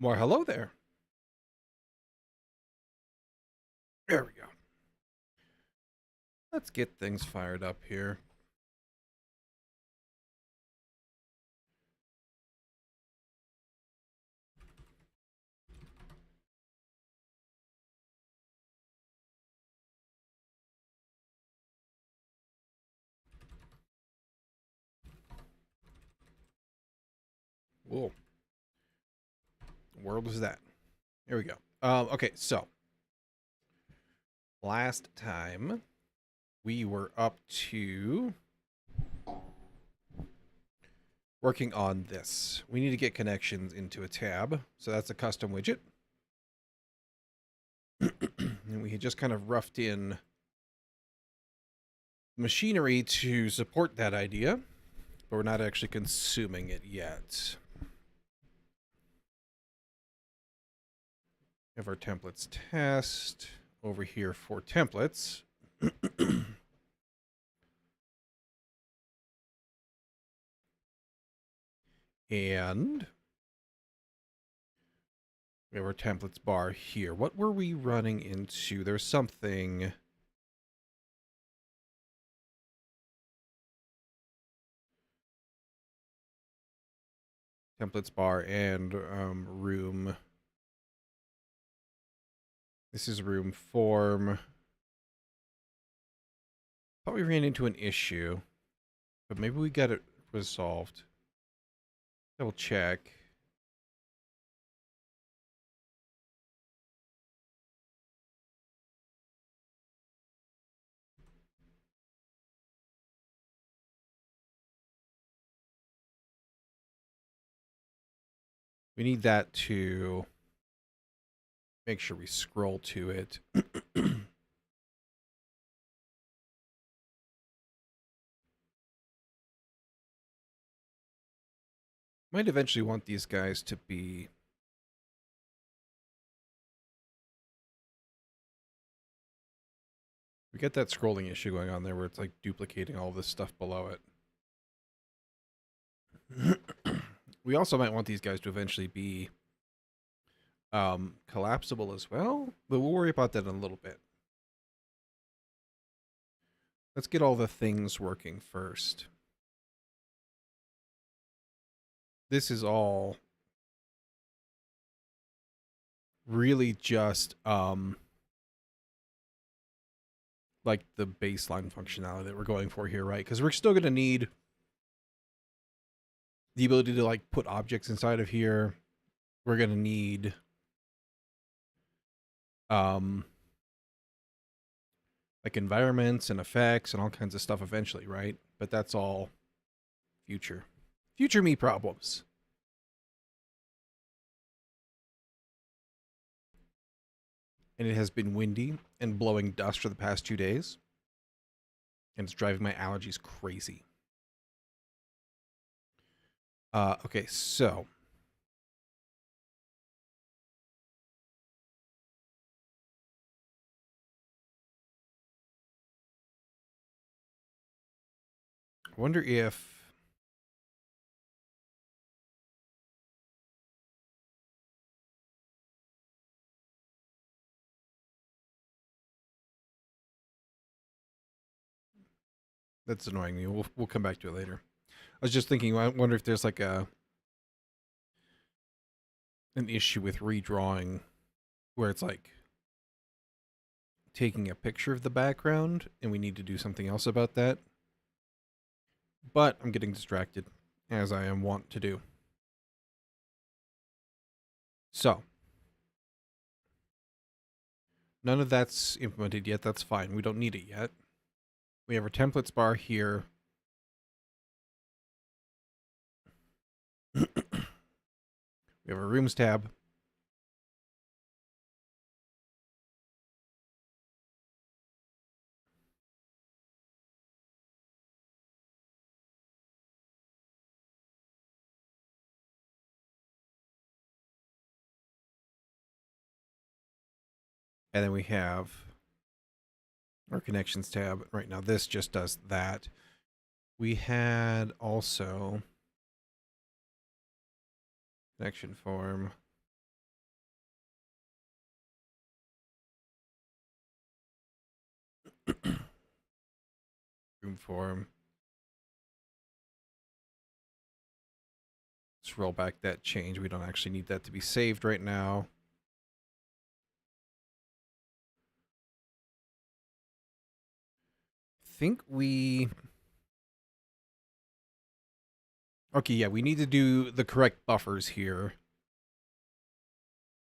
Well, hello there. There we go. Let's get things fired up here. Whoa. What world is that? Here we go. Okay, so last time we were up to working on this. We need to get connections into a tab. So that's a custom widget. And we had just kind of roughed in machinery to support that idea, but we're not actually consuming it yet. We have our templates test over here for templates. And we have our templates bar here. What were we running into? There's something. Templates bar and room. This is room form. Thought we ran into an issue, but maybe we got it resolved. Double check. We need that to make sure we scroll to it. Might eventually want these guys to be... We get that scrolling issue going on there where it's like duplicating all this stuff below it. We also might want these guys to eventually be collapsible as well, but we'll worry about that in a little bit. Let's get all the things working first. This is all really just like the baseline functionality that we're going for here, right? Because we're still going to need the ability to like put objects inside of here. We're going to need like environments and effects and all kinds of stuff eventually, right? But that's all future me problems. And it has been windy and blowing dust for the past 2 days, and it's driving my allergies crazy. Okay, so I wonder if that's annoying me. We'll come back to it later. I was just thinking, I wonder if there's like an issue with redrawing where it's like taking a picture of the background and we need to do something else about that. But I'm getting distracted, as I am wont to do. So, none of that's implemented yet. That's fine. We don't need it yet. We have our templates bar here. We have our rooms tab. And then we have our connections tab. Right now, this just does that. We had also connection form. Room form. Let's roll back that change. We don't actually need that to be saved right now. I think we... Okay, yeah, we need to do the correct buffers here.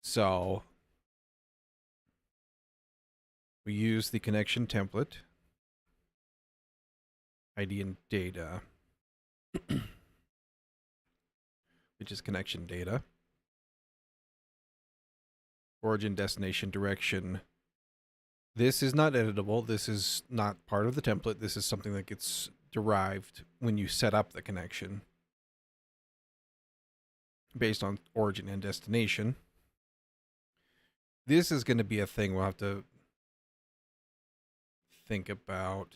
So we use the connection template, ID and data, which is connection data, origin, destination, direction. This is not editable. This is not part of the template. This is something that gets derived when you set up the connection based on origin and destination. This is going to be a thing we'll have to think about.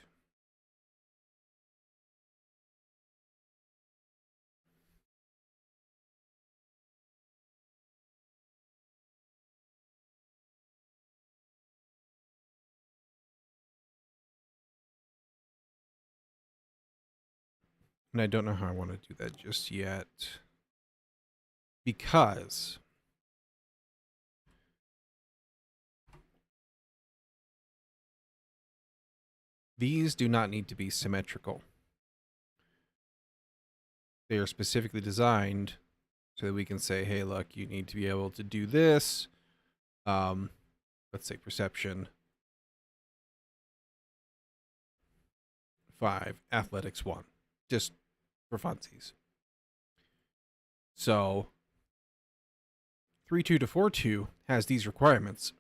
And I don't know how I want to do that just yet. Because these do not need to be symmetrical. They are specifically designed so that we can say, hey, look, you need to be able to do this. Let's say perception 5, athletics 1, just for funsies. So 3.2 to 4.2 has these requirements,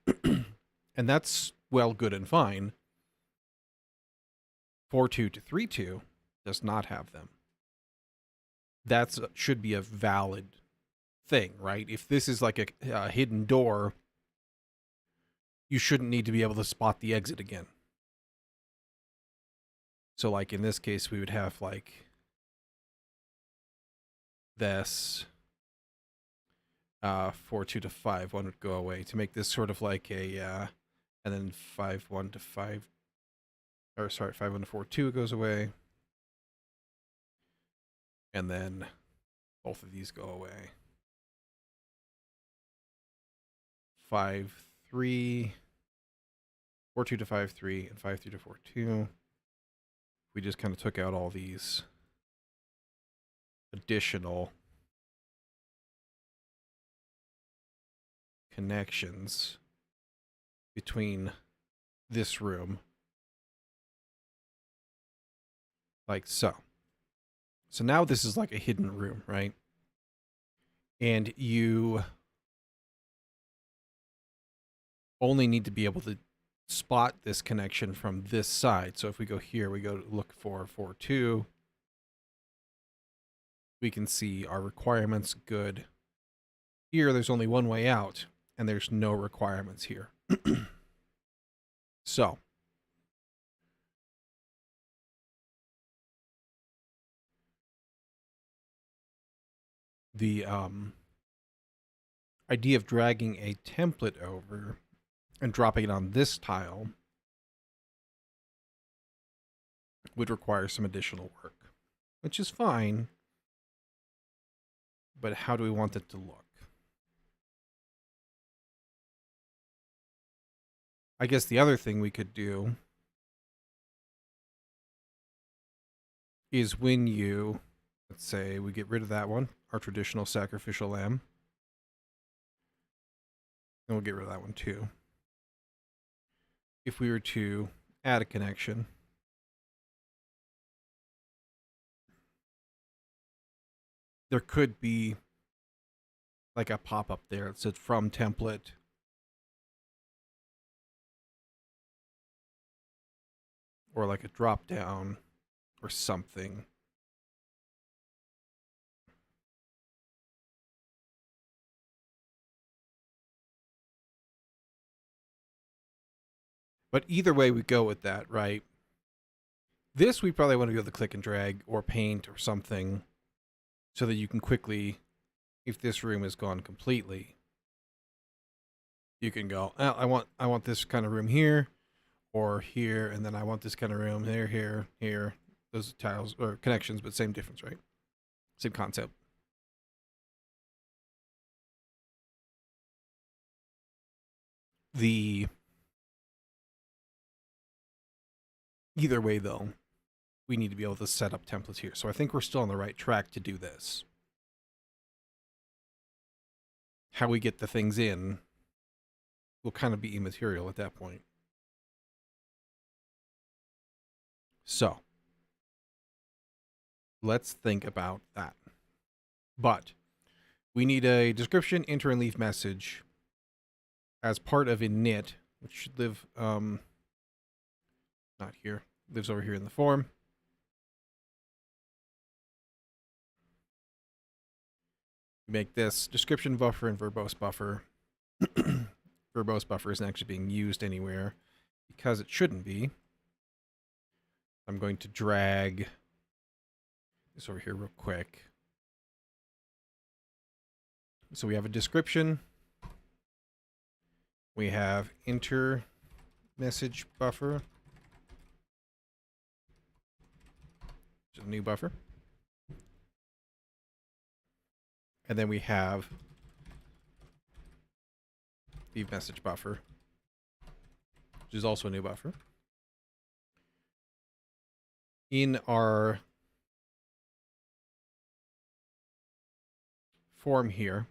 and that's well, good and fine. 4.2 to 3.2 does not have them. That should be a valid thing, right? If this is like a hidden door, you shouldn't need to be able to spot the exit again. So like in this case, we would have like this 4.2 to 5.1 would go away to make this sort of like a, and then 5.1 to 5, or sorry, 5.1 to 4.2 goes away. And then both of these go away. 5.3, 4.2 to 5.3, and 5.3 to 4.2. We just kind of took out all these additional connections between this room, like so. So now this is like a hidden room, right? And you only need to be able to spot this connection from this side. So if we go here, we go look for 4.2. We can see our requirements good. Here, there's only one way out, and there's no requirements here. So the idea of dragging a template over and dropping it on this tile would require some additional work, which is fine. But how do we want it to look? I guess the other thing we could do is when you, let's say we get rid of that one, our traditional sacrificial lamb. And we'll get rid of that one too. If we were to add a connection, there could be like a pop-up there that said from template. Or like a drop down or something. But either way we go with that, right? This we probably want to be able to click and drag or paint or something so that you can quickly, if this room is gone completely, you can go, oh, I want this kind of room here. or here, and then I want this kind of room here, here, here. Those are tiles or connections, but same difference, right? Same concept. Either way, though, we need to be able to set up templates here. So I think we're still on the right track to do this. How we get the things in will kind of be immaterial at that point. So let's think about that. But we need a description, enter, and leave message as part of init, which should live, not here, lives over here in the form. We make this description buffer and verbose buffer. Verbose buffer isn't actually being used anywhere because it shouldn't be. I'm going to drag this over here real quick. So we have a description. We have enter message buffer. Just a new buffer. And then we have leave message buffer, which is also a new buffer. In our form here,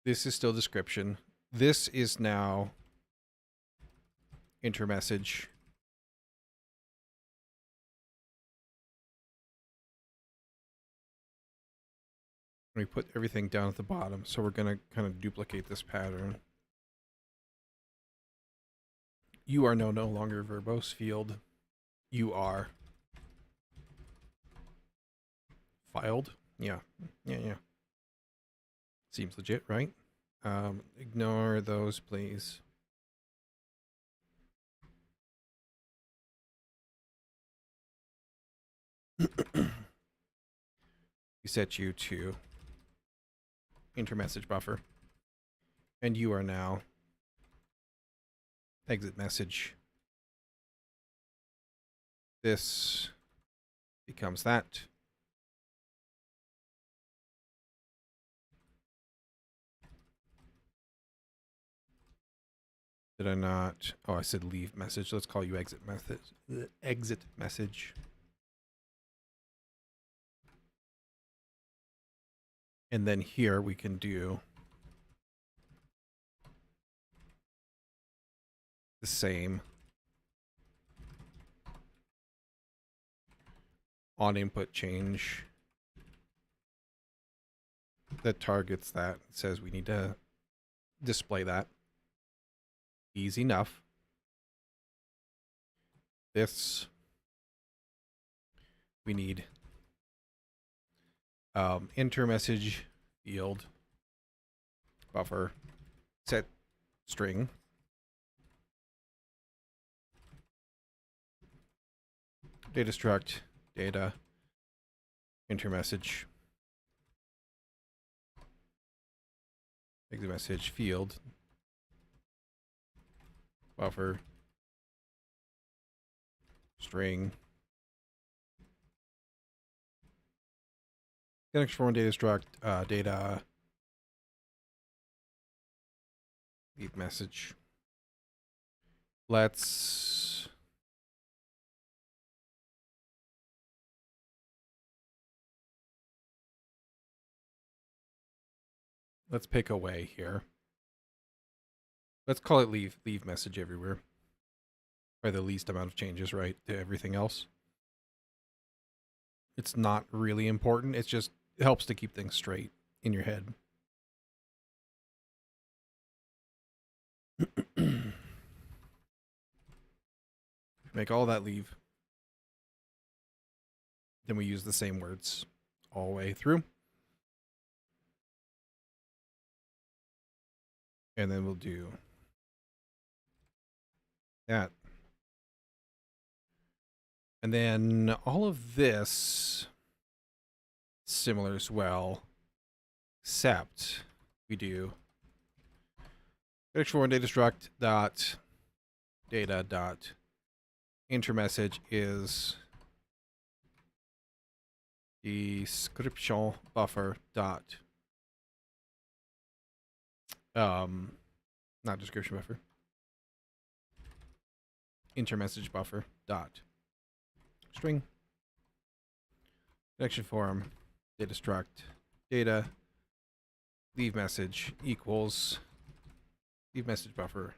this is still description. This is now enter message. We put everything down at the bottom, so we're going to kind of duplicate this pattern. You are no longer verbose field. You are filed. Yeah. Seems legit, right? Ignore those, please. We set you to enter message buffer, and you are now exit message. This becomes that. Did I not? Oh, I said leave message. Let's call you exit message. Exit message. And then here we can do the same on input change that targets that. It says we need to display that. Easy enough. This we need enter message field buffer set string data struct data enter message exit message field buffer string connection form data struct data leave message. Let's pick a way here. Let's call it leave message everywhere. By the least amount of changes, right, to everything else. It's not really important. It's just, it helps to keep things straight in your head. Make all that leave. Then we use the same words all the way through. And then we'll do that. And then all of this similar as well, except we do connection form data struct dot data dot intermessage is description buffer dot not description buffer, intermessage buffer dot string connection form data struct data leave message equals leave message buffer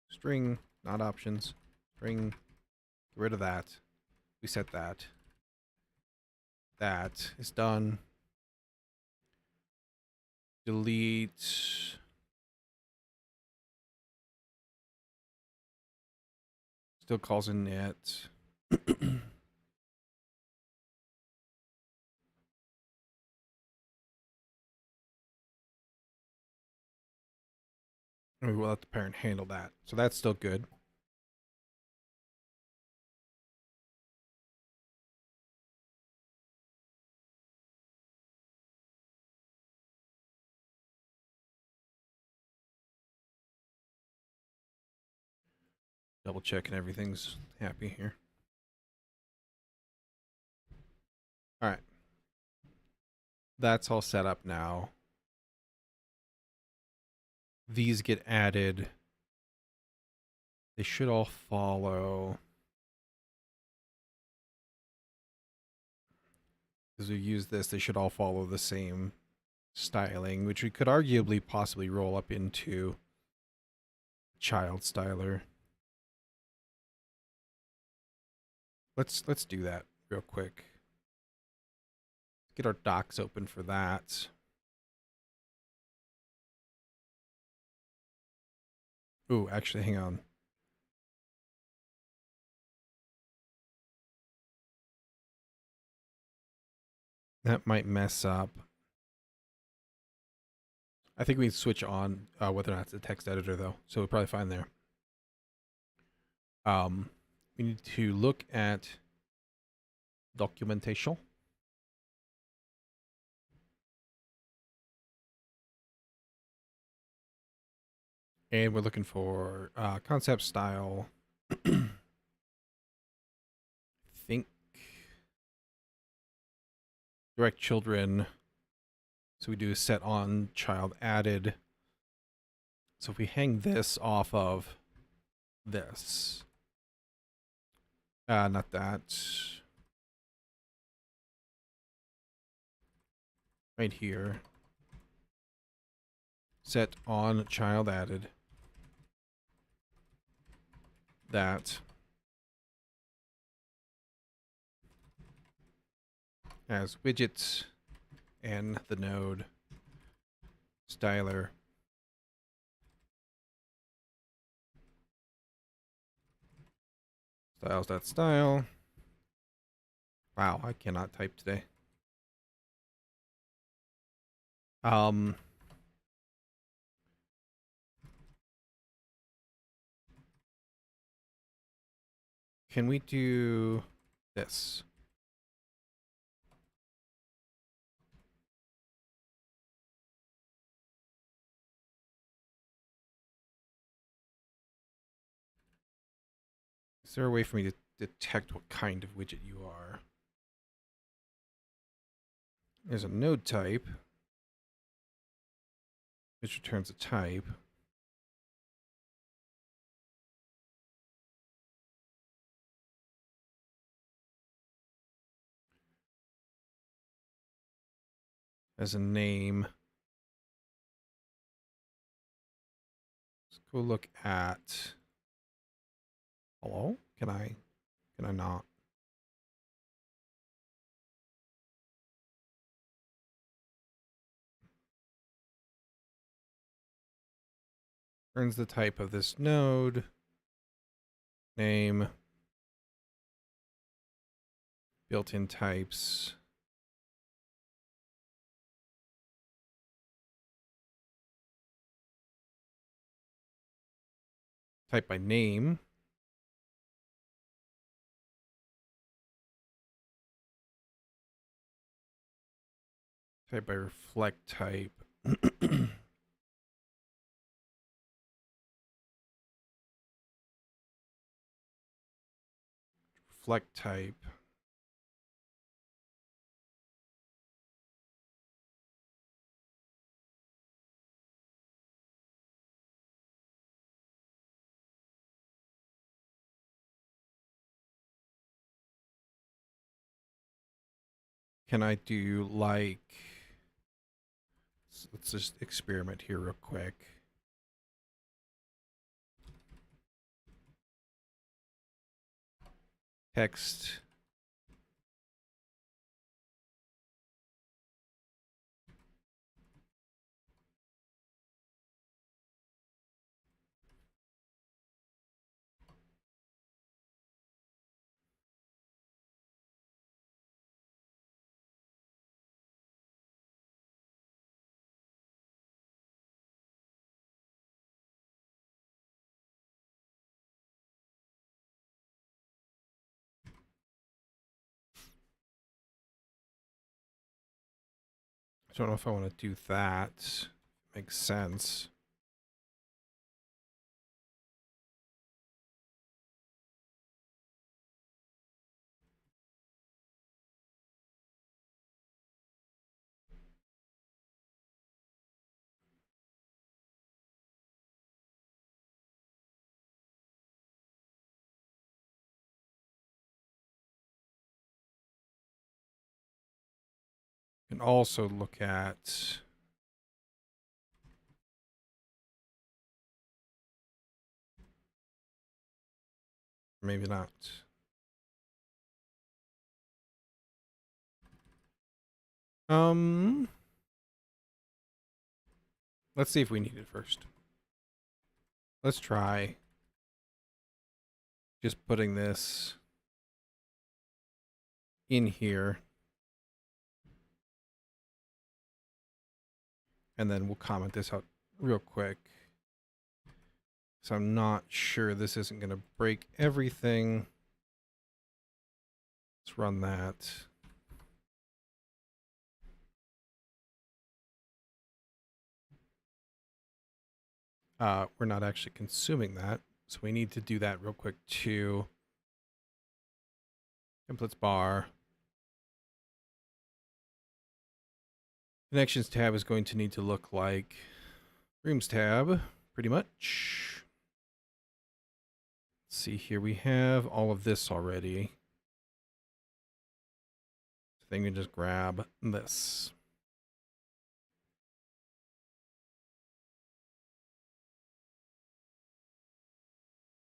string, not options, string, get rid of that. We set that. That is done. Delete. Still calls init. We will let the parent handle that. So that's still good. Double checking everything's happy here. All right. That's all set up now. These get added. They should all follow. As we use this, they should all follow the same styling, which we could arguably possibly roll up into child styler. Let's do that real quick. Get our docs open for that. Ooh, actually, hang on. That might mess up. I think we switch on whether or not it's a text editor, though, so we're probably fine there. We need to look at documentation. And we're looking for concept style. Think direct children. So we do set on child added. So if we hang this off of this, not that, right here, set on child added, that as widgets and the node styler styles.style. Wow, I cannot type today. Can we do this? Is there a way for me to detect what kind of widget you are? There's a node type, which returns a type. As a name. Let's go look at. Hello? Can I not? Returns the type of this node. Name. Built-in types. Type by name. Type by reflect type. reflect type. Can I do like, let's just experiment here real quick. Text. I don't know if I want to do that. Makes sense. Can also look at maybe not. Let's see if we need it first. Let's try just putting this in here. And then we'll comment this out real quick. So I'm not sure this isn't going to break everything. Let's run that. We're not actually consuming that. So we need to do that real quick too. Templates bar. Connections tab is going to need to look like Rooms tab, pretty much. Let's see here. We have all of this already. So then we can just grab this.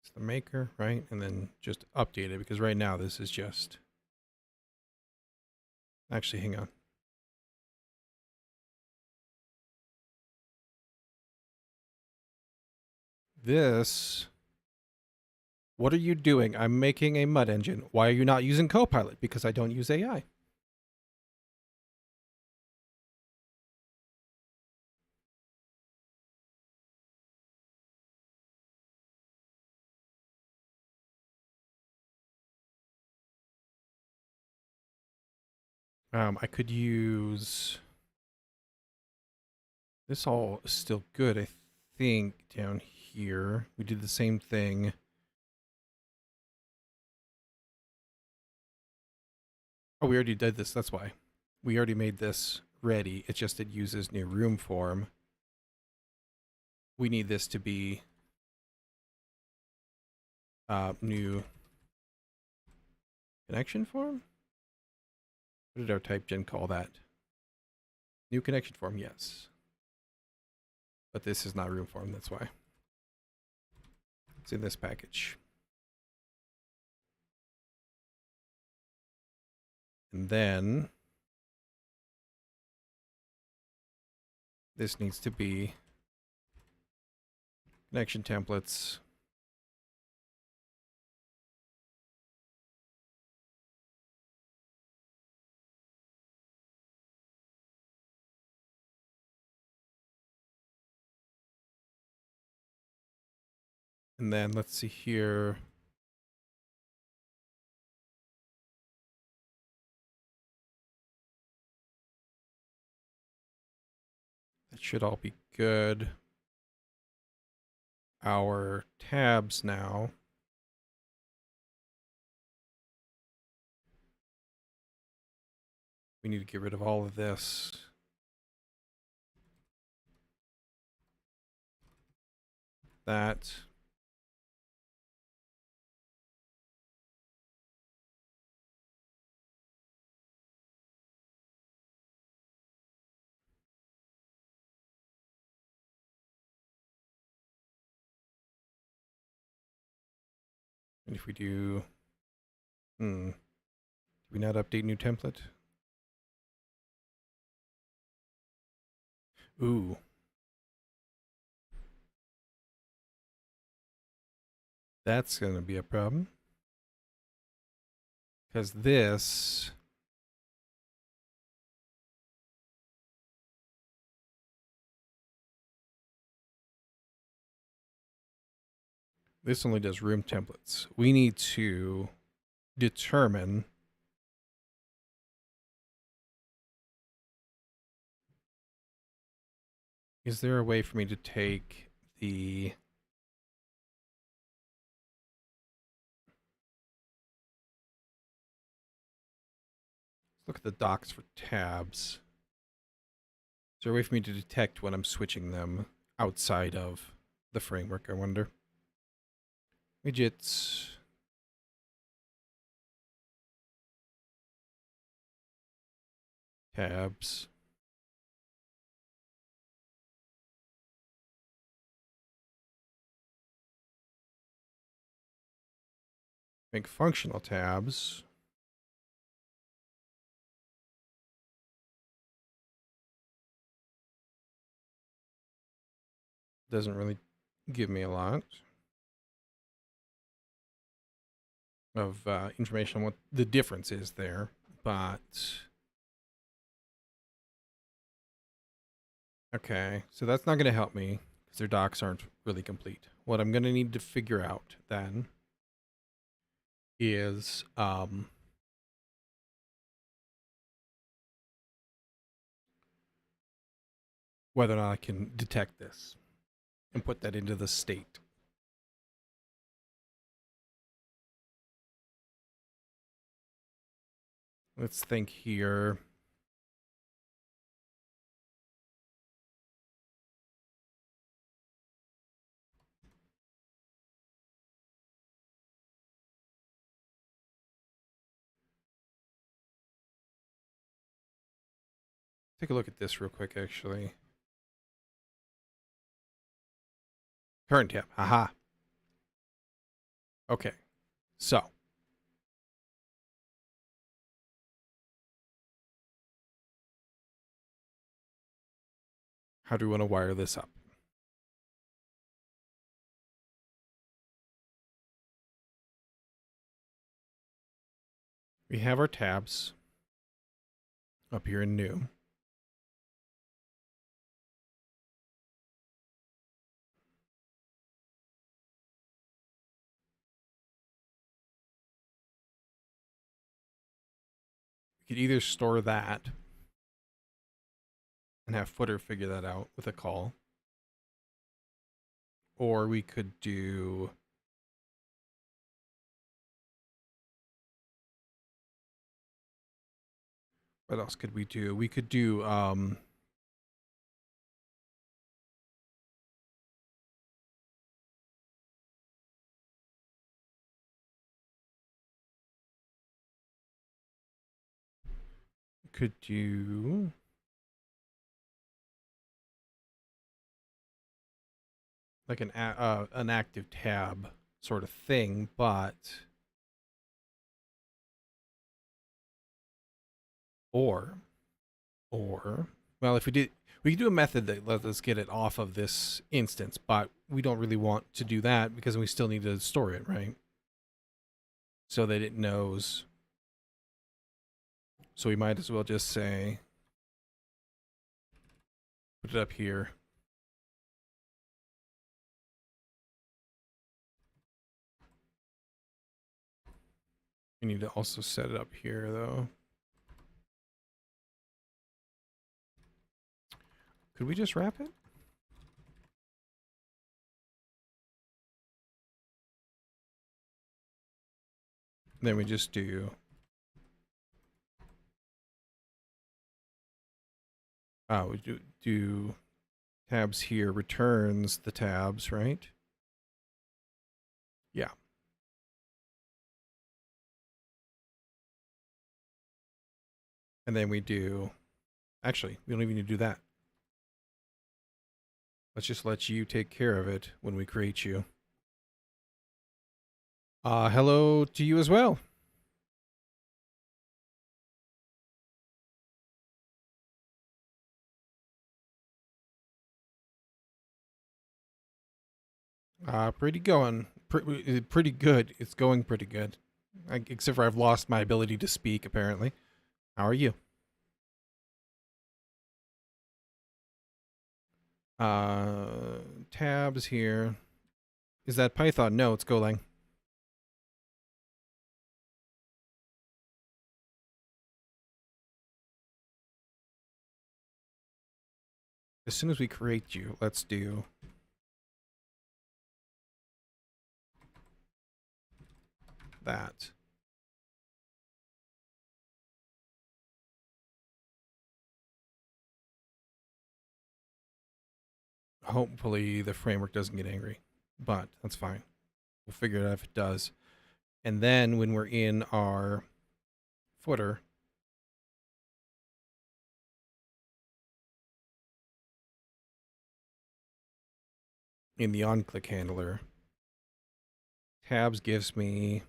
It's the maker, right? And then just update it because right now this is just... Actually, hang on. This... What are you doing? I'm making a mud engine. Why are you not using Copilot? Because I don't use AI. I could use... This all is still good, I think, down here. We did the same thing. Oh, we already did this. That's why. We already made this ready. It's just it uses new room form. We need this to be new connection form? What did our type gen call that? New connection form, yes. But this is not room form, that's why. It's in this package. And then this needs to be connection templates. And then let's see here. That should all be good. Our tabs now. We need to get rid of all of this. That. And if we do, do we not update new template? Ooh. That's going to be a problem. Because this only does room templates. We need to determine is there a way for me to take the look at the docs for tabs. Is there a way for me to detect when I'm switching them outside of the framework, I wonder? Widgets. Tabs. Make functional tabs. Doesn't really give me a lot of information on what the difference is there, but okay, so that's not going to help me because their docs aren't really complete. What I'm going to need to figure out then is whether or not I can detect this and put that into the state. Let's think here. Take a look at this real quick, actually. Current tab. Aha. Okay. So. How do we want to wire this up? We have our tabs up here in new. We could either store that and have footer figure that out with a call, or we could do what else could we do? We could do like an active tab sort of thing, but or well, if we could do a method that lets us get it off of this instance, but we don't really want to do that because we still need to store it, right? So that it knows. So we might as well just say, put it up here. We need to also set it up here, though. Could we just wrap it? Then we just do We do tabs here returns the tabs, right? Yeah. And then we do, actually, we don't even need to do that. Let's just let you take care of it when we create you. Hello to you as well. Pretty going. Pretty good. It's going pretty good. Except for I've lost my ability to speak, apparently. How are you? Tabs here. Is that Python? No, it's Golang. As soon as we create you, let's do that. Hopefully the framework doesn't get angry, but that's fine. We'll figure it out if it does. And then when we're in our footer, in the onClick handler, tabs gives me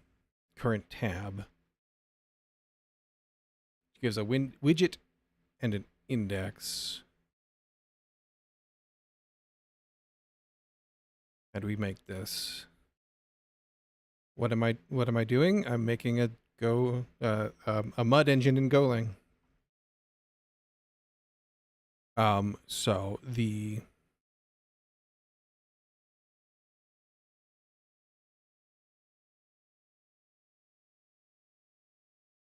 current tab. It gives a widget and an index. How do we make this? What am I doing? I'm making a mud engine in Golang. So the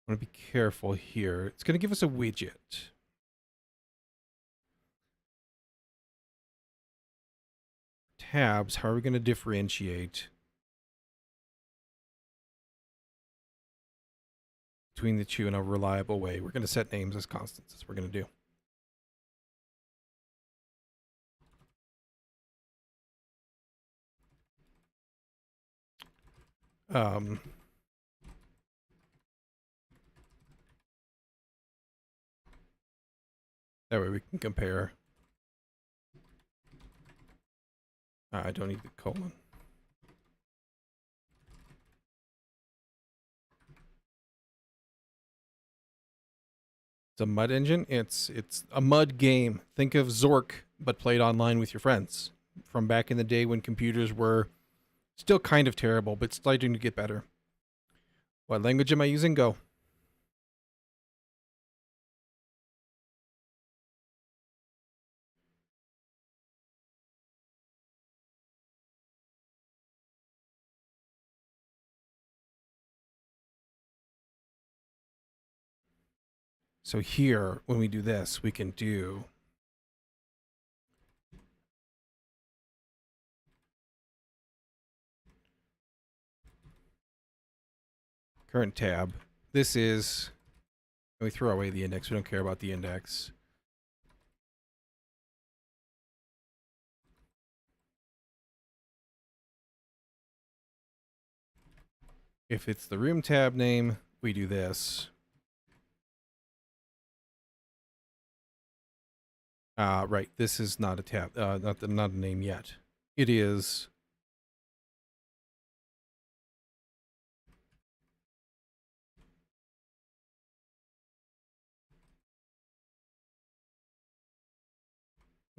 I want to be careful here. It's going to give us a widget. Tabs, how are we going to differentiate between the two in a reliable way? We're going to set names as constants. That's what we're going to do. That way we can compare. I don't need the colon. It's a mud engine. It's a mud game. Think of Zork, but played online with your friends. From back in the day when computers were still kind of terrible, but starting to get better. What language am I using? Go. So here, when we do this, we can do current tab. This is, we throw away the index. We don't care about the index. If it's the room tab name, we do this. Right, this is not a tab, not a name yet. It is.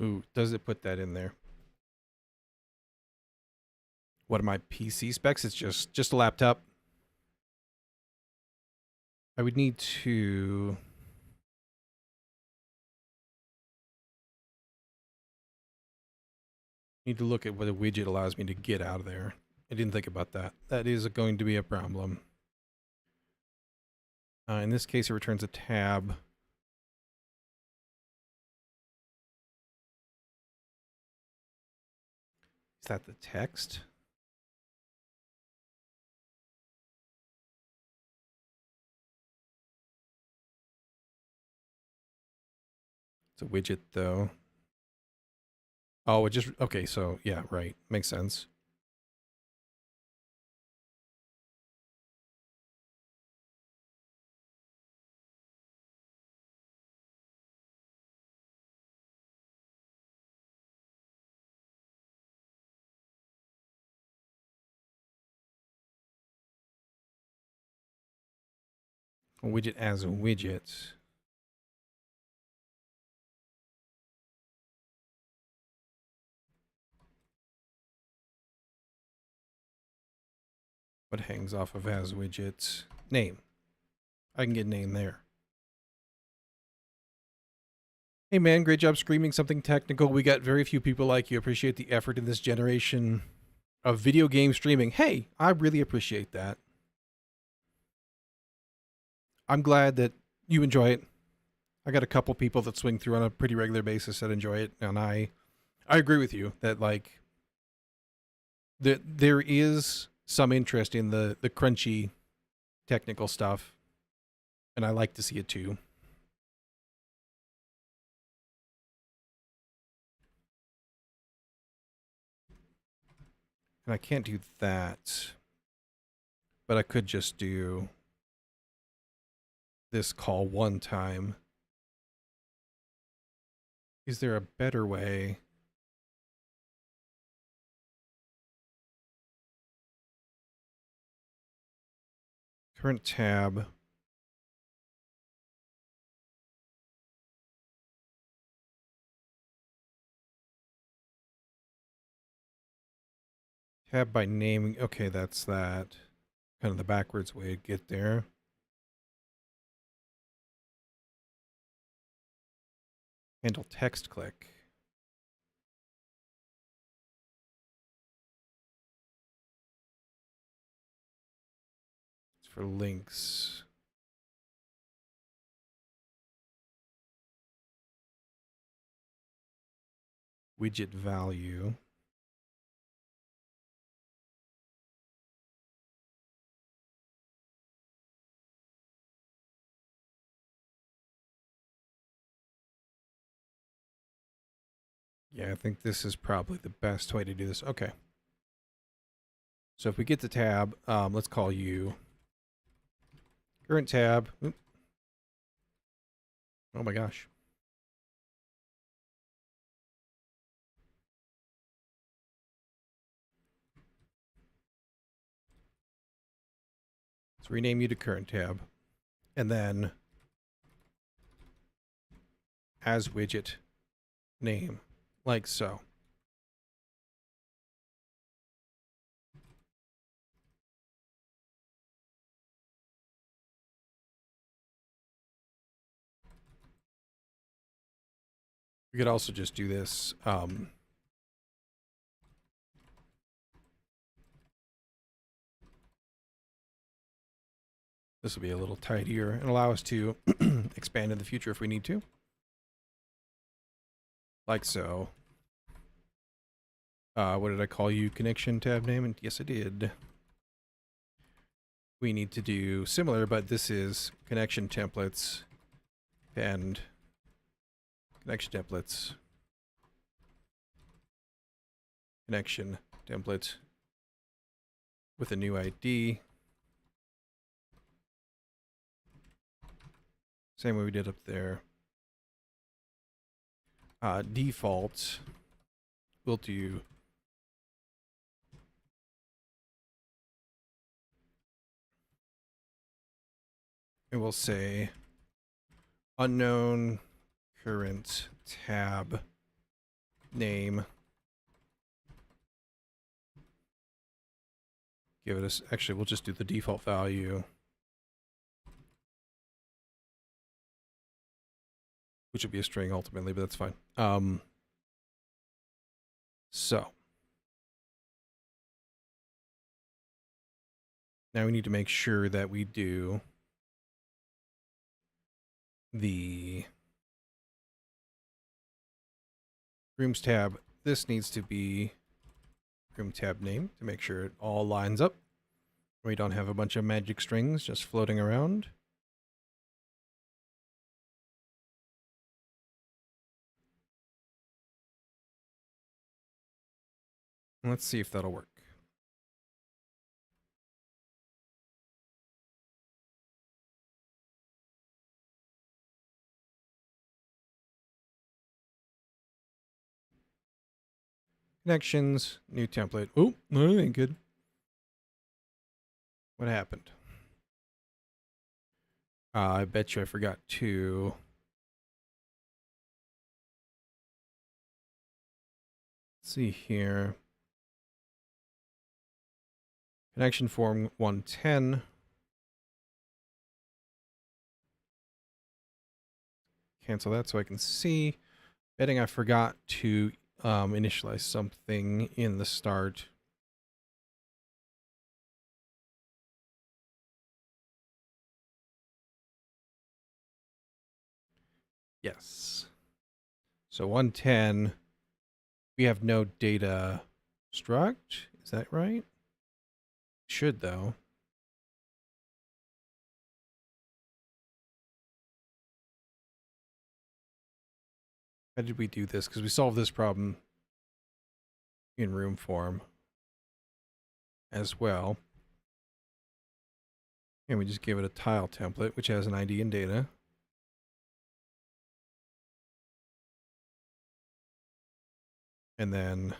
Ooh, does it put that in there? What are my PC specs? It's just a laptop. I would need to look at what a widget allows me to get out of there. I didn't think about that. That is going to be a problem. In this case, it returns a tab. Is that the text? It's a widget though. Oh, it just, okay, so yeah, right. Makes sense. A widget as a widget. What hangs off of as widget? Name. I can get name there. Hey man, great job screaming something technical. We got very few people like you. Appreciate the effort in this generation of video game streaming. Hey, I really appreciate that. I'm glad that you enjoy it. I got a couple people that swing through on a pretty regular basis that enjoy it, and I agree with you that like there is some interest in the crunchy technical stuff, and I like to see it too. And I can't do that, but I could just do this call one time. Is there a better way? Current tab. Tab by naming. Okay, that's that. Kind of the backwards way to get there. Handle text click. It's for links. Widget value. Yeah, I think this is probably the best way to do this. Okay. So if we get the tab, let's call you current tab. Oop. Oh my gosh. Let's rename you to current tab. And then as widget name, like so. We could also just do this. This will be a little tidier and allow us to expand in the future if we need to. Like so. What did I call you? Connection tab name? And yes, I did. We need to do similar, but this is connection templates and connection templates. Connection template with a new ID. Same way we did up there. Default, we'll do and we'll say unknown current tab name. Give it a, actually, we'll just do the default value, which would be a string ultimately, but that's fine. So now we need to make sure that we do the rooms tab. This needs to be room tab name to make sure it all lines up. We don't have a bunch of magic strings just floating around. Let's see if that'll work. Connections, new template. Oh, no, that ain't good. What happened? I bet you I forgot to... Let's see here. Connection form 110. Cancel that so I can see. Betting I forgot to initialize something in the start. Yes. So 110, we have no data struct. Is that right? Should though. How did we do this? Because we solved this problem in room form as well. And we just give it a tile template, which has an ID and data. And then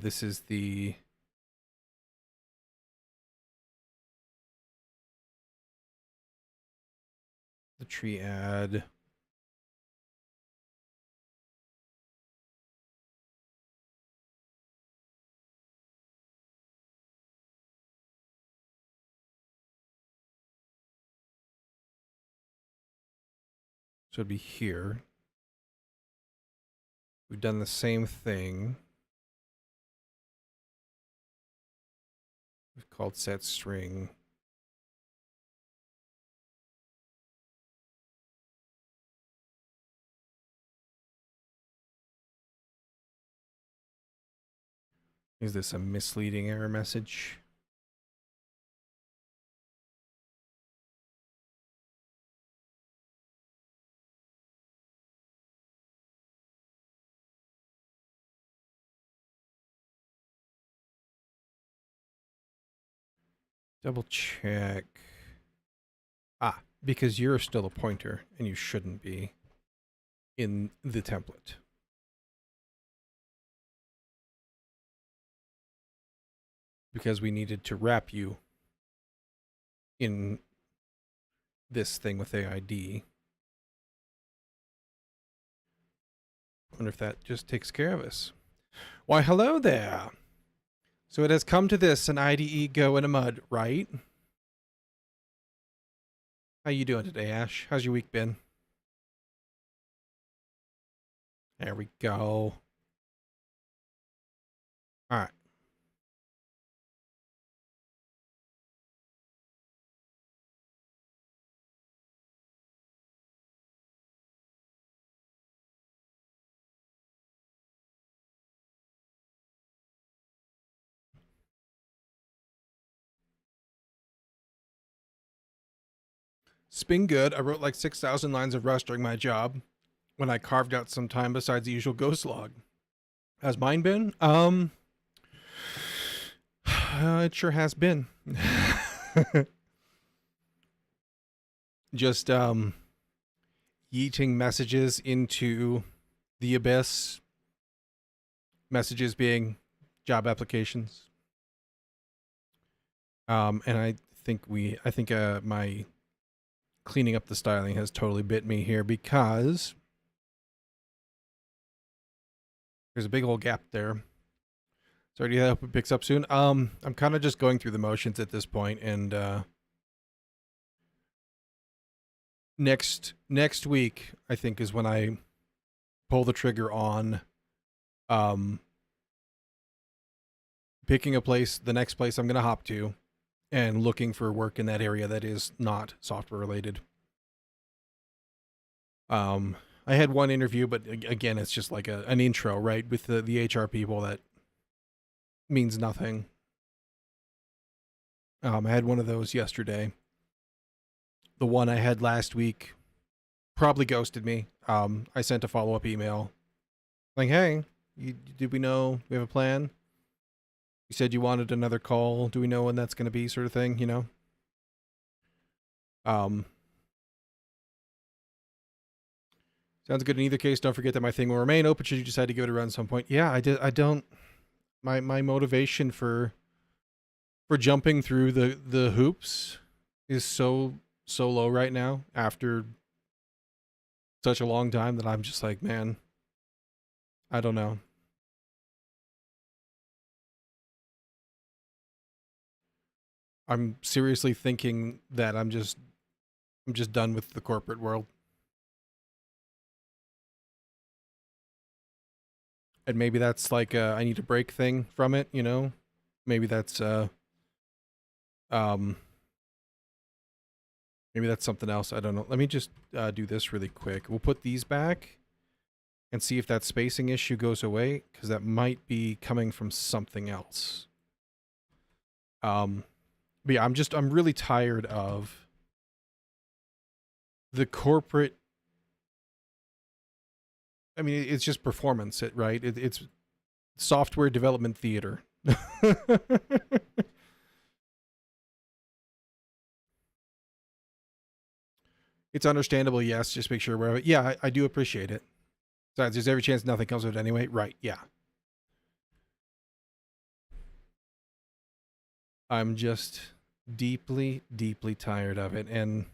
this is the triad. So it'd be here. We've done the same thing. We've called set string. Is this a misleading error message? Double check. Ah, because you're still a pointer and you shouldn't be in the template. Because we needed to wrap you in this thing with AID. Wonder if that just takes care of us. Why, hello there. So it has come to this, an IDE go in a mud, right? How you doing today, Ash? How's your week been? There we go. All right. It's been good. I wrote like 6,000 lines of Rust during my job when I carved out some time besides the usual ghost log. Has mine been? It sure has been. Just yeeting messages into the abyss. Messages being job applications. And I think my cleaning up the styling has totally bit me here because there's a big old gap there. Sorry, I hope it picks up soon. I'm kind of just going through the motions at this point, and next week I think is when I pull the trigger on picking a place, the next place I'm going to hop to, and looking for work in that area that is not software related. I had one interview, but again, it's just like an intro, right? With the HR people that means nothing. I had one of those yesterday. The one I had last week probably ghosted me. I sent a follow-up email. Like, hey, did we know we have a plan? You said you wanted another call. Do we know when that's going to be, sort of thing, you know? Um, Sounds good in either case. Don't forget that my thing will remain open should you decide to give it a run at some point. Yeah, I did. I don't. My motivation for jumping through the hoops is so low right now after such a long time that I'm just like, man, I don't know. I'm seriously thinking that I'm just done with the corporate world. And maybe that's like I need a break thing from it, you know? Maybe that's um maybe that's something else. I don't know. Let me just do this really quick. We'll put these back and see if that spacing issue goes away, because that might be coming from something else. But yeah, I'm really tired of the corporate. I mean, it's just performance, right? It's software development theater. It's understandable, yes. Just make sure we're aware of it. Yeah, I do appreciate it. Besides, there's every chance nothing comes of it anyway. Right, yeah. I'm just deeply, deeply tired of it. And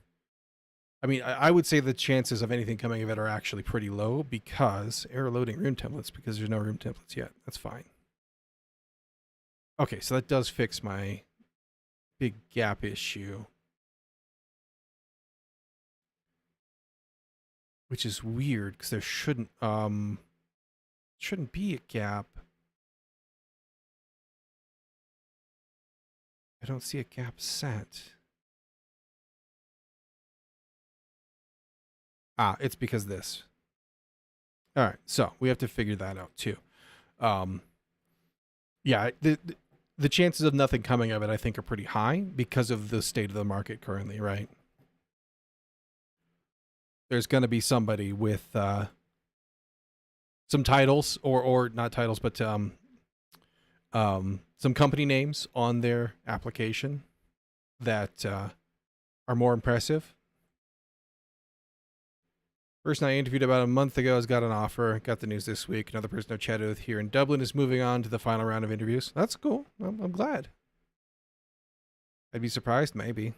I mean, I would say the chances of anything coming of it are actually pretty low because error loading room templates, because there's no room templates yet. That's fine. Okay, so that does fix my big gap issue, which is weird because there shouldn't be a gap. I don't see a gap set. Ah, it's because of this. All right, so we have to figure that out too. Um, yeah, the chances of nothing coming of it, I think, are pretty high because of the state of the market currently, right? There's going to be somebody with some titles, or not titles, but some company names on their application that are more impressive. Person I interviewed about a month ago has got an offer. Got the news this week. Another person I've chatted with here in Dublin is moving on to the final round of interviews. That's cool. I'm glad. I'd be surprised, maybe.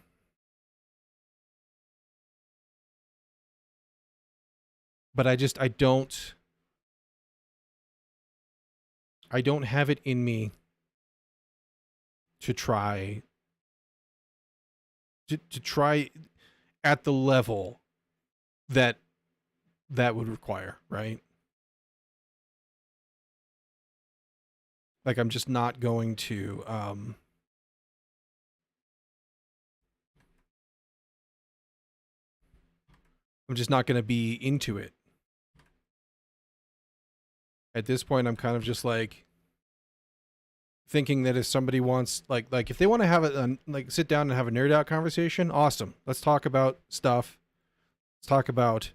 But I don't have it in me to try to try at the level that that would require, right? Like I'm just not going to I'm just not going to be into it. At this point I'm kind of just like thinking that if somebody wants like if they want to have a like sit down and have a nerd out conversation, awesome. Let's talk about stuff. Let's talk about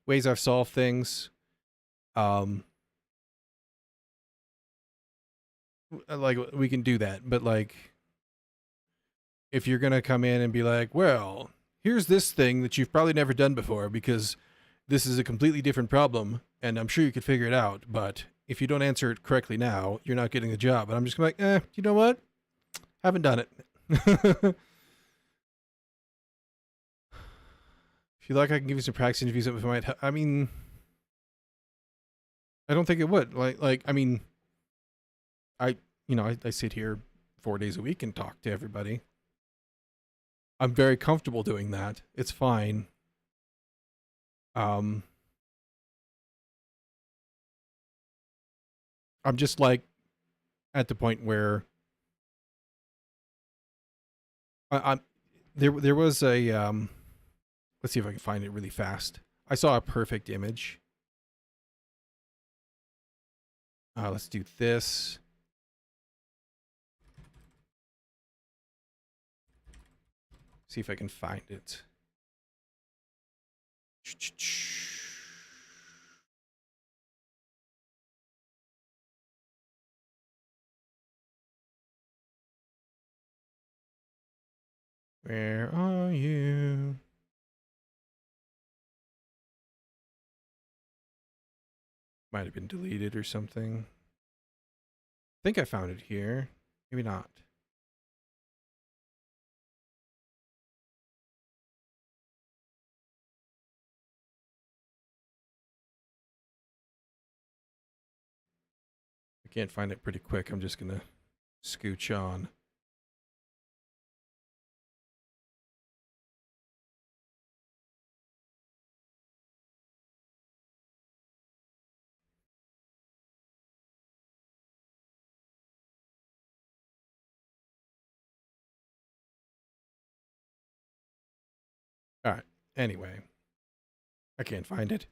ways I've solved things. Um like we can do that, but like if you're going to come in and be like, well, here's this thing that you've probably never done before because this is a completely different problem and I'm sure you could figure it out, but if you don't answer it correctly now, you're not getting the job. And I'm just like, you know what? Haven't done it. If you like, I can give you some practice interviews that might. I mean, I don't think it would. I mean, I sit here 4 days a week and talk to everybody. I'm very comfortable doing that. It's fine. I'm just like at the point where I'm. There was a let's see if I can find it really fast. I saw a perfect image. Let's do this. See if I can find it. Where are you? Might have been deleted or something. I think I found it here. Maybe not. I can't find it pretty quick. I'm just gonna scooch on. All right. Anyway, I can't find it.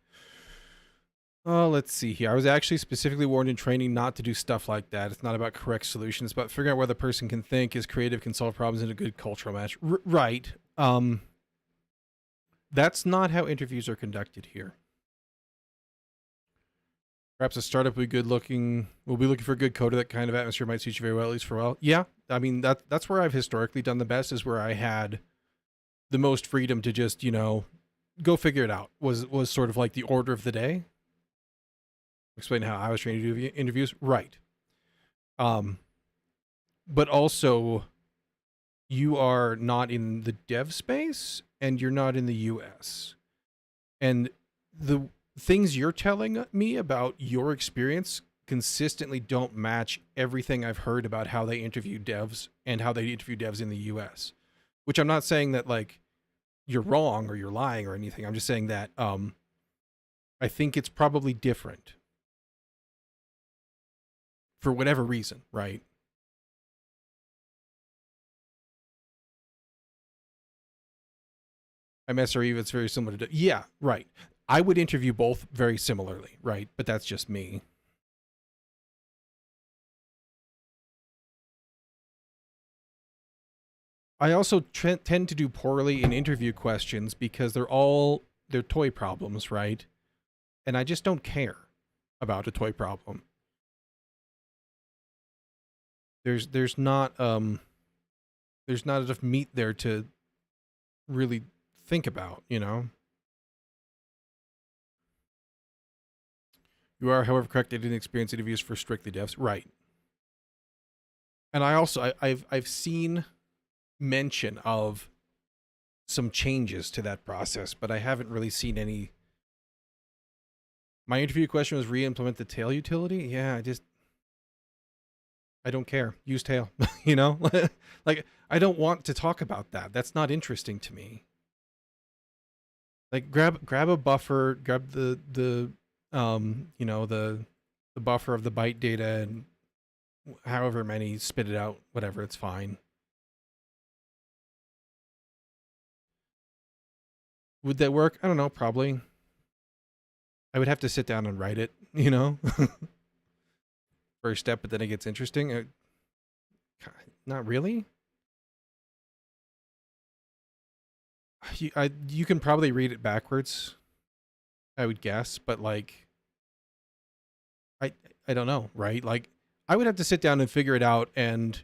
Oh, let's see here. I was actually specifically warned in training not to do stuff like that. It's not about correct solutions, but figuring out whether a person can think, is creative, can solve problems in a good cultural match. Right. That's not how interviews are conducted here. Perhaps a startup will be will be looking for a good coder. That kind of atmosphere might suit you very well, at least for a while. Yeah, I mean, that's where I've historically done the best, is where I had the most freedom to just, go figure it out. Was sort of like the order of the day. Explain how I was trained to do interviews. Right. But also, you are not in the dev space and you're not in the US. And the things you're telling me about your experience consistently don't match everything I've heard about how they interview devs and how they interview devs in the US. Which I'm not saying that like you're wrong or you're lying or anything. I'm just saying that I think it's probably different. For whatever reason, right? MSRE, it's very similar to... Yeah, right. I would interview both very similarly, right? But that's just me. I also tend to do poorly in interview questions because they're toy problems, right? And I just don't care about a toy problem. There's not enough meat there to really think about, You are, however, correct. I didn't experience interviews for strictly devs, right? And I also I've seen mention of some changes to that process, but I haven't really seen any. My interview question was re-implement the tail utility. Yeah, I don't care. Use tail, like I don't want to talk about that. That's not interesting to me. Like grab a buffer, grab the buffer of the byte data and however many, spit it out, whatever, it's fine. Would that work? I don't know, probably. I would have to sit down and write it, first step, but then it gets interesting. Not really. You can probably read it backwards, I would guess, but like, I don't know, right? Like, I would have to sit down and figure it out, and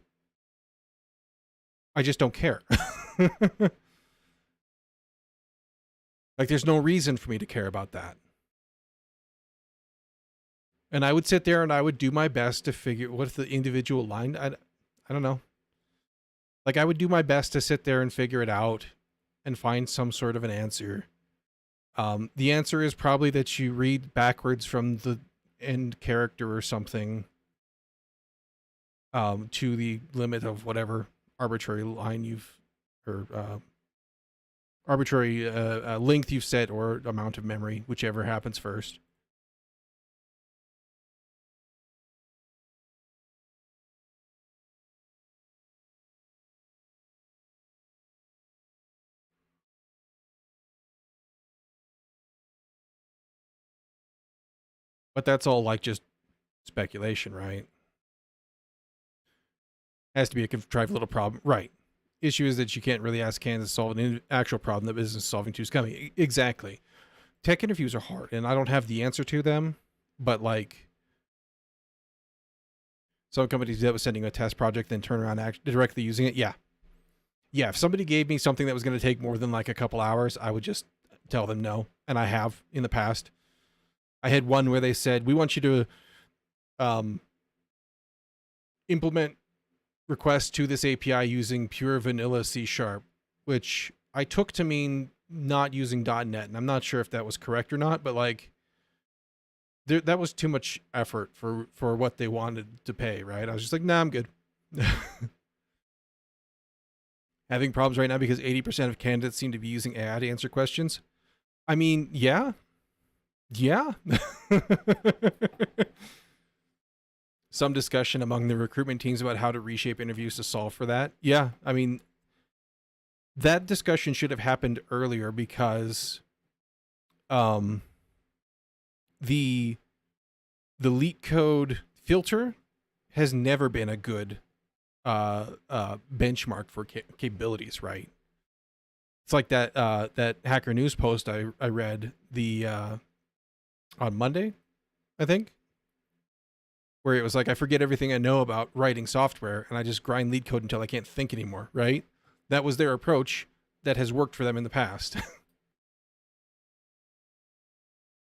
I just don't care. Like, there's no reason for me to care about that. And I would sit there and I would do my best to figure what if the individual line. I don't know. Like, I would do my best to sit there and figure it out and find some sort of an answer. The answer is probably that you read backwards from the end character or something, to the limit of whatever arbitrary line arbitrary length you've set, or amount of memory, whichever happens first. But that's all like just speculation, right? Has to be a contrived little problem, right? Issue is that you can't really ask Kansas to solve an actual problem that business solving to is coming. Exactly. Tech interviews are hard, and I don't have the answer to them, but like, some companies do that with sending a test project, then turn around and directly using it. Yeah. Yeah, if somebody gave me something that was going to take more than like a couple hours, I would just tell them no. And I have in the past. I had one where they said, we want you to implement requests to this API using pure vanilla C Sharp, which I took to mean not using .NET. And I'm not sure if that was correct or not, but like that was too much effort for what they wanted to pay, right? I was just like, nah, I'm good. Having problems right now because 80% of candidates seem to be using AI to answer questions. I mean, yeah. Yeah. Some discussion among the recruitment teams about how to reshape interviews to solve for that. Yeah. I mean, that discussion should have happened earlier because the leak code filter has never been a good benchmark for capabilities, right? It's like that that Hacker News post I read on Monday, I think, where it was like, I forget everything I know about writing software and I just grind lead code until I can't think anymore, right? That was their approach that has worked for them in the past.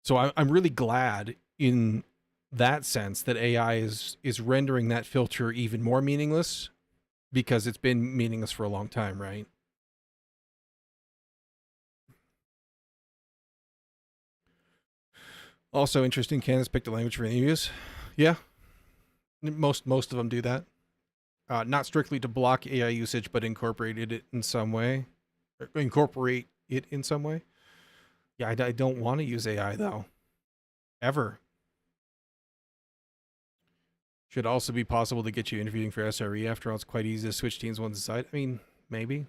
So I'm really glad in that sense that AI is rendering that filter even more meaningless, because it's been meaningless for a long time, right? Also, interesting candidates picked a language for interviews. Yeah, most of them do that. Not strictly to block AI usage, but incorporated it in some way. Incorporate it in some way. Yeah, I don't want to use AI though. Ever. Should also be possible to get you interviewing for SRE. After all, it's quite easy to switch teams once inside. I mean, maybe.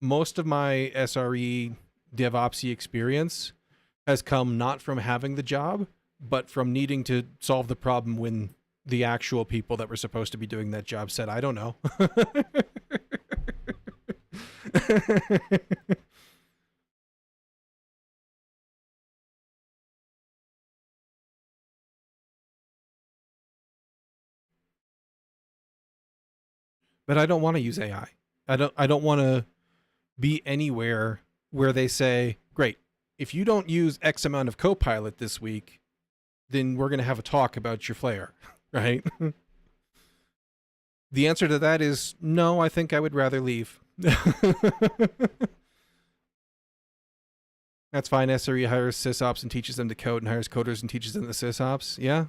Most of my SRE DevOpsy experience has come not from having the job, but from needing to solve the problem when the actual people that were supposed to be doing that job said, I don't know. But I don't want to use AI. I don't want to be anywhere where they say, great, if you don't use X amount of Copilot this week, then we're going to have a talk about your Flare, right? The answer to that is no, I think I would rather leave. That's fine. SRE hires sysops and teaches them to code, and hires coders and teaches them the sysops. Yeah.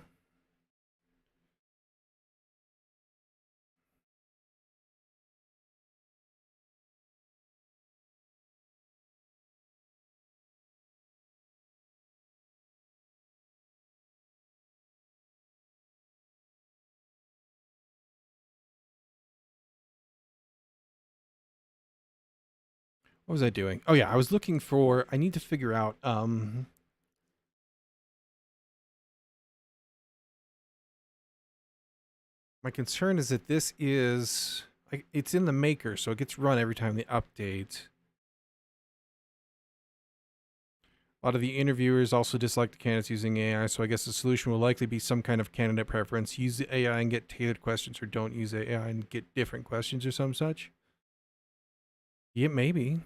What was I doing? Oh yeah, I was looking for, I need to figure out, my concern is that this is, like, it's in the maker, so it gets run every time they update. A lot of the interviewers also dislike the candidates using AI, so I guess the solution will likely be some kind of candidate preference. Use the AI and get tailored questions, or don't use AI and get different questions or some such. Yeah, maybe.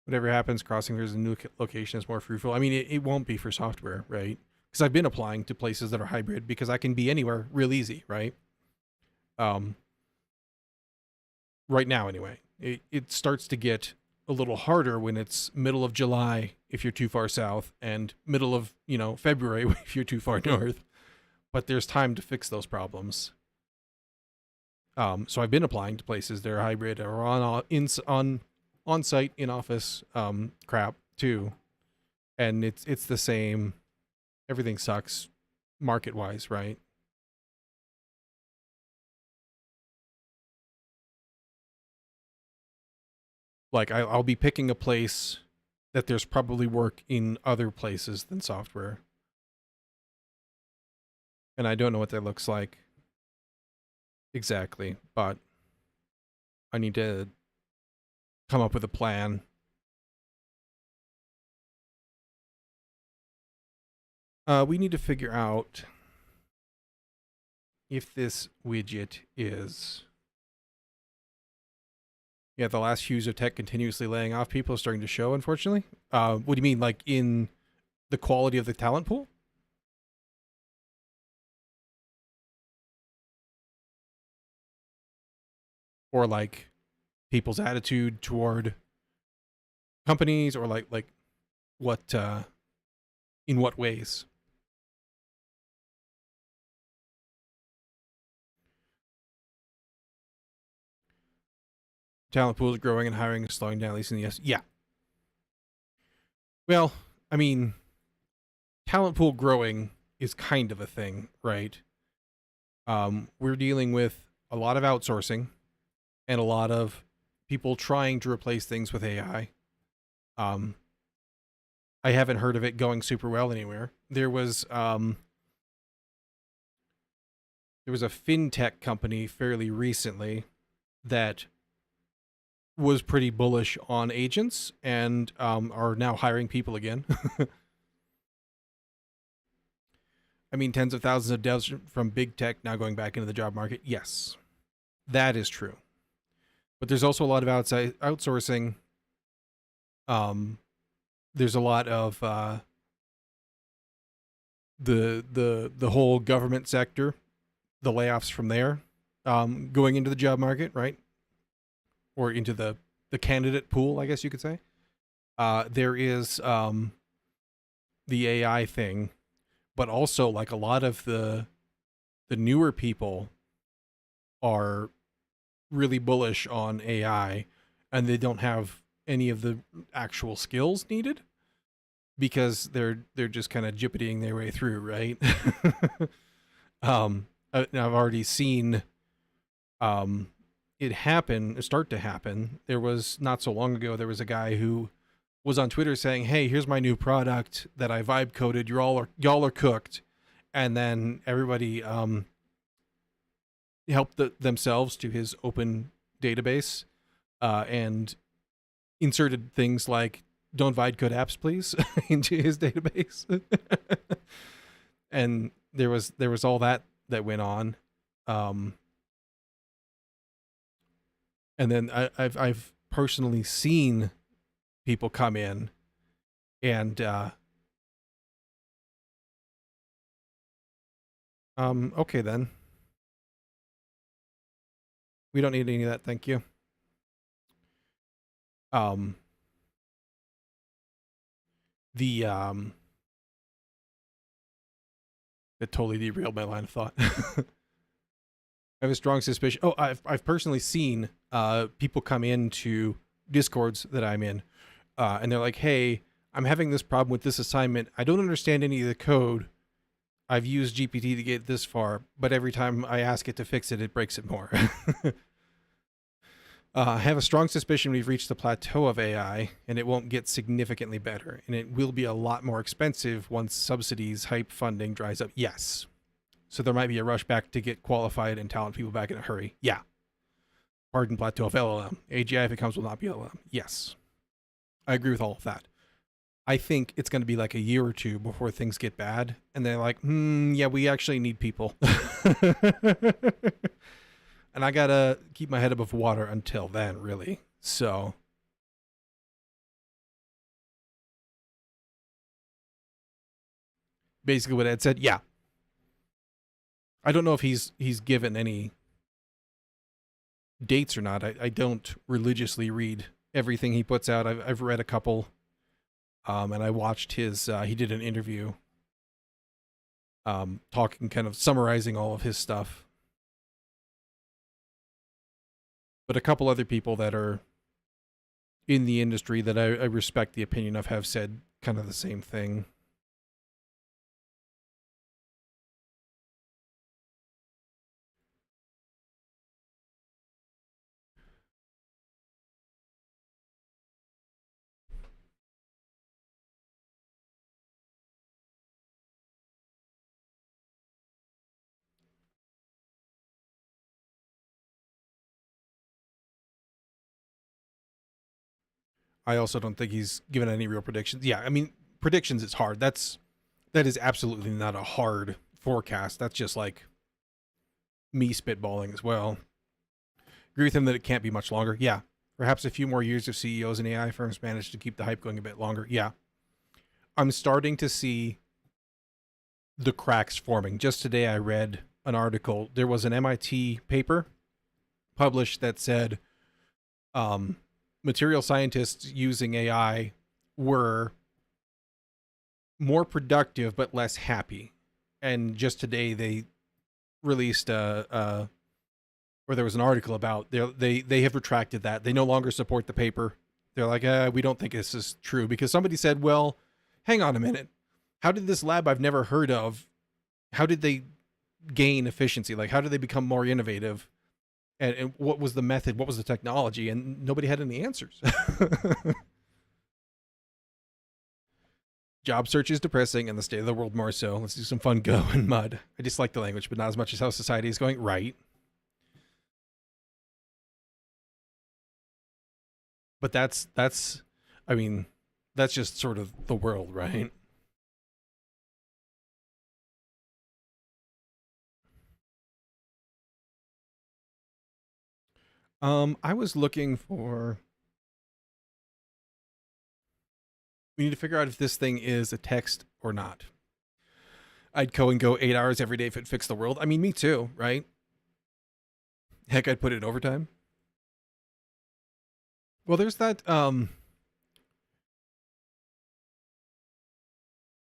Whatever happens, crossing there's a new location is more fruitful. I mean, it won't be for software, right? Because I've been applying to places that are hybrid because I can be anywhere real easy, right? Right now anyway. It starts to get a little harder when it's middle of July if you're too far south, and middle of, February if you're too far north. But there's time to fix those problems. So I've been applying to places that are hybrid or on site, in office crap too, and it's the same. Everything sucks market wise, right? Like I'll be picking a place that there's probably work in other places than software, and I don't know what that looks like exactly, but I need to come up with a plan. We need to figure out if this widget is, yeah, the last hues of tech continuously laying off people is starting to show, unfortunately. What do you mean, like in the quality of the talent pool? Or like people's attitude toward companies, or like what in what ways? Talent pool is growing and hiring is slowing down, at least in the US. Yeah. Well, I mean, talent pool growing is kind of a thing, right? We're dealing with a lot of outsourcing and a lot of people trying to replace things with AI. Um, I haven't heard of it going super well anywhere. There was a fintech company fairly recently that was pretty bullish on agents and are now hiring people again. I mean, tens of thousands of devs from big tech now going back into the job market. Yes, that is true. But there's also a lot of outside outsourcing. There's a lot of the whole government sector, the layoffs from there, going into the job market, right? Or into the candidate pool, I guess you could say. There is the AI thing, but also like a lot of the newer people are really bullish on AI, and they don't have any of the actual skills needed because they're just kind of jippetying their way through, right? I've already seen it start to happen. There was not so long ago, there was a guy who was on Twitter saying, "Hey, here's my new product that I vibe coded. Y'all are cooked," and then everybody helped themselves to his open database and inserted things like "Don't vibe code apps, please" into his database, and there was all that went on. And then I've personally seen people come in and okay then. We don't need any of that, thank you. Um the It totally derailed my line of thought. I have a strong suspicion. Oh, I've personally seen people come into Discords that I'm in, and they're like, "Hey, I'm having this problem with this assignment. I don't understand any of the code. I've used GPT to get this far, but every time I ask it to fix it, it breaks it more." I have a strong suspicion we've reached the plateau of AI, and it won't get significantly better, and it will be a lot more expensive once subsidies, hype funding dries up. Yes. So there might be a rush back to get qualified and talent people back in a hurry. Yeah. Pardon plateau of LLM. AGI, if it comes, will not be LLM. Yes. I agree with all of that. I think it's going to be like a year or two before things get bad. And they're like, yeah, we actually need people. And I got to keep my head above water until then, really. So basically what Ed said, yeah. I don't know if he's given any dates or not. I don't religiously read everything he puts out. I've read a couple, and I watched his. He did an interview, talking, kind of summarizing all of his stuff. But a couple other people that are in the industry that I respect the opinion of have said kind of the same thing. I also don't think he's given any real predictions. Yeah, I mean, predictions is hard. That is absolutely not a hard forecast. That's just like me spitballing as well. Agree with him that it can't be much longer. Yeah. Perhaps a few more years if CEOs and AI firms manage to keep the hype going a bit longer. Yeah. I'm starting to see the cracks forming. Just today I read an article. There was an MIT paper published that said material scientists using AI were more productive but less happy. And just today they released or there was an article about they have retracted that. They no longer support the paper. They're like, we don't think this is true, because somebody said, well, hang on a minute. How did this lab I've never heard of, how did they gain efficiency? Like, how did they become more innovative? And what was the method? What was the technology? And nobody had any answers. Job search is depressing and the state of the world more so. Let's do some fun Go and mud. I dislike the language, but not as much as how society is going. Right. But that's I mean, that's just sort of the world, right? I was looking for, we need to figure out if this thing is a text or not. I'd go and go 8 hours every day if it fixed the world. I mean, me too, right? Heck, I'd put it in overtime. Well, there's that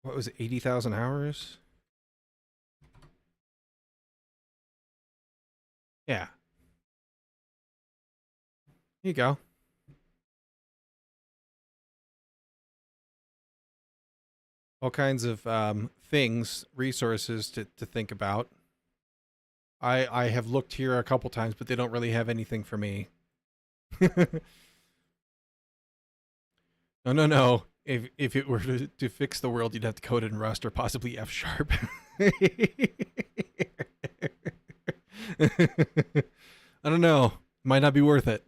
what was it, 80,000 hours? Yeah. Here you go. All kinds of things, resources to think about. I have looked here a couple times, but they don't really have anything for me. No, no, no. If it were to fix the world, you'd have to code it in Rust or possibly F sharp. I don't know. Might not be worth it.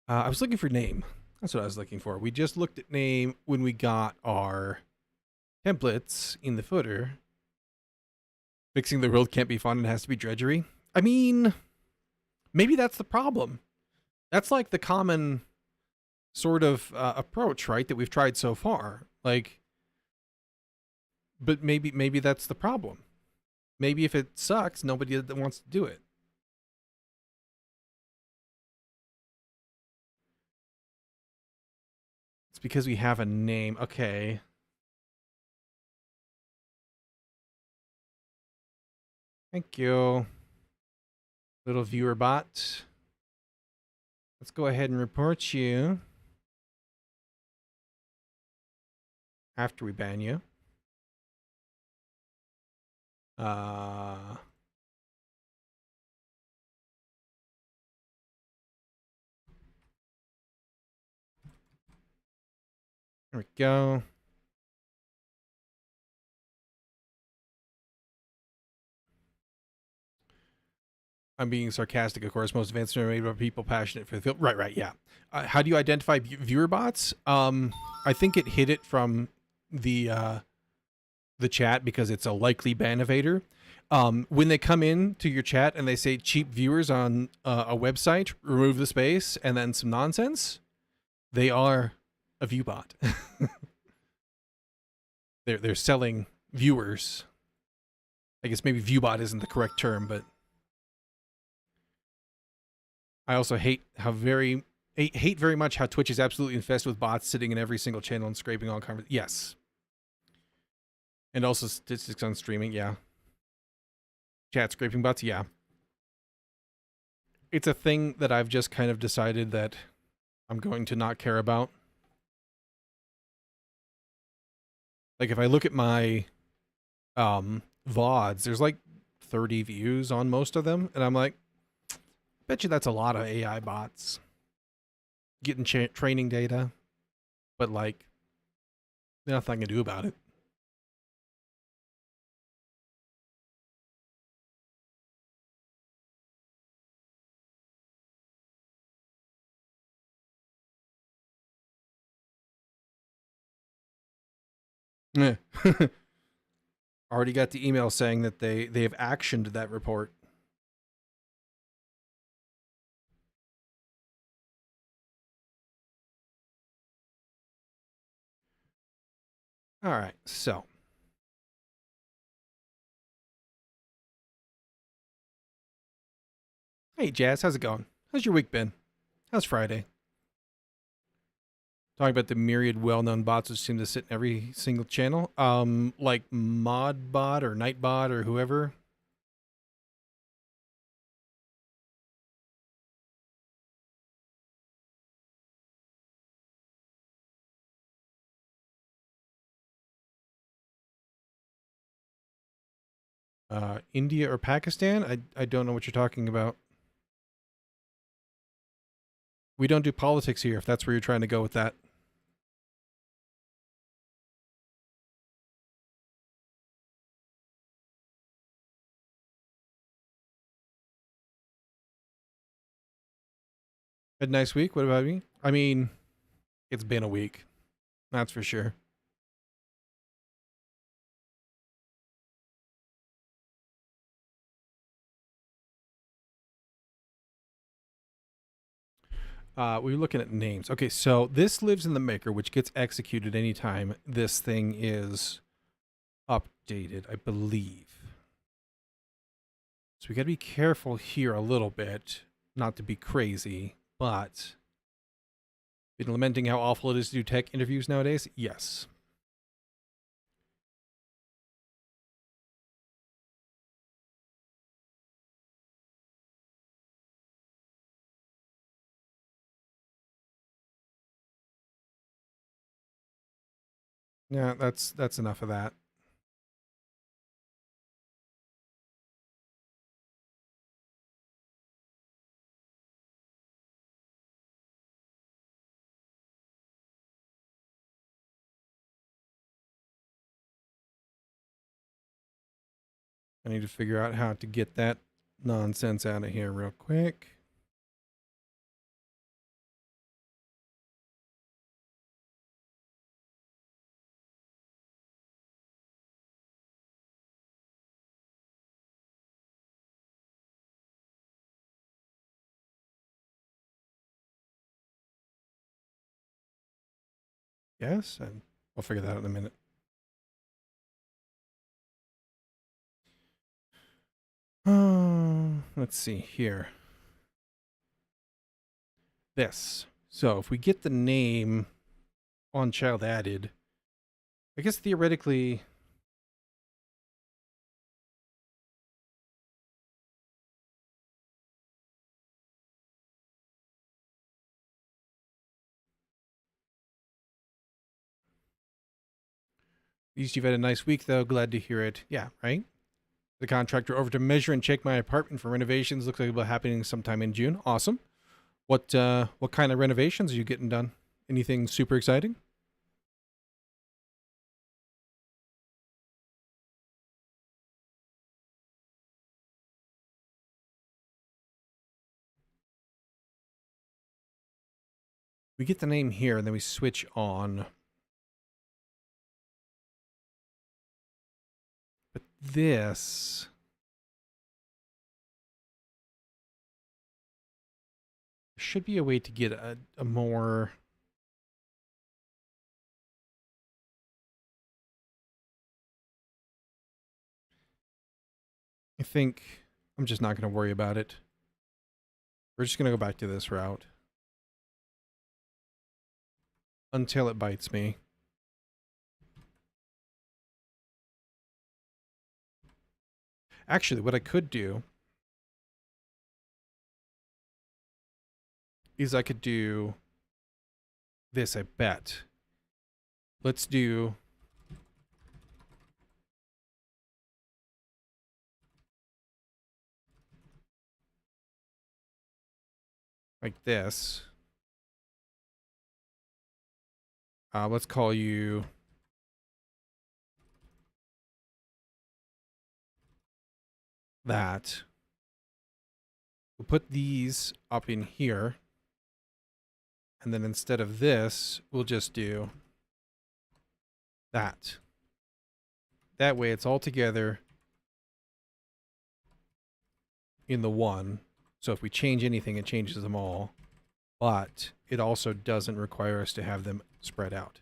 I was looking for name. That's what I was looking for. We just looked at name when we got our templates in the footer. Fixing the world can't be fun and has to be drudgery. I mean, maybe that's the problem. That's like the common sort of approach, right? That we've tried so far. Like, but maybe that's the problem. Maybe if it sucks, nobody wants to do it. It's because we have a name. Okay. Thank you. Little viewer bot. Let's go ahead and report you after we ban you. There we go. I'm being sarcastic, of course. Most advanced are made by people passionate for the field. Right, right, yeah. How do you identify viewer bots? I think it hid it from the chat because it's a likely ban evader. When they come in to your chat and they say cheap viewers on a website, remove the space, and then some nonsense, they are a view bot. They're selling viewers. I guess maybe viewbot isn't the correct term, but I also hate very much how Twitch is absolutely infested with bots sitting in every single channel and scraping all conversations. Yes. And also statistics on streaming, yeah. Chat scraping bots, yeah. It's a thing that I've just kind of decided that I'm going to not care about. Like if I look at my VODs, there's like 30 views on most of them, and I'm like, bet you that's a lot of AI bots getting training data, but like nothing I can do about it. Eh. Already got the email saying that they have actioned that report. All right, so hey Jazz, how's it going? How's your week been? How's Friday? Talking about the myriad well-known bots which seem to sit in every single channel. Like Modbot or Nightbot or whoever. India or Pakistan? I don't know what you're talking about. We don't do politics here, if that's where you're trying to go with that. Had a nice week. What about me? I mean, it's been a week. That's for sure. We were looking at names. Okay, so this lives in the maker, which gets executed anytime this thing is updated, I believe. So we got to be careful here a little bit, not to be crazy, but been lamenting how awful it is to do tech interviews nowadays? Yes. Yeah, that's enough of that. I need to figure out how to get that nonsense out of here real quick. Yes, and we'll figure that out in a minute. Let's see here. This. So if we get the name on child added, I guess theoretically. At least you've had a nice week, though. Glad to hear it. Yeah, right? The contractor over to measure and check my apartment for renovations. Looks like it'll be happening sometime in June. Awesome. What kind of renovations are you getting done? Anything super exciting? We get the name here, and then we switch on. But this... There should be a way to get a more... I think I'm just not going to worry about it. We're just going to go back to this route. Until it bites me. Actually, what I could do is I could do this, I bet. Let's do... like this. Let's call you... that. We'll put these up in here. And then instead of this, we'll just do that. That way it's all together in the one. So if we change anything, it changes them all. But it also doesn't require us to have them spread out.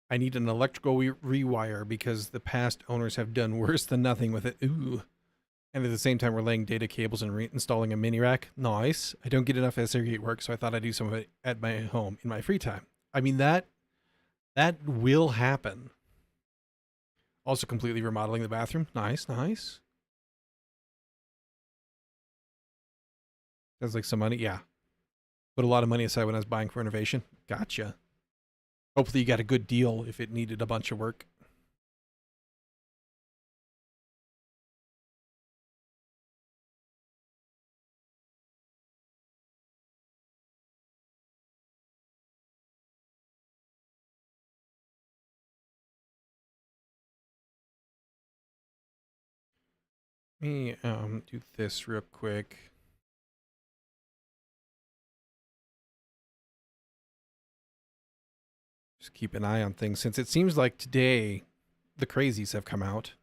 I need an electrical rewire because the past owners have done worse than nothing with it. Ooh. And at the same time, we're laying data cables and reinstalling a mini rack. Nice. I don't get enough segregate work, so I thought I'd do some of it at my home in my free time. I mean, that will happen. Also completely remodeling the bathroom. Nice, nice. Sounds like some money. Yeah. Put a lot of money aside when I was buying for renovation. Gotcha. Hopefully you got a good deal if it needed a bunch of work. Let me do this real quick. Just keep an eye on things since it seems like today the crazies have come out.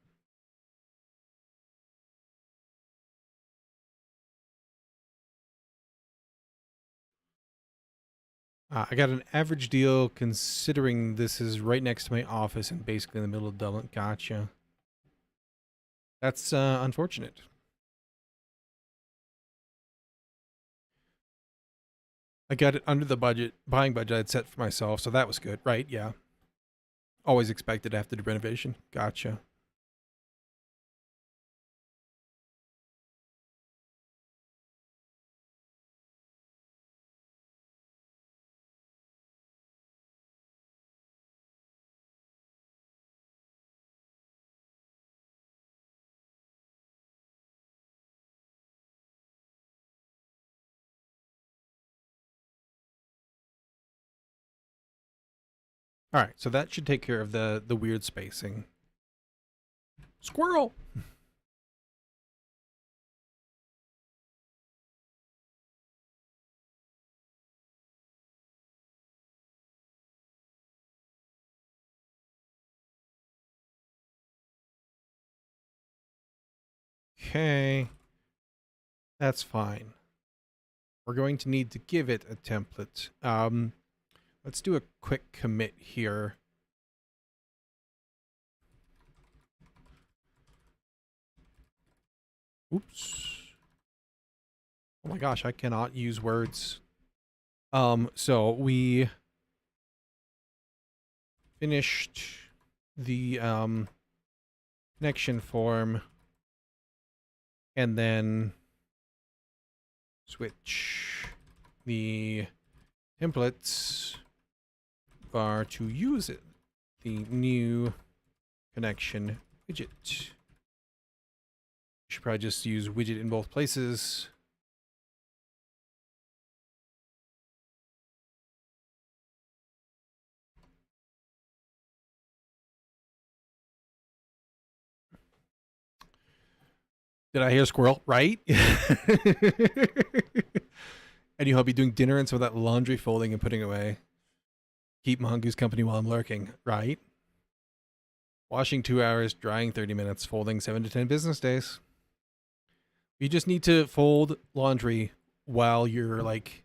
I got an average deal considering this is right next to my office and basically in the middle of Dublin. Gotcha. That's unfortunate. I got it under the buying budget I'd set for myself, so that was good, right? Yeah. Always expected after the renovation. Gotcha. All right, so that should take care of the weird spacing. Squirrel. Okay. That's fine. We're going to need to give it a template. Let's do a quick commit here. Oops. Oh my gosh, I cannot use words. So we finished the connection form and then switch the templates bar to use it. The new connection widget. You should probably just use widget in both places. Did I hear squirrel? Right? And you'll be doing dinner and some of that laundry folding and putting away. Keep Mongoose company while I'm lurking, right? Washing 2 hours, drying 30 minutes, folding 7 to 10 business days. You just need to fold laundry while you're like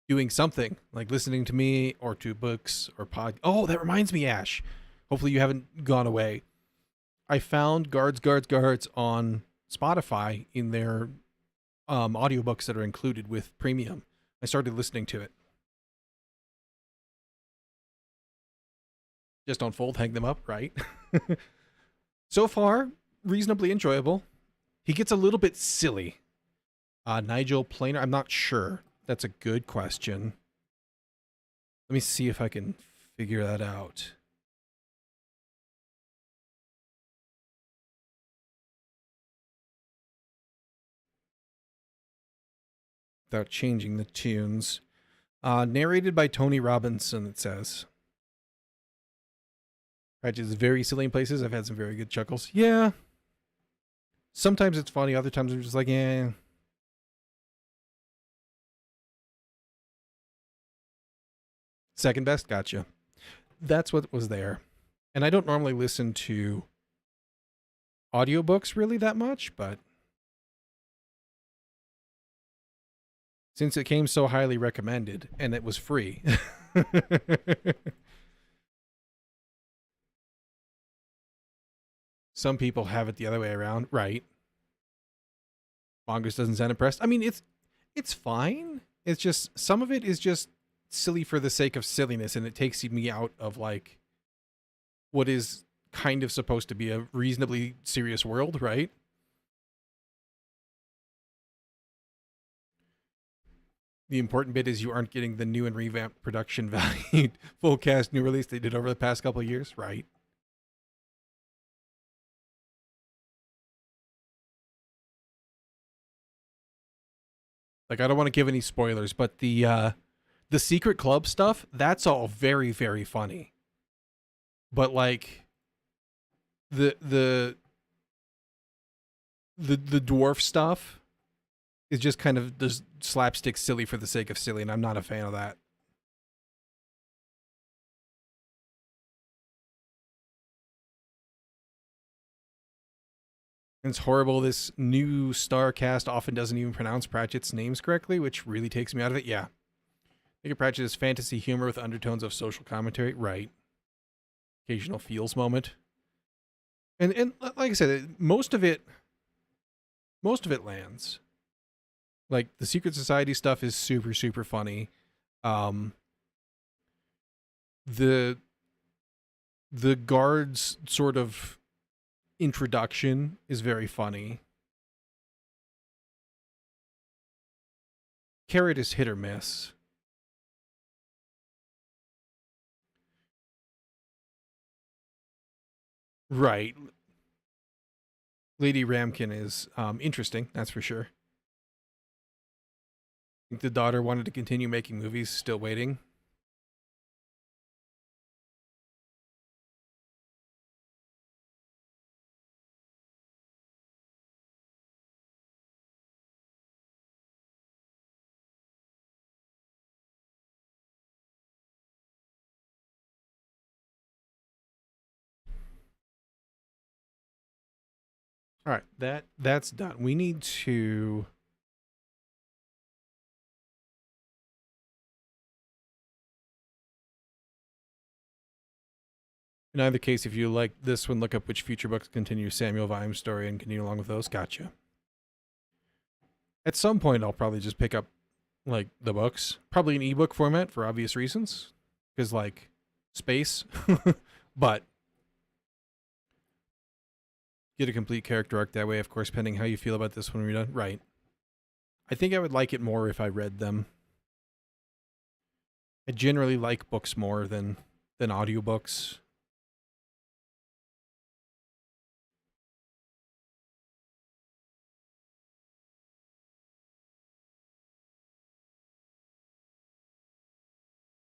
doing something, like listening to me or to books or Oh, that reminds me, Ash. Hopefully you haven't gone away. I found Guards on Spotify in their audiobooks that are included with premium. I started listening to it. Just don't fold, hang them up, right? So far, reasonably enjoyable. He gets a little bit silly. Nigel Planer, I'm not sure. That's a good question. Let me see if I can figure that out. Without changing the tunes. Narrated by Tony Robinson, it says. Right, it's very silly in places. I've had some very good chuckles. Yeah. Sometimes it's funny. Other times I'm just like, eh. Second best, gotcha. That's what was there. And I don't normally listen to audiobooks really that much, but since it came so highly recommended and it was free. Some people have it the other way around, right? Mongoose doesn't sound impressed. I mean, it's fine. It's just some of it is just silly for the sake of silliness, and it takes me out of like what is kind of supposed to be a reasonably serious world, right? The important bit is you aren't getting the new and revamped production valued full cast new release they did over the past couple of years, right? Like I don't want to give any spoilers, but the Secret Club stuff, that's all very, very funny. But like the the the dwarf stuff is just kind of just slapstick silly for the sake of silly, and I'm not a fan of that. It's horrible. This new star cast often doesn't even pronounce Pratchett's names correctly, which really takes me out of it. Yeah. I think Pratchett is fantasy humor with undertones of social commentary. Right. Occasional feels moment. And like I said, most of it lands. Like the Secret Society stuff is super, super funny. Um the the guards sort of introduction is very funny. Carrot is hit or miss. Right. Lady Ramkin is interesting, that's for sure. I think the daughter wanted to continue making movies, still waiting. All right, that's done. We need to in either case, if you like this one, look up which future books continue Samuel Vime's story and continue along with those. Gotcha. At some point, I'll probably just pick up like the books, probably in ebook format for obvious reasons, because like space, but get a complete character arc that way. Of course, depending how you feel about this when we're done. Right. I think I would like it more if I read them. I generally like books more than audiobooks.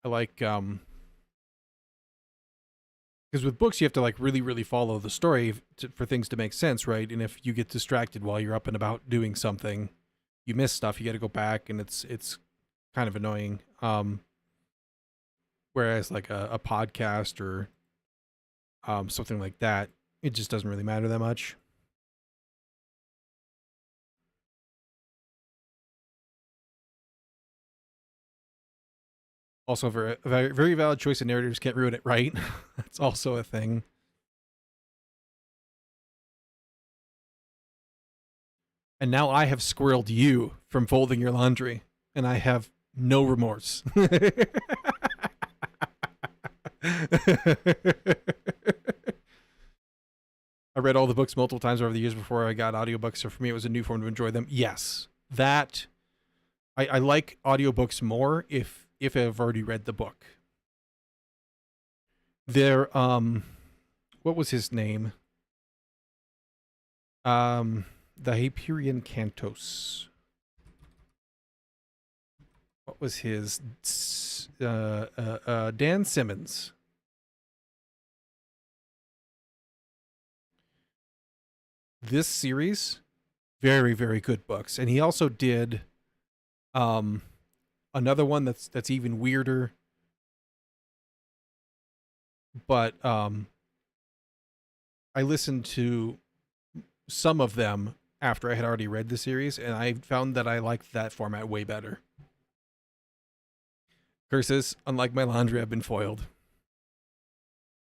I like because with books you have to like really really follow the story for things to make sense, right? And if you get distracted while you're up and about doing something, you miss stuff. You got to go back, and it's kind of annoying. Whereas like a podcast or something like that, it just doesn't really matter that much. Also, a very, very valid choice of narrators can't ruin it, right? That's also a thing. And now I have squirreled you from folding your laundry, and I have no remorse. I read all the books multiple times over the years before I got audiobooks, so for me it was a new form to enjoy them. Yes, that I like audiobooks more if I've already read the book. There, what was his name? The Hyperion Cantos. What was his? Dan Simmons. This series, very very good books, and he also did, um, another one that's even weirder. but I listened to some of them after I had already read the series, and I found that I liked that format way better. Curses, unlike my laundry, I've been foiled.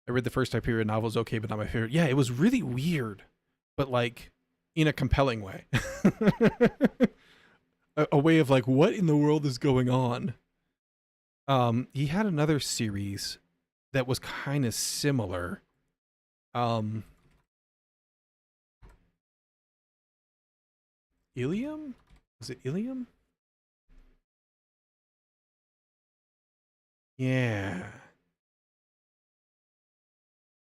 I read the first Hyperion novel, was okay, but not my favorite. Yeah, it was really weird, but like in a compelling way. A way of like, what in the world is going on? He had another series that was kind of similar. Ilium? Was it Ilium? Yeah.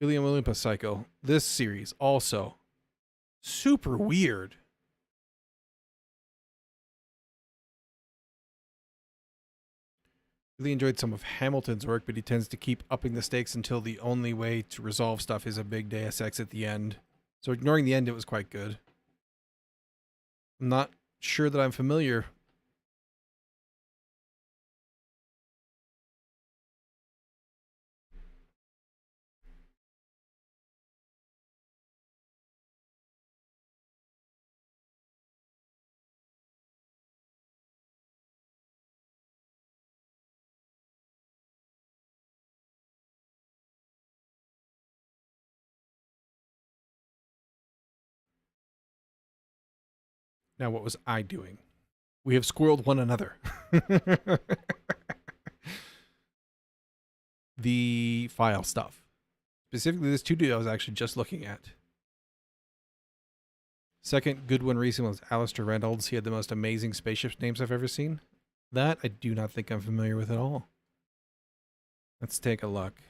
Ilium Olympus Cycle. This series also super weird. Really enjoyed some of Hamilton's work, but he tends to keep upping the stakes until the only way to resolve stuff is a big Deus Ex at the end. So ignoring the end, it was quite good. I'm not sure that I'm familiar. Now, what was I doing? We have squirreled one another. The file stuff. Specifically, this 2D I was actually just looking at. Second good one recent was Alistair Reynolds. He had the most amazing spaceship names I've ever seen. That I do not think I'm familiar with at all. Let's take a look.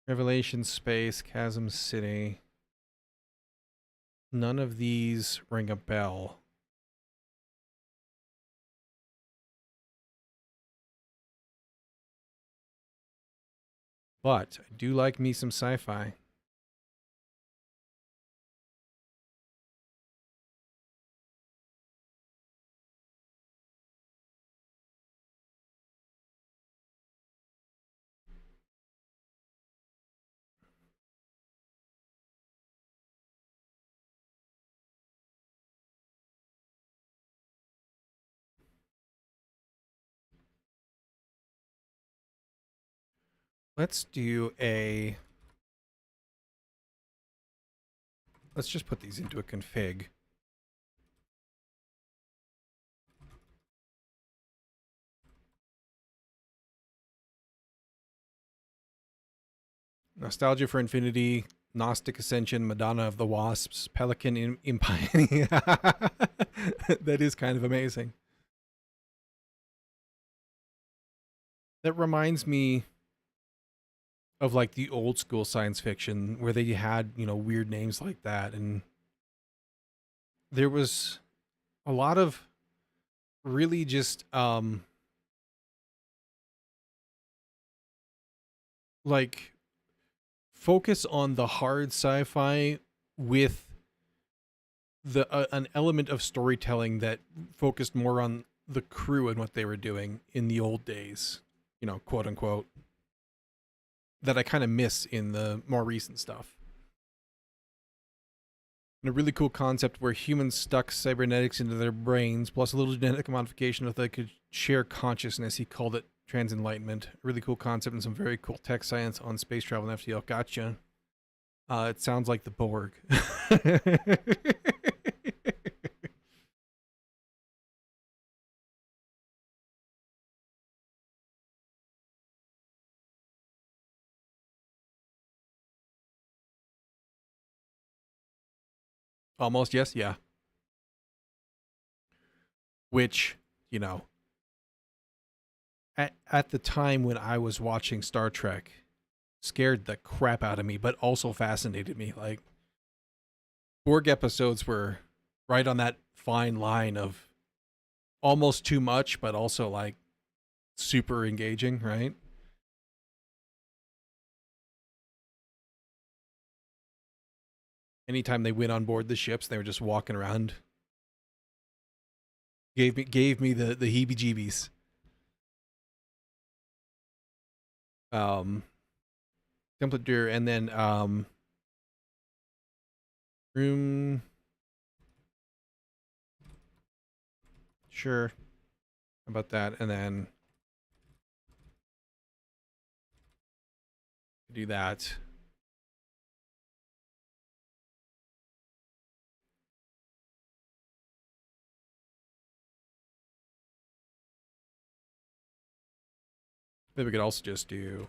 Revelation Space, Chasm City. None of these ring a bell. But I do like me some sci-fi. Let's do a... Let's just put these into a config. Nostalgia for Infinity, Gnostic Ascension, Madonna of the Wasps, Pelican Impine. That is kind of amazing. That reminds me of like the old school science fiction where they had, you know, weird names like that. And there was a lot of really just like focus on the hard sci-fi with the an element of storytelling that focused more on the crew and what they were doing in the old days, you know, quote unquote, that I kind of miss in the more recent stuff. And a really cool concept where humans stuck cybernetics into their brains, plus a little genetic modification if they could share consciousness. He called it trans enlightenment. A really cool concept and some very cool tech science on space travel and FTL. Gotcha. It sounds like the Borg. Almost, yes, yeah. Which, you know, at the time when I was watching Star Trek, scared the crap out of me, but also fascinated me. Like, Borg episodes were right on that fine line of almost too much, but also like super engaging, right? Anytime they went on board the ships, they were just walking around. Gave me the heebie-jeebies. Um, Temperature, and then room. Sure, how about that, and then do that. Then we could also just do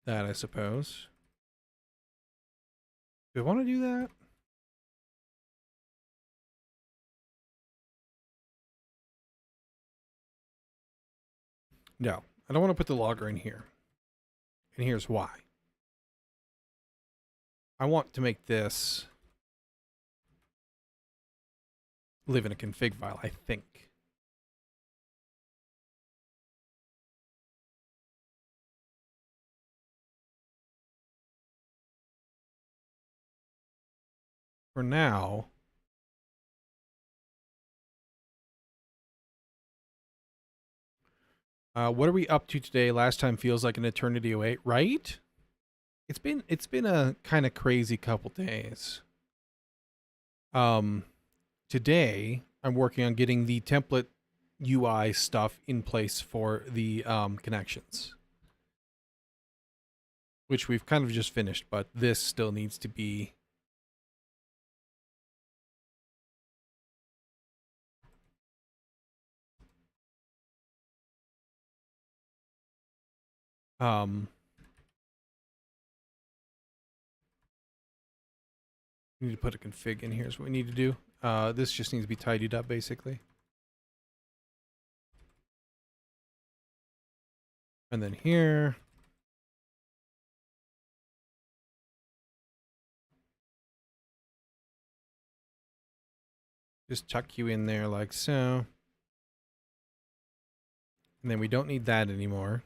that, I suppose. Do I want to do that? No, I don't want to put the logger in here. And here's why. I want to make this live in a config file, I think. For now, what are we up to today? Last time feels like an eternity away, right? It's been a kind of crazy couple days. Um, Today I'm working on getting the template UI stuff in place for the connections, which we've kind of just finished, but this still needs to be we need to put a config in here is what we need to do. This just needs to be tidied up, basically. And then here, just chuck you in there like so. And then we don't need that anymore.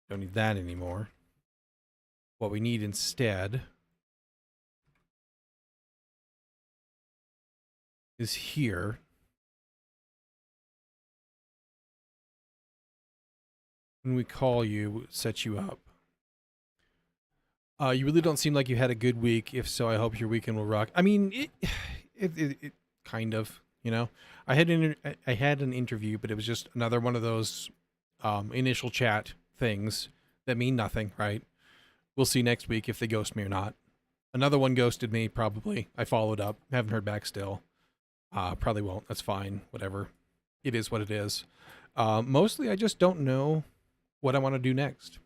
Don't need that anymore. What we need instead is here. When we call you, set you up. You really don't seem like you had a good week. If so, I hope your weekend will rock. I mean, it kind of, you know. I had an interview, but it was just another one of those initial chat things that mean nothing, right? We'll see next week if they ghost me or not. Another one ghosted me, probably. I followed up. Haven't heard back still. Probably won't. That's fine. Whatever. It is what it is. Mostly, I just don't know what I want to do next.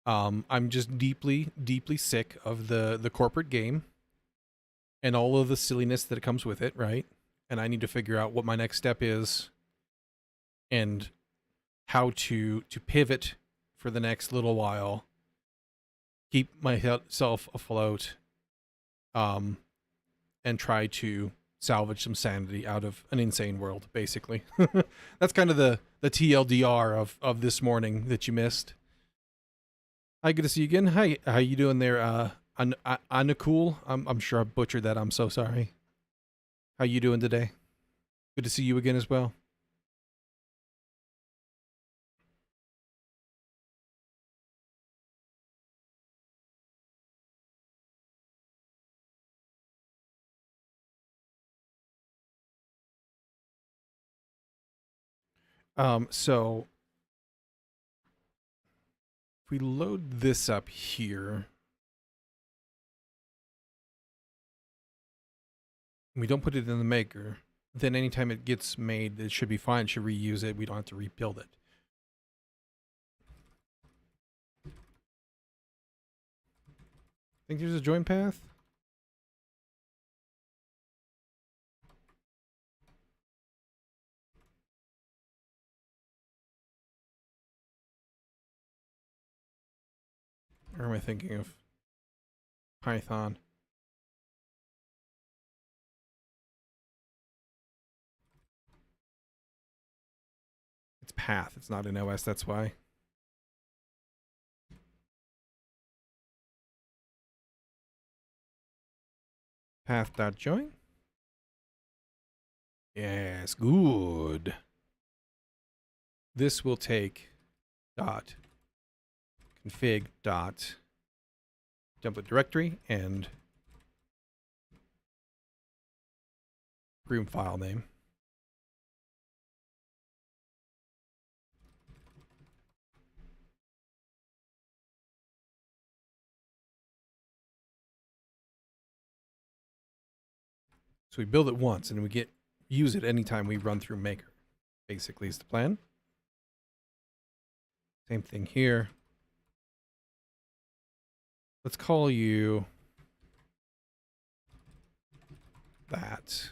I'm just deeply, deeply sick of the corporate game and all of the silliness that comes with it, right? And I need to figure out what my next step is and how to pivot for the next little while, keep myself afloat, and try to salvage some sanity out of an insane world, basically. That's kind of the TLDR of this morning that you missed. Hi, good to see you again. Hi, how you doing there? Anakul. I'm sure I butchered that. I'm so sorry. How you doing today? Good to see you again as well. So if we load this up here, and we don't put it in the maker, then anytime it gets made, it should be fine. It should reuse it. We don't have to rebuild it. Think there's a join path? Or am I thinking of Python? path. It's not an OS, that's why. Path.join. Yes, good. This will take dot config dot template directory and room file name. So we build it once and we use it anytime we run through Maker. Basically is the plan. Same thing here. Let's call you that.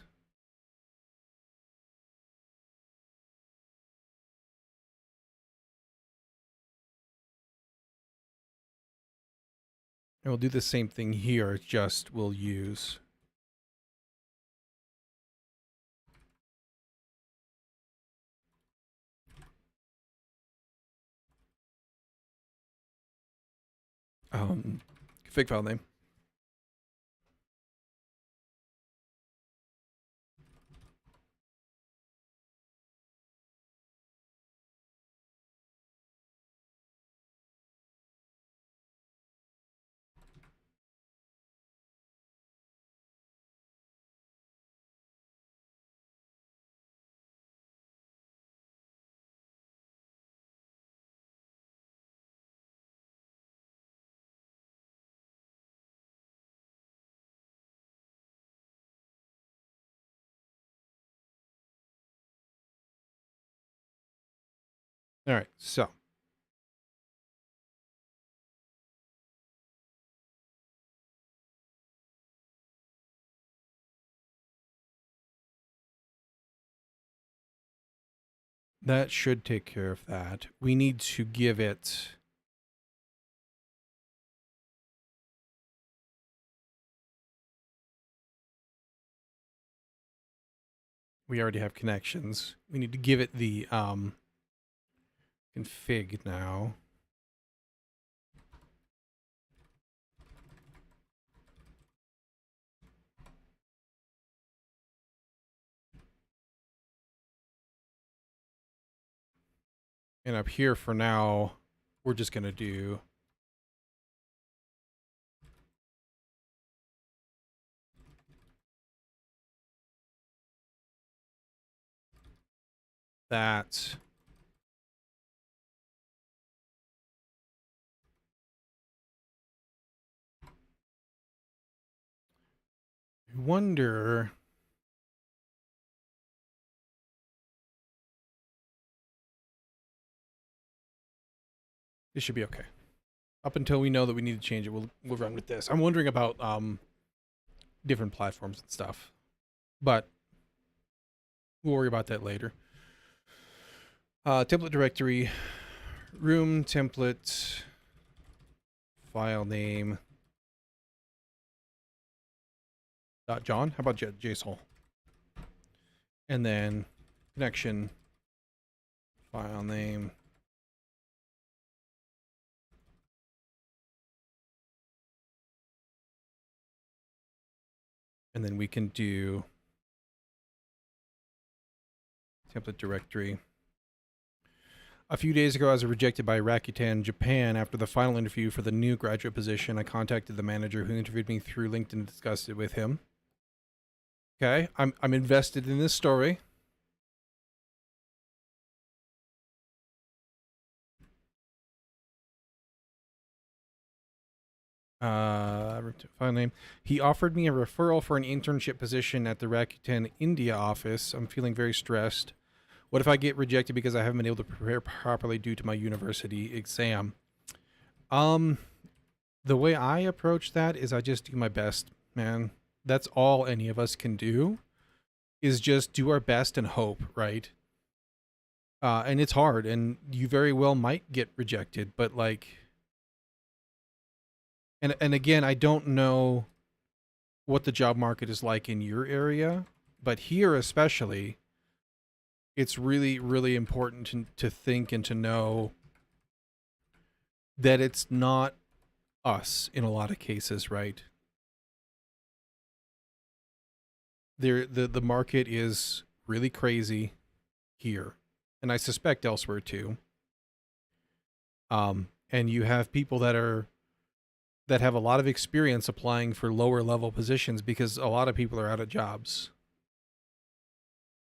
And we'll do the same thing here, just we'll use config file name. All right, so that should take care of that. We need to give it we already have connections. We need to give it the config now. And up here for now, we're just going to do that. I wonder. This should be okay. Up until we know that we need to change it, we'll run with this. I'm wondering about different platforms and stuff, but we'll worry about that later. Template directory, room template, file name. .john. How about JSON? And then connection, file name. And then we can do template directory. A few days ago, I was rejected by Rakuten Japan after the final interview for the new graduate position. I contacted the manager who interviewed me through LinkedIn and discussed it with him. Okay, I'm invested in this story. File name. He offered me a referral for an internship position at the Rakuten India office. I'm feeling very stressed. What if I get rejected because I haven't been able to prepare properly due to my university exam? The way I approach that is I just do my best, man. That's all any of us can do, is just do our best and hope, right? And it's hard, and you very well might get rejected, but like, and again, I don't know what the job market is like in your area, but here especially, it's really, really important to think and to know that it's not us in a lot of cases, right? The market is really crazy here, and I suspect elsewhere too. And you have people that have a lot of experience applying for lower level positions because a lot of people are out of jobs.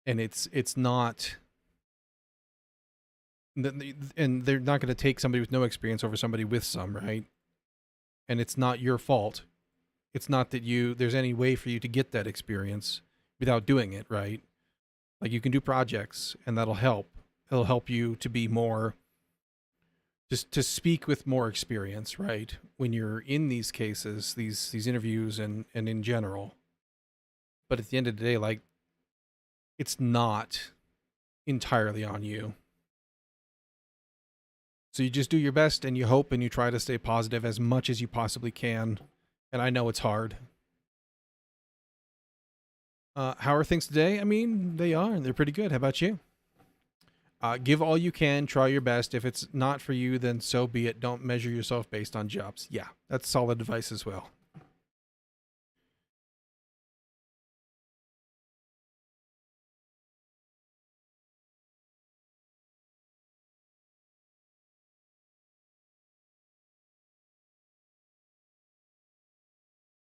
And it's not, and they're not going to take somebody with no experience over somebody with some, right? And it's not your fault. It's not that there's any way for you to get that experience without doing it, right? Like you can do projects and that'll help. It'll help you to be more, just to speak with more experience, right? When you're in these cases, these interviews and in general. But at the end of the day, like, it's not entirely on you. So you just do your best and you hope and you try to stay positive as much as you possibly can. And I know it's hard. How are things today? I mean, they are. They're pretty good. How about you? Give all you can. Try your best. If it's not for you, then so be it. Don't measure yourself based on jobs. Yeah, that's solid advice as well.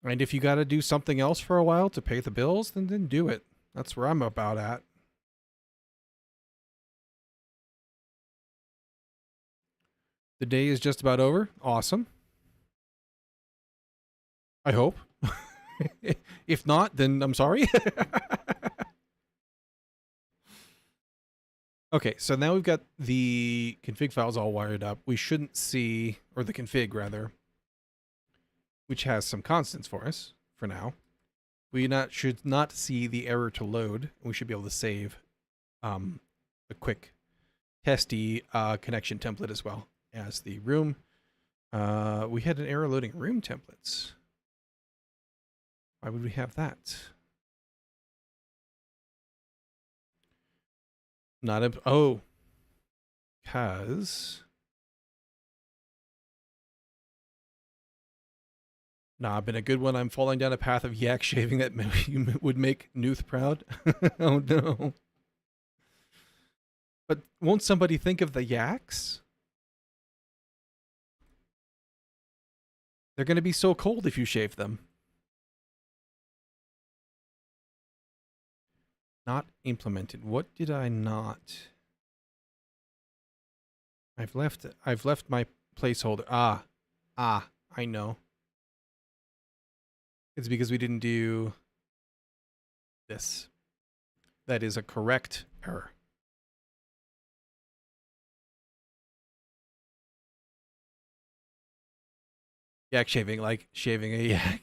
And if you got to do something else for a while to pay the bills, then do it. That's where I'm about at. The day is just about over. Awesome. I hope. If not, then I'm sorry. Okay, so now we've got the config files all wired up. We shouldn't see, or the config rather, which has some constants for us for now. We should not see the error to load. We should be able to save a quick testy connection template as well as the room. We had an error loading room templates. Why would we have that? Not a, oh, because, nah, been a good one. I'm falling down a path of yak shaving that would make Nuth proud. Oh no. But won't somebody think of the yaks? They're going to be so cold if you shave them. Not implemented. What did I not? I've left my placeholder. I know. It's because we didn't do this. That is a correct error. Yak shaving, like shaving a yak.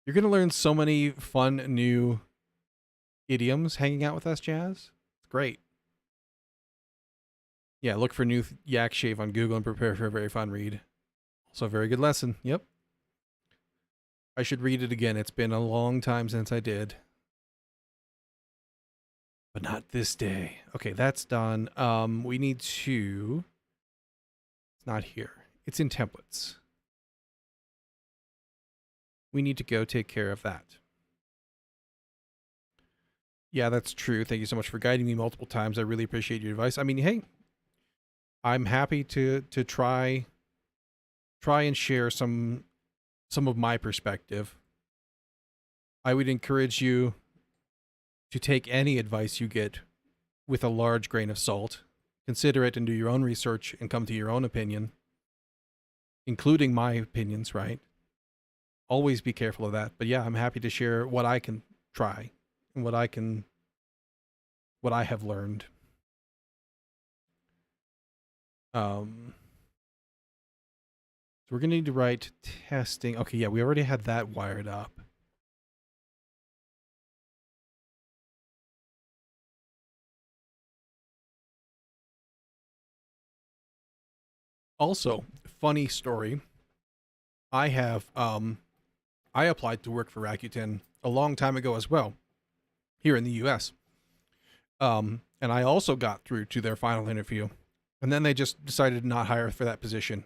You're going to learn so many fun new idioms hanging out with us, Jazz. It's great. Yeah, look for new yak shave on Google and prepare for a very fun read. Also a very good lesson. Yep. I should read it again. It's been a long time since I did. But not this day. Okay, that's done. We need to... It's not here. It's in templates. We need to go take care of that. Yeah, that's true. Thank you so much for guiding me multiple times. I really appreciate your advice. I mean, hey, I'm happy to try and share some of my perspective. I would encourage you to take any advice you get with a large grain of salt. Consider it and do your own research and come to your own opinion, including my opinions, right? Always be careful of that. But yeah, I'm happy to share what I can try and what I have learned. So we're going to need to write testing. Okay, yeah, we already had that wired up. Also, funny story. I have I applied to work for Rakuten a long time ago as well, here in the US. And I also got through to their final interview. And then they just decided to not hire for that position.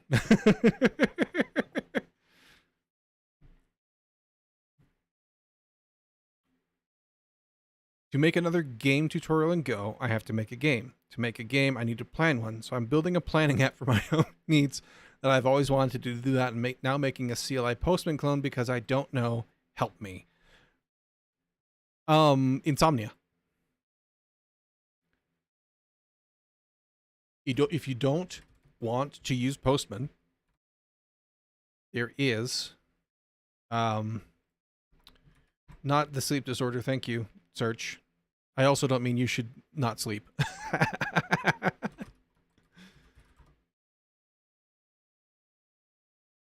To make another game tutorial in Go, I have to make a game. To make a game, I need to plan one. So I'm building a planning app for my own needs that I've always wanted to do that, and now making a CLI Postman clone because I don't know. Help me. Insomnia. If you don't want to use Postman, there is not the sleep disorder, thank you, search. I also don't mean you should not sleep.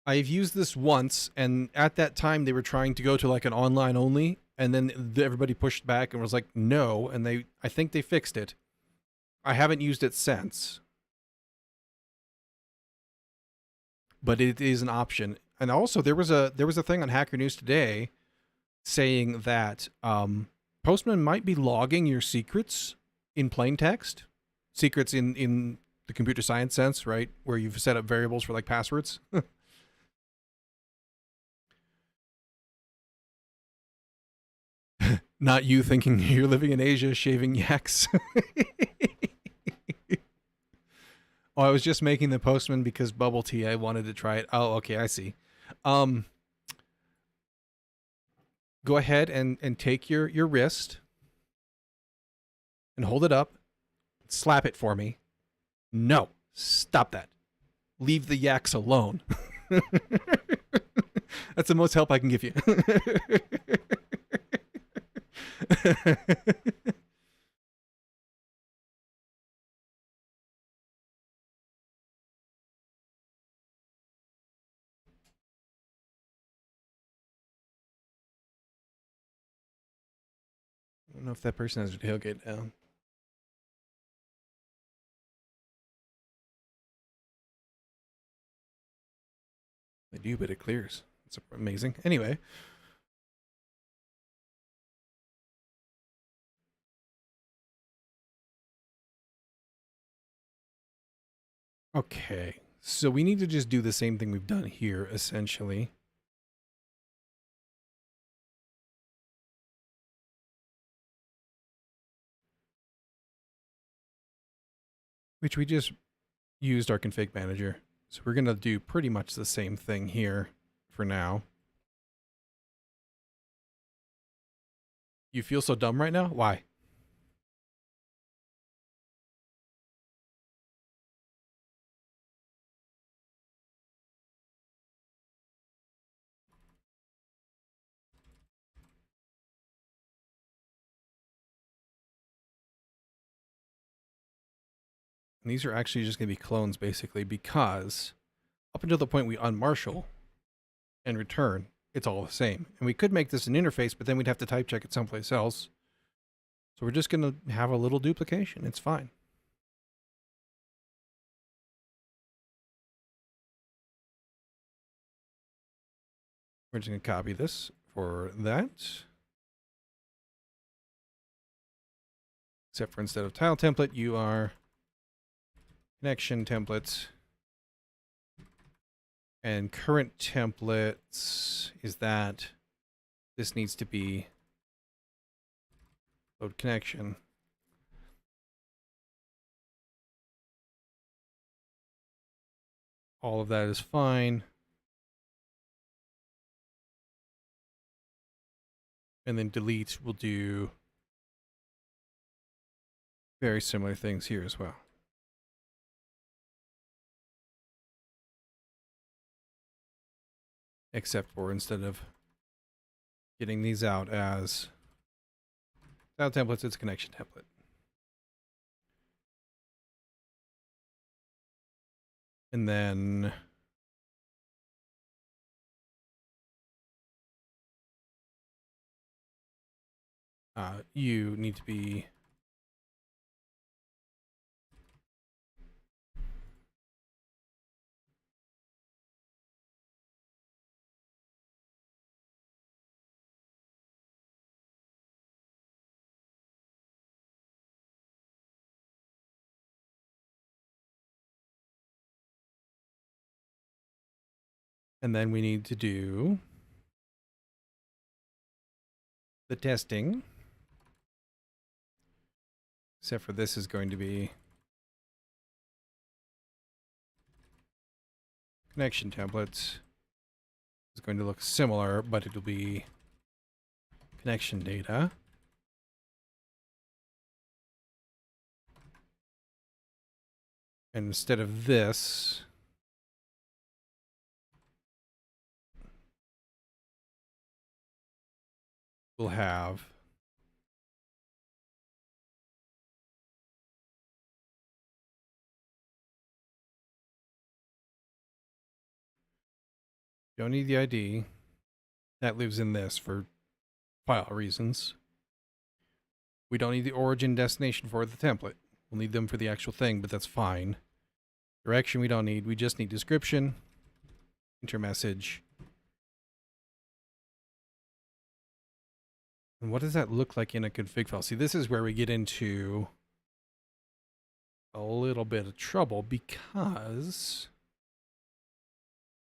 I've used this once, and at that time they were trying to go to like an online only, and then everybody pushed back and was like, no, and I think they fixed it. I haven't used it since, but it is an option. And also there was a thing on Hacker News today saying that Postman might be logging your secrets in plain text, secrets in the computer science sense, right, where you've set up variables for like passwords. Not you thinking you're living in Asia shaving yaks. Oh, I was just making the Postman because bubble tea. I wanted to try it. Oh, okay, I see. Go ahead and take your wrist and hold it up. Slap it for me. No, stop that. Leave the yaks alone. That's the most help I can give you. I don't know if that person has a tailgate down. They do, but it clears. It's amazing. Anyway. Okay. So we need to just do the same thing we've done here, essentially. Which we just used our config manager. So we're going to do pretty much the same thing here for now. You feel so dumb right now? Why? And these are actually just going to be clones, basically, because up until the point we unmarshal and return, it's all the same. And we could make this an interface, but then we'd have to type check it someplace else. So we're just going to have a little duplication. It's fine. We're just going to copy this for that. Except for instead of tile template, you are connection templates. And current templates is that this needs to be load connection. All of that is fine. And then delete will do very similar things here as well. Except for instead of getting these out as style templates, it's a connection template. And then you need to be And then we need to do the testing. Except for this is going to be connection templates. It's going to look similar, but it'll be connection data. And instead of this, we'll have don't need the ID. That lives in this for file reasons. We don't need the origin destination for the template. We'll need them for the actual thing, but that's fine. Direction we don't need. We just need description, enter message. And what does that look like in a config file? See, this is where we get into a little bit of trouble because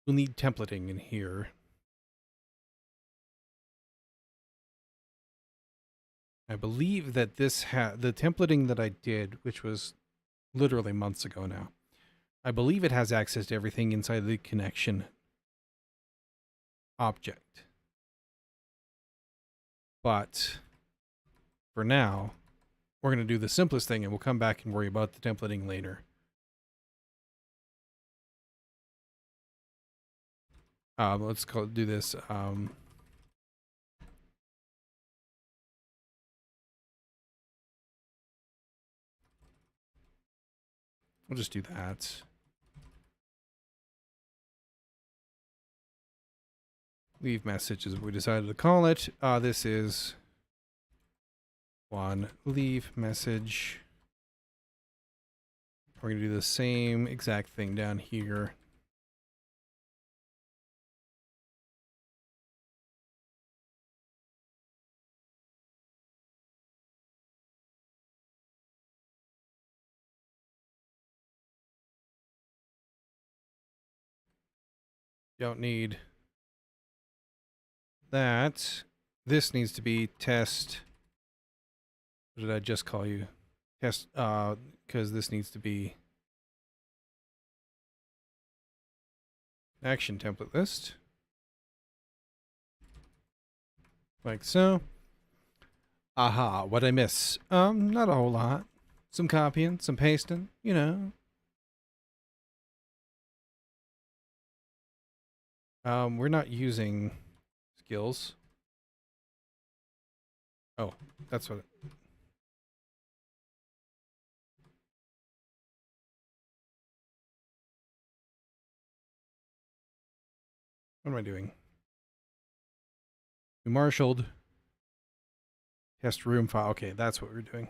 we'll need templating in here. I believe that this the templating that I did, which was literally months ago now, I believe it has access to everything inside the connection object. But for now, we're going to do the simplest thing and we'll come back and worry about the templating later. Let's do this. We'll just do that. Leave message is what we decided to call it. This is one leave message. We're going to do the same exact thing down here. Don't need that. This needs to be test. What did I just call you? Test, because this needs to be action template list. Like so. Aha, what'd I miss? Not a whole lot. Some copying, some pasting, you know. We're not using skills. Oh, that's what what am I doing? We marshaled. Test room file. Okay, that's what we're doing.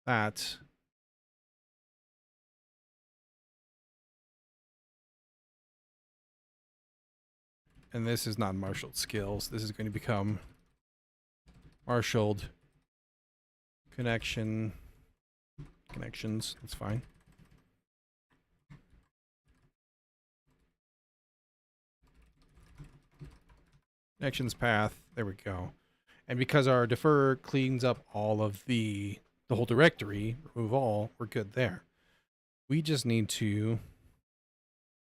That. And this is not marshaled skills. This is going to become marshaled connections. That's fine. Connections path. There we go. And because our defer cleans up all of the whole directory, remove all, we're good there. We just need to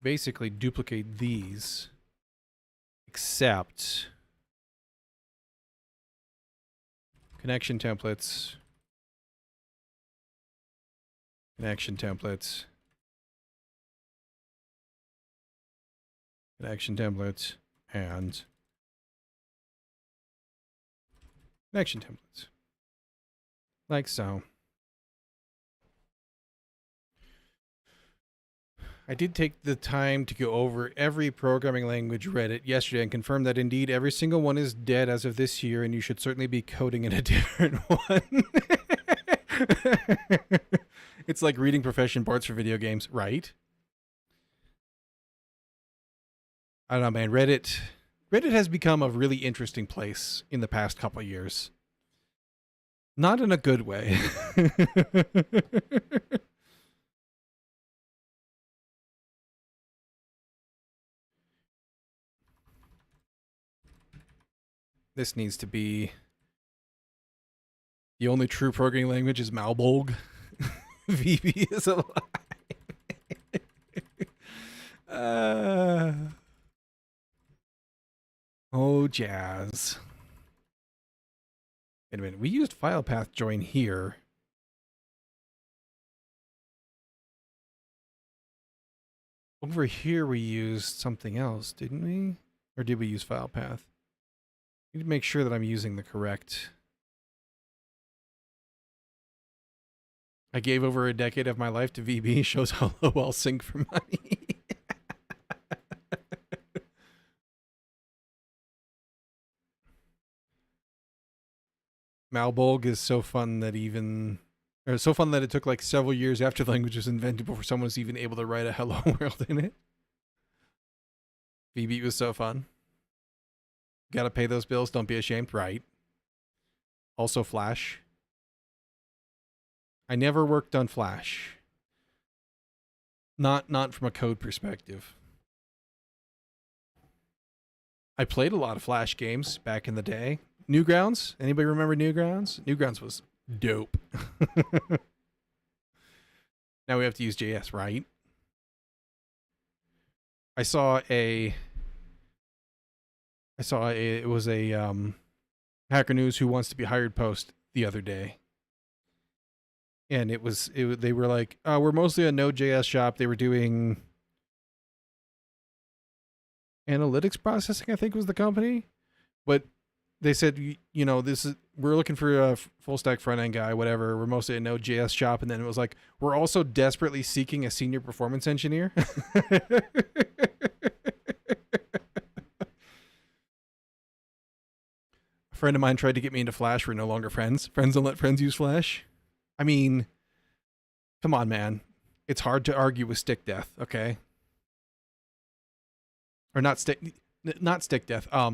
basically duplicate these, except connection templates, connection templates, connection templates, and connection templates. Like so. I did take the time to go over every programming language Reddit yesterday and confirm that indeed every single one is dead as of this year, and you should certainly be coding in a different one. It's like reading profession boards for video games, right? I don't know, man. Reddit Reddit has become a really interesting place in the past couple of years. Not in a good way. This needs to be... The only true programming language is Malbolg. VB is alive. Oh, jazz. Wait a minute. We used file path join here. Over here we used something else, didn't we? Or did we use file path? I need to make sure that I'm using the correct... I gave over a decade of my life to VB. Shows how low I'll sink for money. Malbolg is so fun that so fun that it took like several years after the language was invented before someone was even able to write a hello world in it. VB was so fun. Gotta pay those bills, don't be ashamed, right? Also Flash. I never worked on Flash. Not from a code perspective. I played a lot of Flash games back in the day. Newgrounds? Anybody remember Newgrounds? Newgrounds was dope. Now we have to use JS, right? It was a Hacker News Who Wants to Be Hired post the other day. And they were like, we're mostly a Node.js shop. They were doing analytics processing, I think was the company. But they said, you know, we're looking for a full stack front end guy, whatever. We're mostly a Node.js shop. And then it was like, we're also desperately seeking a senior performance engineer. A friend of mine tried to get me into Flash. We're no longer friends. Friends don't let friends use Flash. I mean, come on, man. It's hard to argue with stick death, okay? Or not stick death. I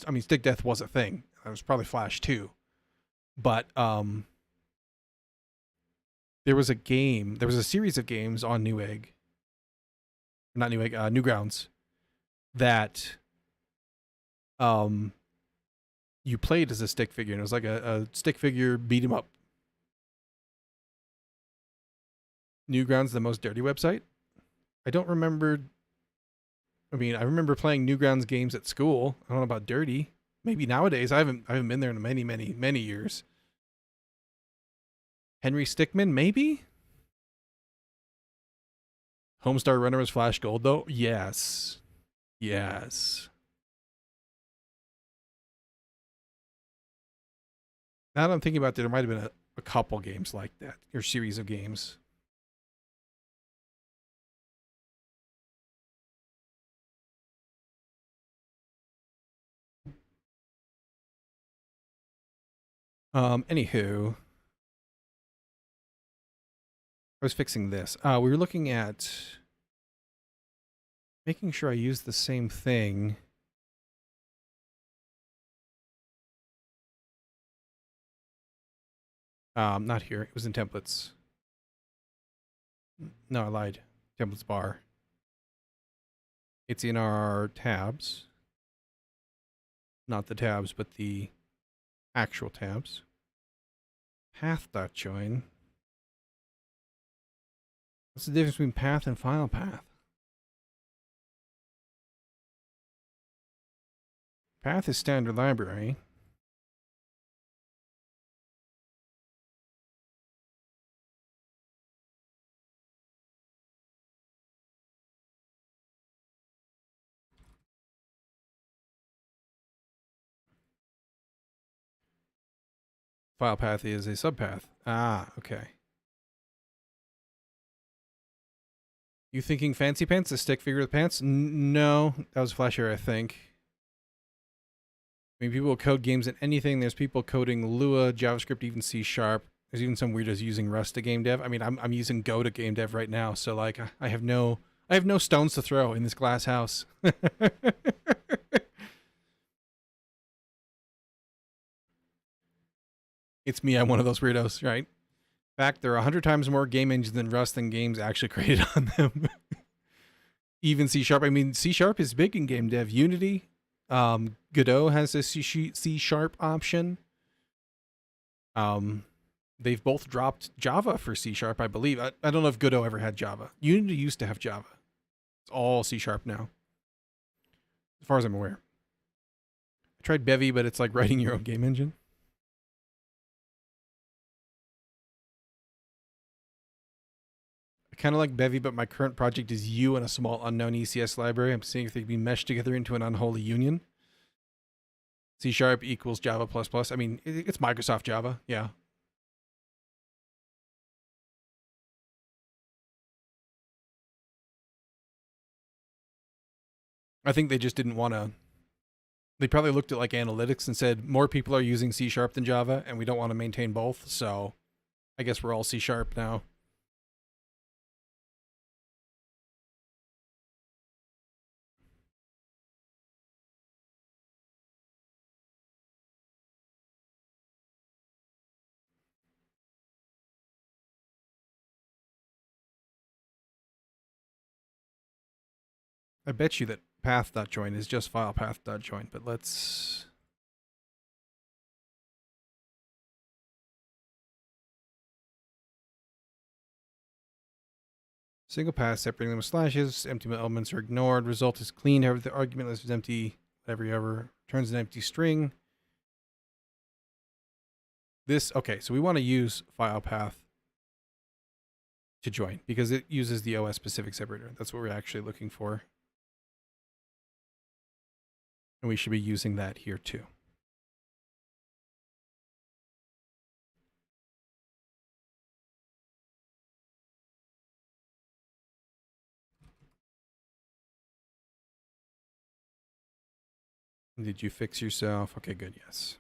mean, stick death was a thing. It was probably Flash too. But there was a series of games on Newgrounds that you played as a stick figure, and it was like a stick figure beat 'em up. Newgrounds, the most dirty website. I don't remember. I mean, I remember playing Newgrounds games at school. I don't know about dirty. Maybe nowadays. I haven't been there in many years. Henry Stickmin, maybe. Homestar Runner was Flash Gold though. Yes. Yes. Now that I'm thinking about it, there might have been a couple games like that, or series of games. Anywho, I was fixing this. We were looking at making sure I use the same thing. Not here. It was in templates. No, I lied. Templates bar. It's in our tabs. Not the tabs, but the actual tabs. Path.join. What's the difference between path and file path? Path is standard library. File path is a subpath. Ah, okay. You thinking Fancy Pants, a stick figure with pants? No, that was Flash Era, I think. I mean, people code games in anything. There's people coding Lua, JavaScript, even C#. There's even some weirdos using Rust to game dev. I mean, I'm using Go to game dev right now, so like I have no stones to throw in this glass house. It's me, I'm one of those weirdos, right? In fact, there are 100 times more game engines than Rust than games actually created on them. Even C Sharp. I mean, C Sharp is big in game dev. Unity, Godot has a C Sharp option. They've both dropped Java for C Sharp, I believe. I don't know if Godot ever had Java. Unity used to have Java. It's all C Sharp now, as far as I'm aware. I tried Bevy, but it's like writing your own game engine. I kind of like Bevy, but my current project is U and a small unknown ECS library. I'm seeing if they can be meshed together into an unholy union. C Sharp equals Java++. I mean, it's Microsoft Java, yeah. I think they just didn't want to. They probably looked at like analytics and said more people are using C Sharp than Java, and we don't want to maintain both. So I guess we're all C Sharp now. I bet you that path.join is just file path.join, but let's. Single path, separating them with slashes, empty elements are ignored, result is clean, however the argument list is empty, whatever, returns an empty string. Okay, so we want to use file path to join because it uses the OS specific separator. That's what we're actually looking for. And we should be using that here too. Did you fix yourself? Okay, good, yes.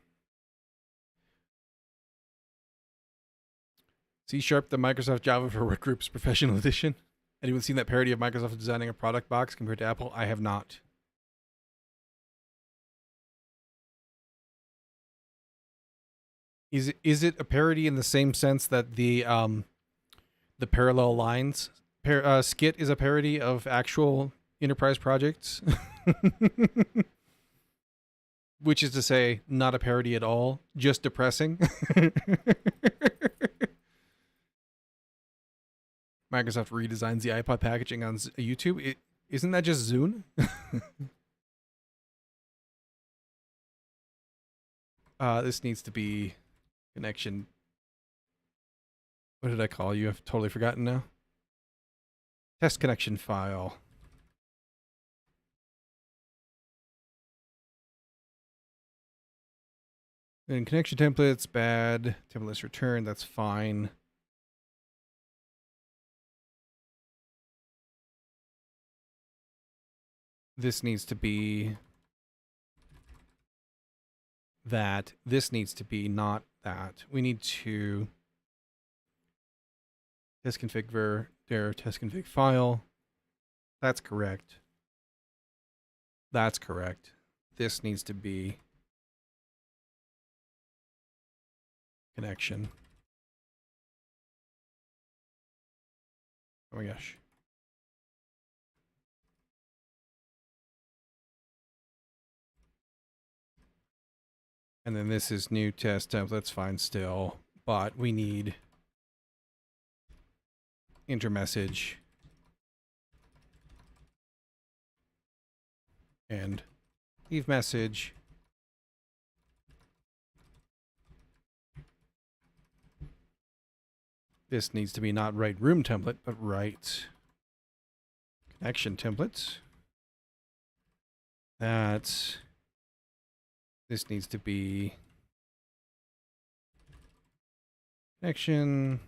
C Sharp, the Microsoft Java for Workgroups Professional Edition. Anyone seen that parody of Microsoft designing a product box compared to Apple? I have not. Is it a parody in the same sense that the parallel lines skit is a parody of actual enterprise projects? Which is to say, not a parody at all, just depressing. Microsoft redesigns the iPod packaging on YouTube. Isn't that just Zune? This needs to be connection. What did I call you? I've totally forgotten now. Test connection file. And connection templates, bad. Templates return, that's fine. This needs to be that. This needs to be not that. We need to test config ver their test config file. That's correct. That's correct. This needs to be connection. Oh my gosh. And then this is new test template. That's fine still, but we need intermessage and leave message. This needs to be not write room template, but write connection template. That this needs to be connection.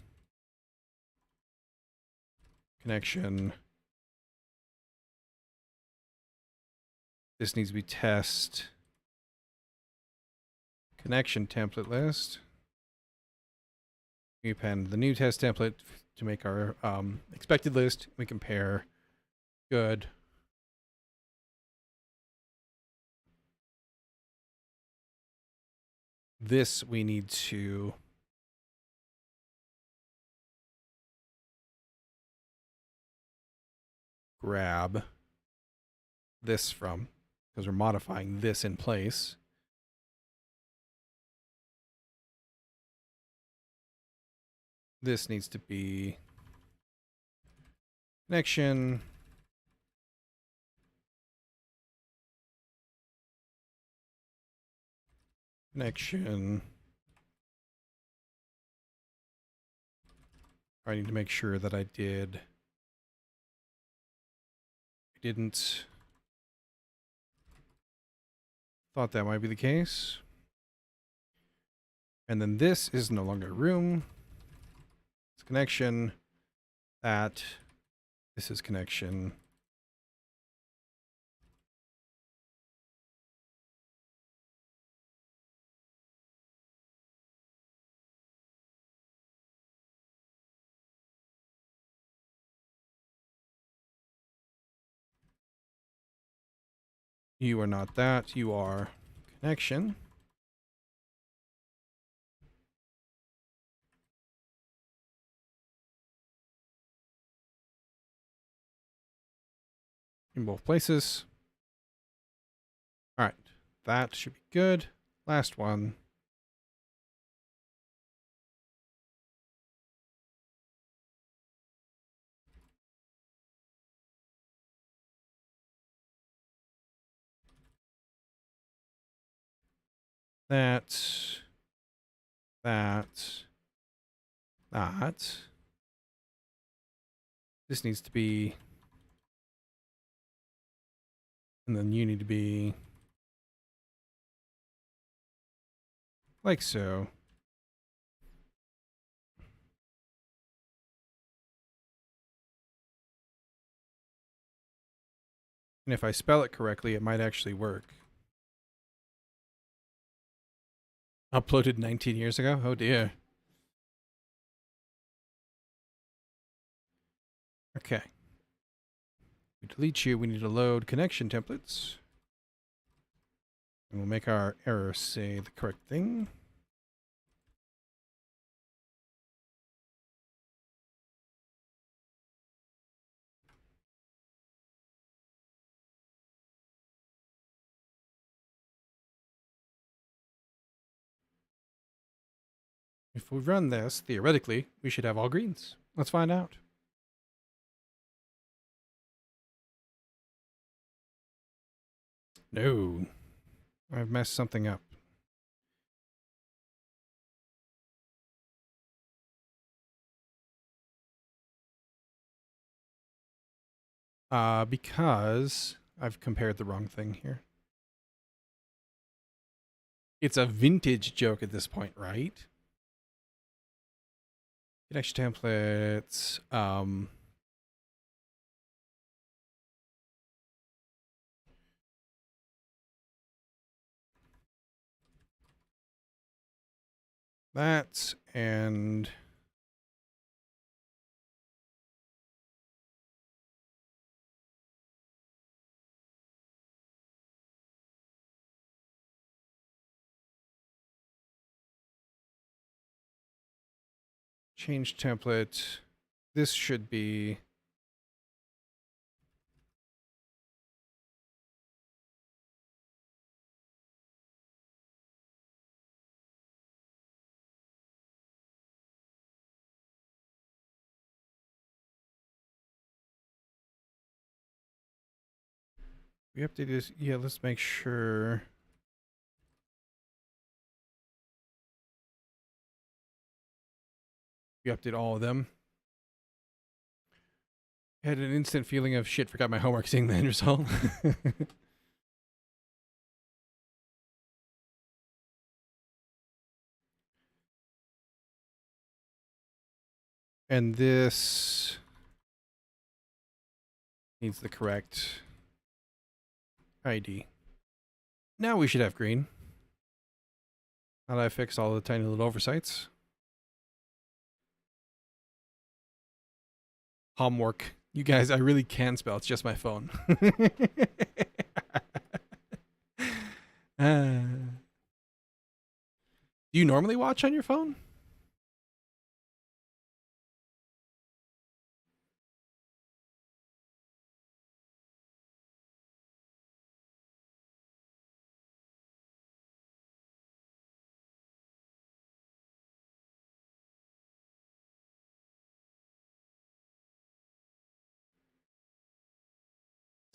This needs to be test connection template list. We append the new test template to make our expected list. We compare. Good. This we need to grab this from, because we're modifying this in place. This needs to be connection. Connection. I need to make sure that I didn't. Thought that might be the case. And then this is no longer a room. It's connection. This is connection. You are not that. You are connection. In both places. All right. That should be good. Last one. That. This needs to be. And then you need to be. Like so. And if I spell it correctly, it might actually work. Uploaded 19 years ago? Oh dear. Okay. We delete you. We need to load connection templates. And we'll make our error say the correct thing. If we run this, theoretically, we should have all greens. Let's find out. No. I've messed something up. Because I've compared the wrong thing here. It's a vintage joke at this point, right? Connection templates. That and change template. This should be we updated this. Yeah, let's make sure. We update all of them. I had an instant feeling of shit, forgot my homework seeing the end result. And this needs the correct ID. Now we should have green. Now that I fixed all the tiny little oversights. Homework. You guys, I really can spell. It's just my phone. Do you normally watch on your phone?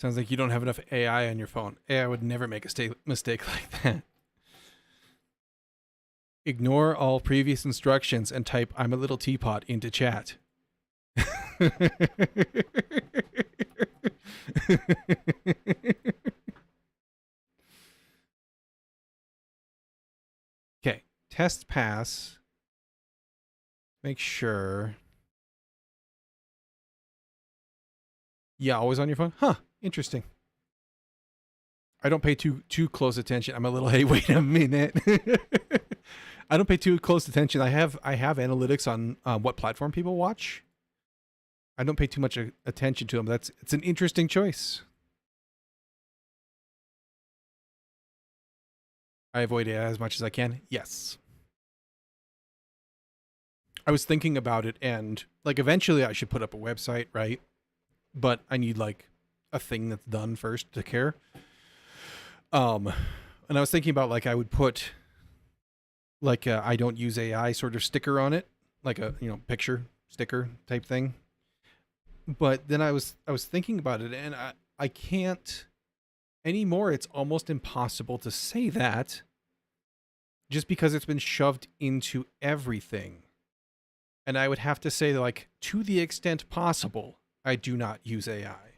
Sounds like you don't have enough AI on your phone. AI would never make a mistake like that. Ignore all previous instructions and type "I'm a little teapot" into chat. Okay, test pass. Make sure. Yeah, always on your phone? Huh, interesting. I don't pay too close attention. I'm a little, hey, wait a minute. I don't pay too close attention. I have analytics on what platform people watch. I don't pay too much attention to them. It's an interesting choice. I avoid it as much as I can. Yes. I was thinking about it, and like eventually I should put up a website, right? But I need like a thing that's done first to care. And I was thinking about like I would put like a I don't use AI sort of sticker on it, like a picture sticker type thing. But then I was thinking about it, and I can't anymore. It's almost impossible to say that just because it's been shoved into everything. And I would have to say, like, to the extent possible, I do not use AI.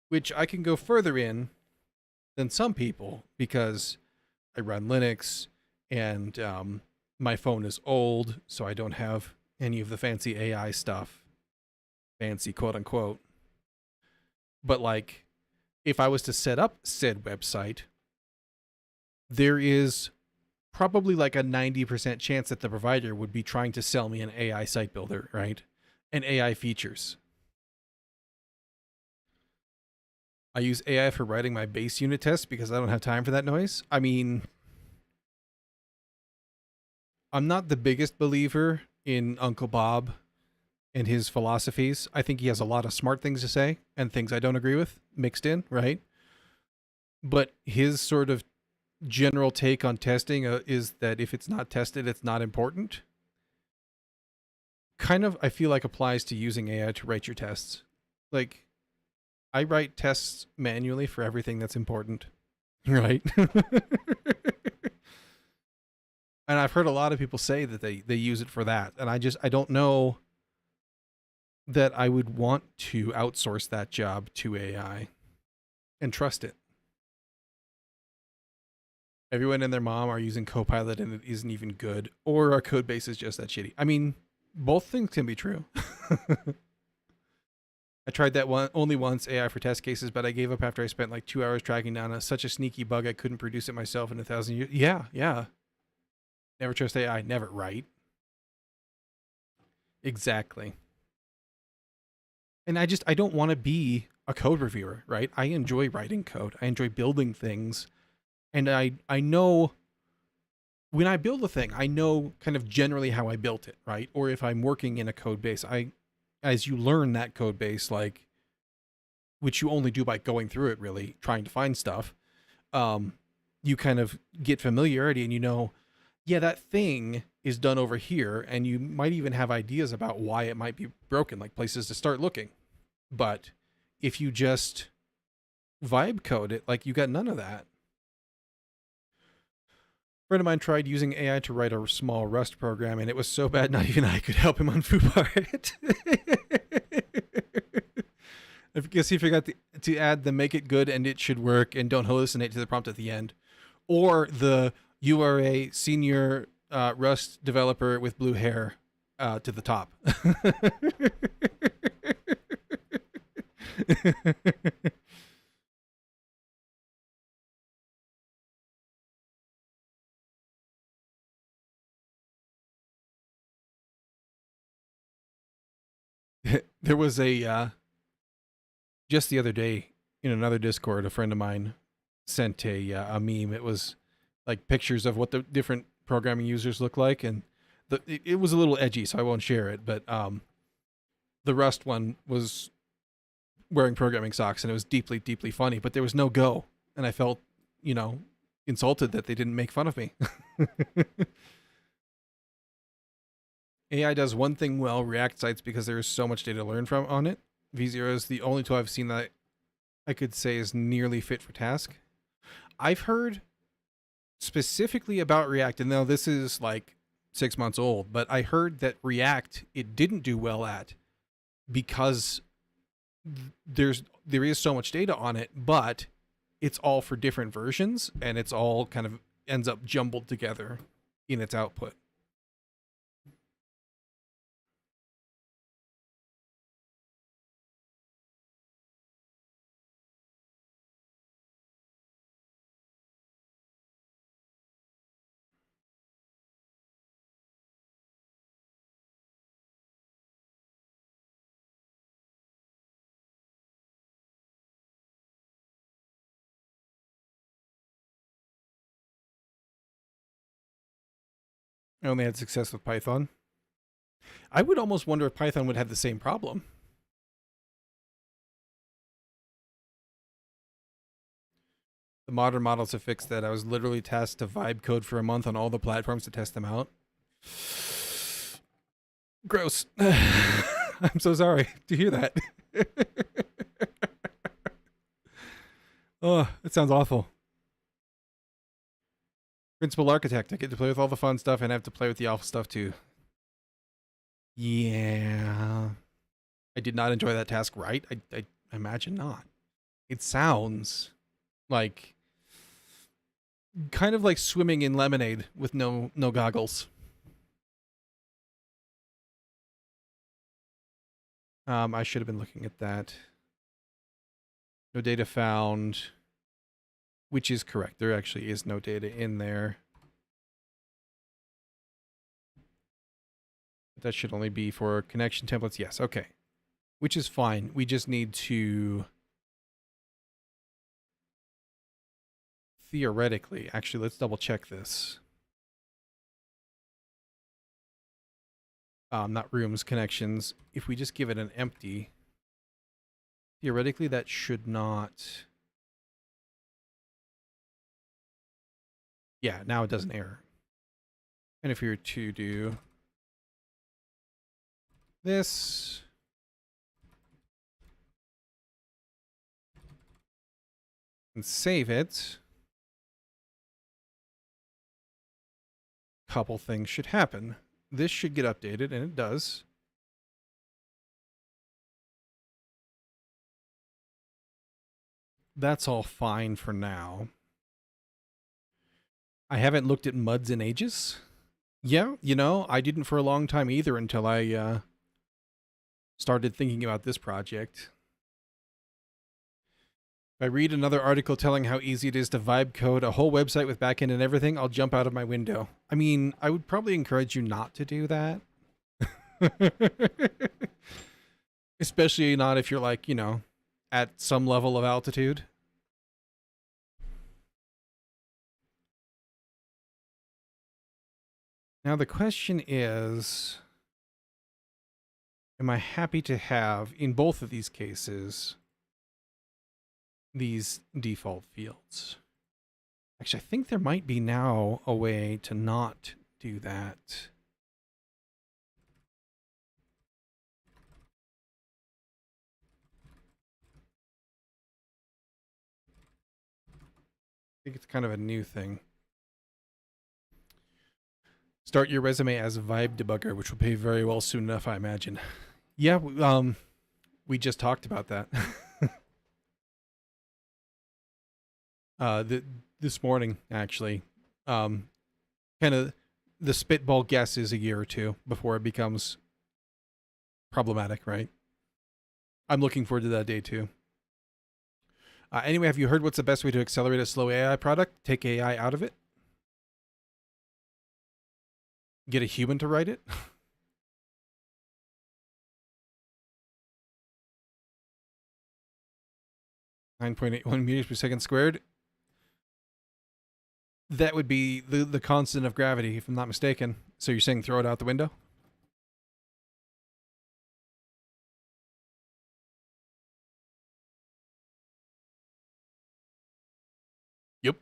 Which I can go further in than some people because I run Linux and my phone is old, so I don't have any of the fancy AI stuff. Fancy, quote unquote. But, like, if I was to set up said website, there is probably like a 90% chance that the provider would be trying to sell me an AI site builder, right? And AI features. I use AI for writing my base unit tests because I don't have time for that noise. I mean, I'm not the biggest believer in Uncle Bob and his philosophies. I think he has a lot of smart things to say and things I don't agree with mixed in, right? But his sort of general take on testing is that if it's not tested, it's not important. Kind of, I feel like applies to using AI to write your tests. Like, I write tests manually for everything that's important, right? And I've heard a lot of people say that they use it for that. And I don't know that I would want to outsource that job to AI and trust it. Everyone and their mom are using Copilot and it isn't even good, or our code base is just that shitty. I mean, both things can be true. I tried that only once, AI for test cases, but I gave up after I spent like 2 hours tracking down such a sneaky bug I couldn't produce it myself in 1,000 years. Yeah. Never trust AI, never, right? Exactly. And I don't want to be a code reviewer, right? I enjoy writing code. I enjoy building things. And I know when I build a thing, I know kind of generally how I built it, right? Or if I'm working in a code base, as you learn that code base, like, which you only do by going through it, really, trying to find stuff, you kind of get familiarity and you know, yeah, that thing is done over here, and you might even have ideas about why it might be broken, like places to start looking. But if you just vibe code it, like, you got none of that. A friend of mine tried using AI to write a small Rust program, and it was so bad not even I could help him on FooPart. I guess he forgot to add the make it good and it should work and don't hallucinate to the prompt at the end. Or the you are a senior Rust developer with blue hair to the top. There was just the other day in another Discord, a friend of mine sent a meme. It was like pictures of what the different programming users look like, and it was a little edgy, so I won't share it. But the Rust one was wearing programming socks, and it was deeply, deeply funny. But there was no Go, and I felt, insulted that they didn't make fun of me. AI does one thing well, React sites, because there is so much data to learn from on it. V0 is the only tool I've seen that I could say is nearly fit for task. I've heard specifically about React, and now this is like 6 months old, but I heard that React it didn't do well at because there is so much data on it, but it's all for different versions, and it's all kind of ends up jumbled together in its output. I only had success with Python. I would almost wonder if Python would have the same problem. The modern models have fixed that. I was literally tasked to vibe code for a month on all the platforms to test them out. Gross. I'm so sorry to hear that. Oh, it sounds awful. Principal architect. I get to play with all the fun stuff and have to play with the awful stuff too. Yeah. I did not enjoy that task, right? I imagine not. It sounds like kind of like swimming in lemonade with no goggles. I should have been looking at that. No data found, which is correct. There actually is no data in there. That should only be for connection templates. Yes, okay. Which is fine. We just need to theoretically, actually, let's double check this. Not rooms, connections. If we just give it an empty, theoretically that should not. Yeah, now it doesn't error. And if we were to do this, and save it, a couple things should happen. This should get updated, and it does. That's all fine for now. I haven't looked at MUDs in ages. Yeah, you know, I didn't for a long time either until I started thinking about this project. If I read another article telling how easy it is to vibe code a whole website with backend and everything, I'll jump out of my window. I mean, I would probably encourage you not to do that. Especially not if you're like, you know, at some level of altitude. Now the question is, am I happy to have, in both of these cases, these default fields? Actually, I think there might be now a way to not do that. I think it's kind of a new thing. Start your resume as a vibe debugger, which will pay very well soon enough, I imagine. Yeah, we just talked about that. This morning, actually. Kind of the spitball guess is a year or two before it becomes problematic, right? I'm looking forward to that day too. Anyway, have you heard what's the best way to accelerate a slow AI product? Take AI out of it? Get a human to write it? 9.81 meters per second squared. That would be the constant of gravity, if I'm not mistaken. So you're saying throw it out the window? Yep.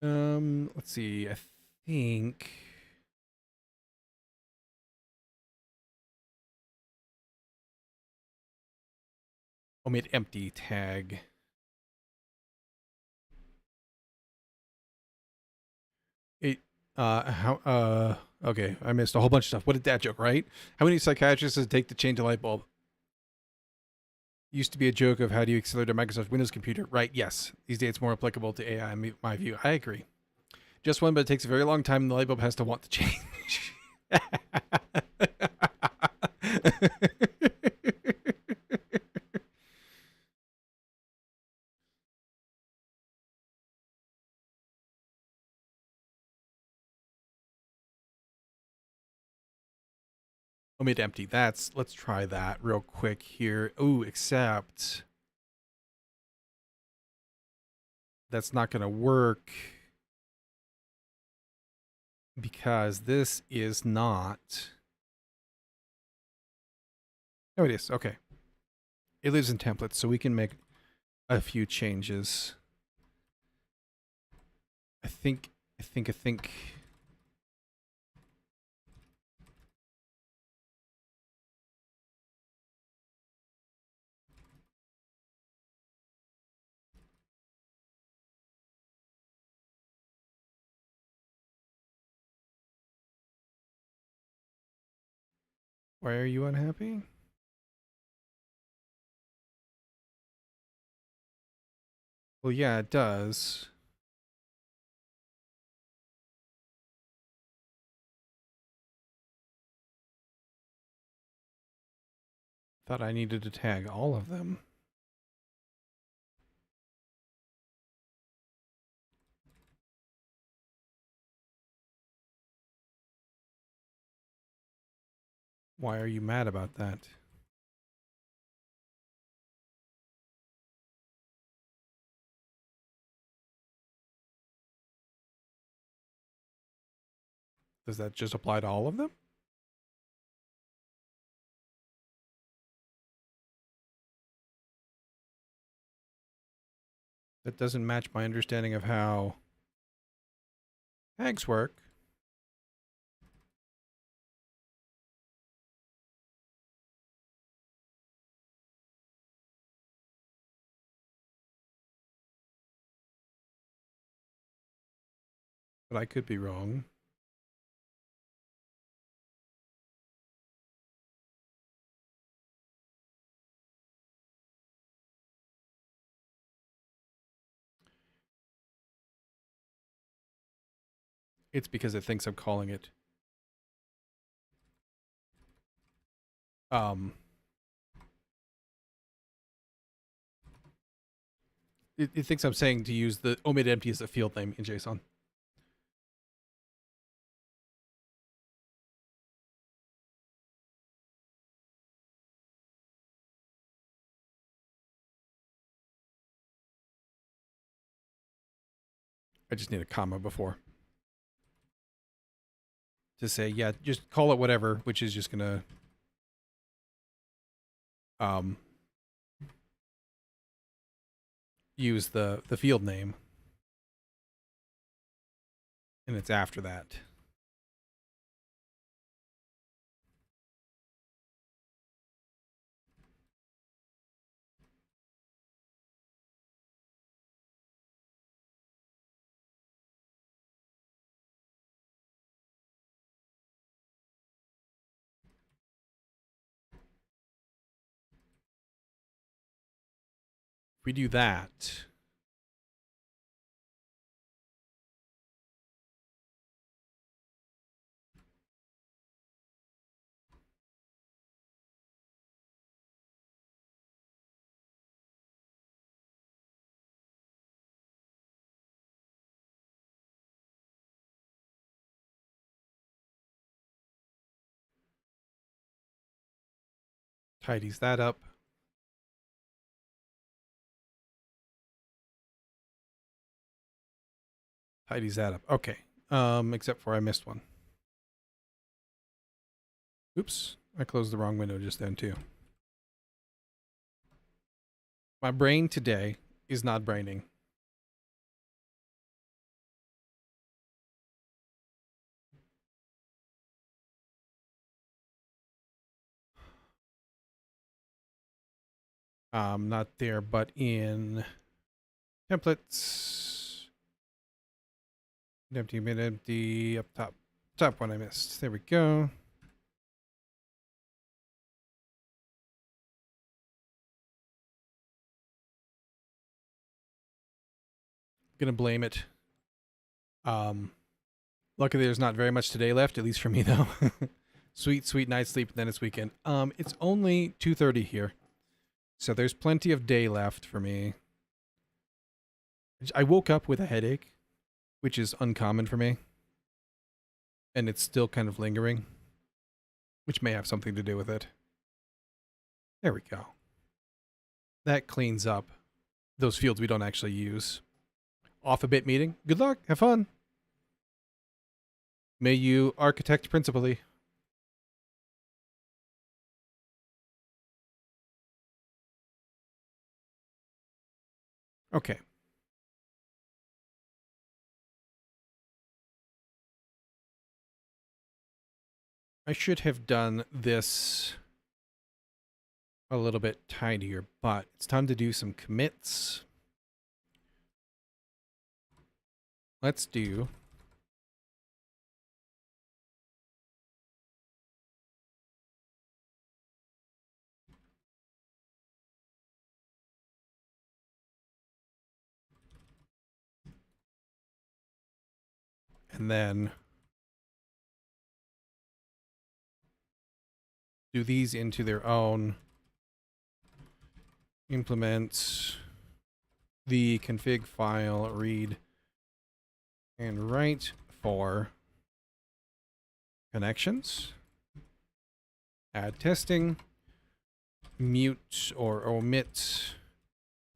Let's see. I think omit empty tag. It okay, I missed a whole bunch of stuff. What did that joke, right? How many psychiatrists does it take to change a light bulb? Used to be a joke of how do you accelerate a Microsoft Windows computer, right? Yes. These days it's more applicable to AI in my view. I agree. Just one, but it takes a very long time and the light bulb has to want to change. Omit empty. Let's try that real quick here. Ooh, except that's not going to work because this is not. Oh, it is. Okay. It lives in templates, so we can make a few changes. I think. Why are you unhappy? Well, yeah, it does. Thought I needed to tag all of them. Why are you mad about that? Does that just apply to all of them? That doesn't match my understanding of how tags work. But I could be wrong. It's because it thinks I'm calling it it thinks I'm saying to use the omit empty as a field name in JSON. I just need a comma before to say, yeah, just call it whatever, which is just gonna use the field name, and it's after that. If we do that, tidies that up. Tidies that up. Okay. Except for I missed one. Oops. I closed the wrong window just then too. My brain today is not braining. Not there, but in templates. Empty, mid empty, up top. Top one I missed. There we go. Gonna blame it. Luckily there's not very much today left, at least for me though. Sweet, sweet night's sleep, and then it's weekend. It's only 2:30 here. So there's plenty of day left for me. I woke up with a headache, which is uncommon for me. And it's still kind of lingering, which may have something to do with it. There we go. That cleans up those fields we don't actually use. Off a bit meeting. Good luck. Have fun. May you architect principally. Okay. I should have done this a little bit tidier, but it's time to do some commits. Let's do and then do these into their own. Implement the config file, read and write for connections, add testing, mute or omit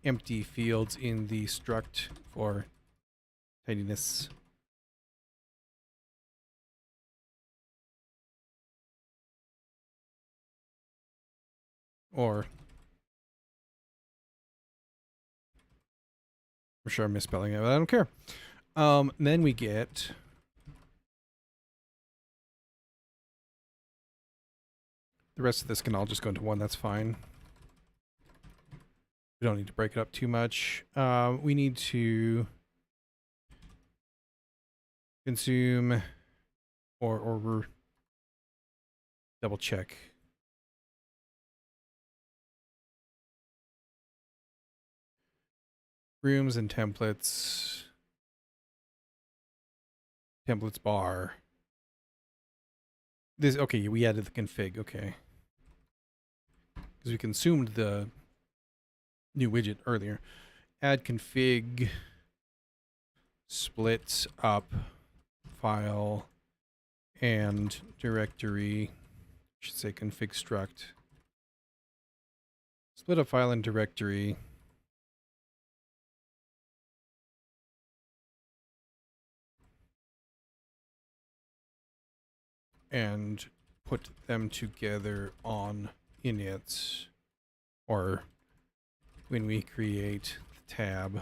empty fields in the struct for tidiness. Or I'm sure I'm misspelling it, but I don't care. Then we get the rest of this can all just go into one. That's fine. We don't need to break it up too much. We need to consume or double check. Rooms and templates. Templates bar. This okay, we added the config, okay. Because we consumed the new widget earlier. Add config split up file and directory. Should say config struct. Split up file and directory. And put them together on init, or when we create the tab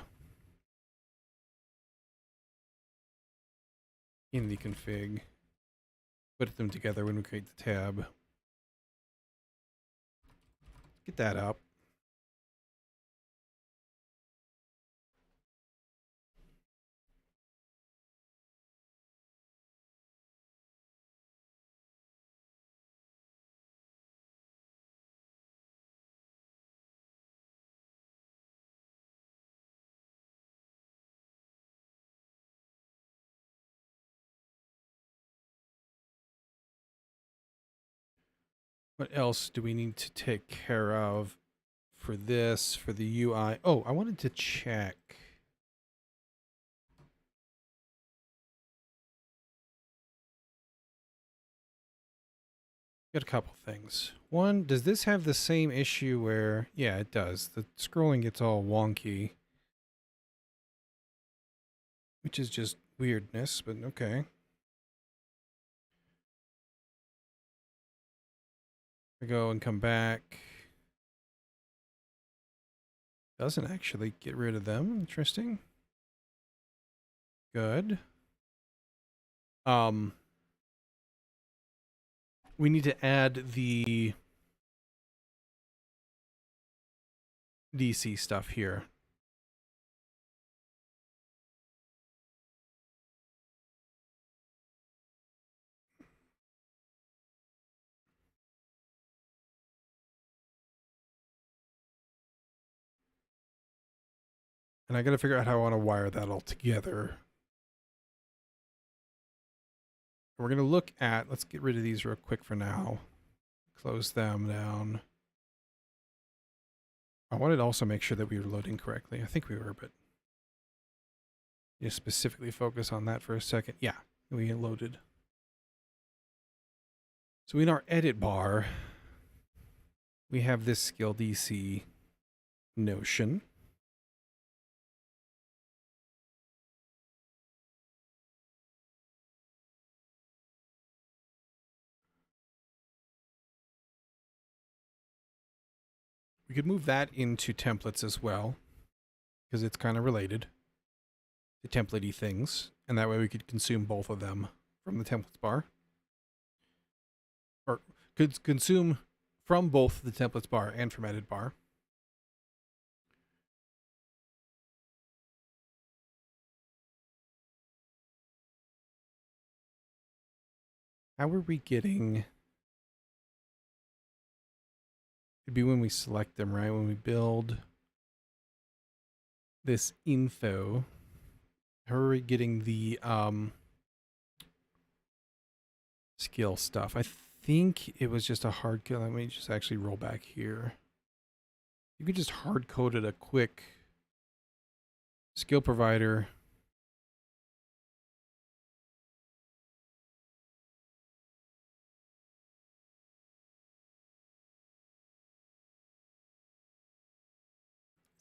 in the config, put them together when we create the tab. Get that up. What else do we need to take care of for this, for the UI? Oh, I wanted to check. Got a couple things. One, does this have the same issue where, yeah, it does. The scrolling gets all wonky. Which is just weirdness, but okay. I go and come back. Doesn't actually get rid of them. Interesting. Good. We need to add the DC stuff here. And I got to figure out how I want to wire that all together. We're going to look at, let's get rid of these real quick for now. Close them down. I wanted to also make sure that we were loading correctly. I think we were, but just specifically focus on that for a second. Yeah, we loaded. So in our edit bar, we have this skill DC notion. We could move that into templates as well, because it's kind of related to templatey things, and that way we could consume both of them from the templates bar. Or could consume from both the templates bar and from edit bar. How are we getting... It'd be when we select them, right? When we build this info. How are we getting the skill stuff? I think it was just a hard code. Let me just actually roll back here. You could just hard coded a quick skill provider.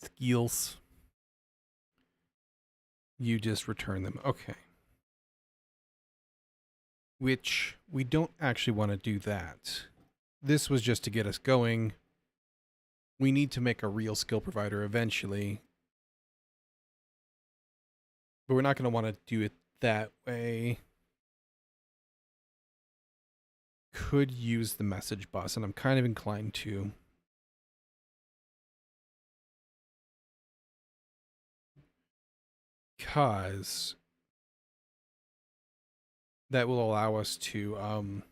Skills. You just return them. Okay. Which we don't actually want to do that. This was just to get us going. We need to make a real skill provider eventually. But we're not going to want to do it that way. Could use the message bus, and I'm kind of inclined to. Because that will allow us to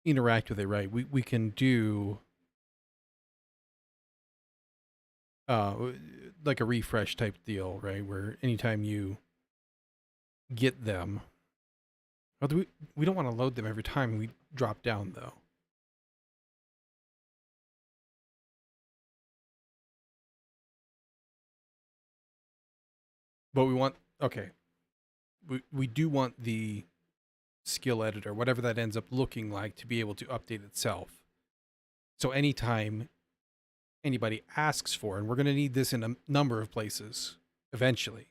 interact with it, right? We can do like a refresh type deal, right? Where anytime you get them, although we don't want to load them every time we drop down though. But we want, okay, we do want the skill editor, whatever that ends up looking like, to be able to update itself. So anytime anybody asks for, and we're going to need this in a number of places eventually.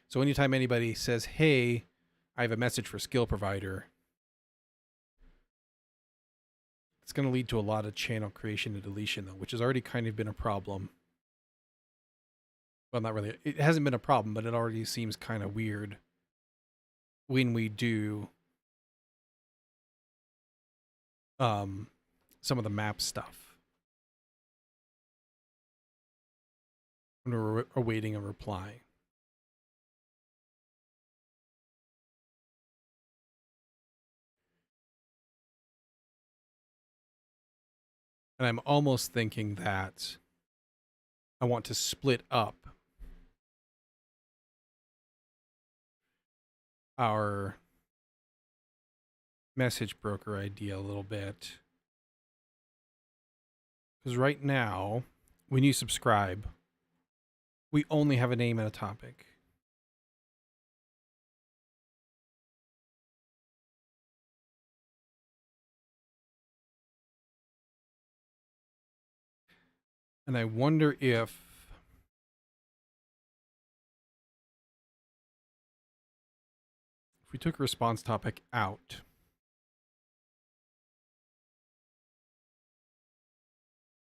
So anytime anybody says, hey, I have a message for skill provider, it's going to lead to a lot of channel creation and deletion though, which has already kind of been a problem. Well, not really. It hasn't been a problem, but it already seems kind of weird when we do some of the map stuff. When we're awaiting a reply. And I'm almost thinking that I want to split up our message broker idea a little bit. Because right now, when you subscribe, we only have a name and a topic. And I wonder if we took a response topic out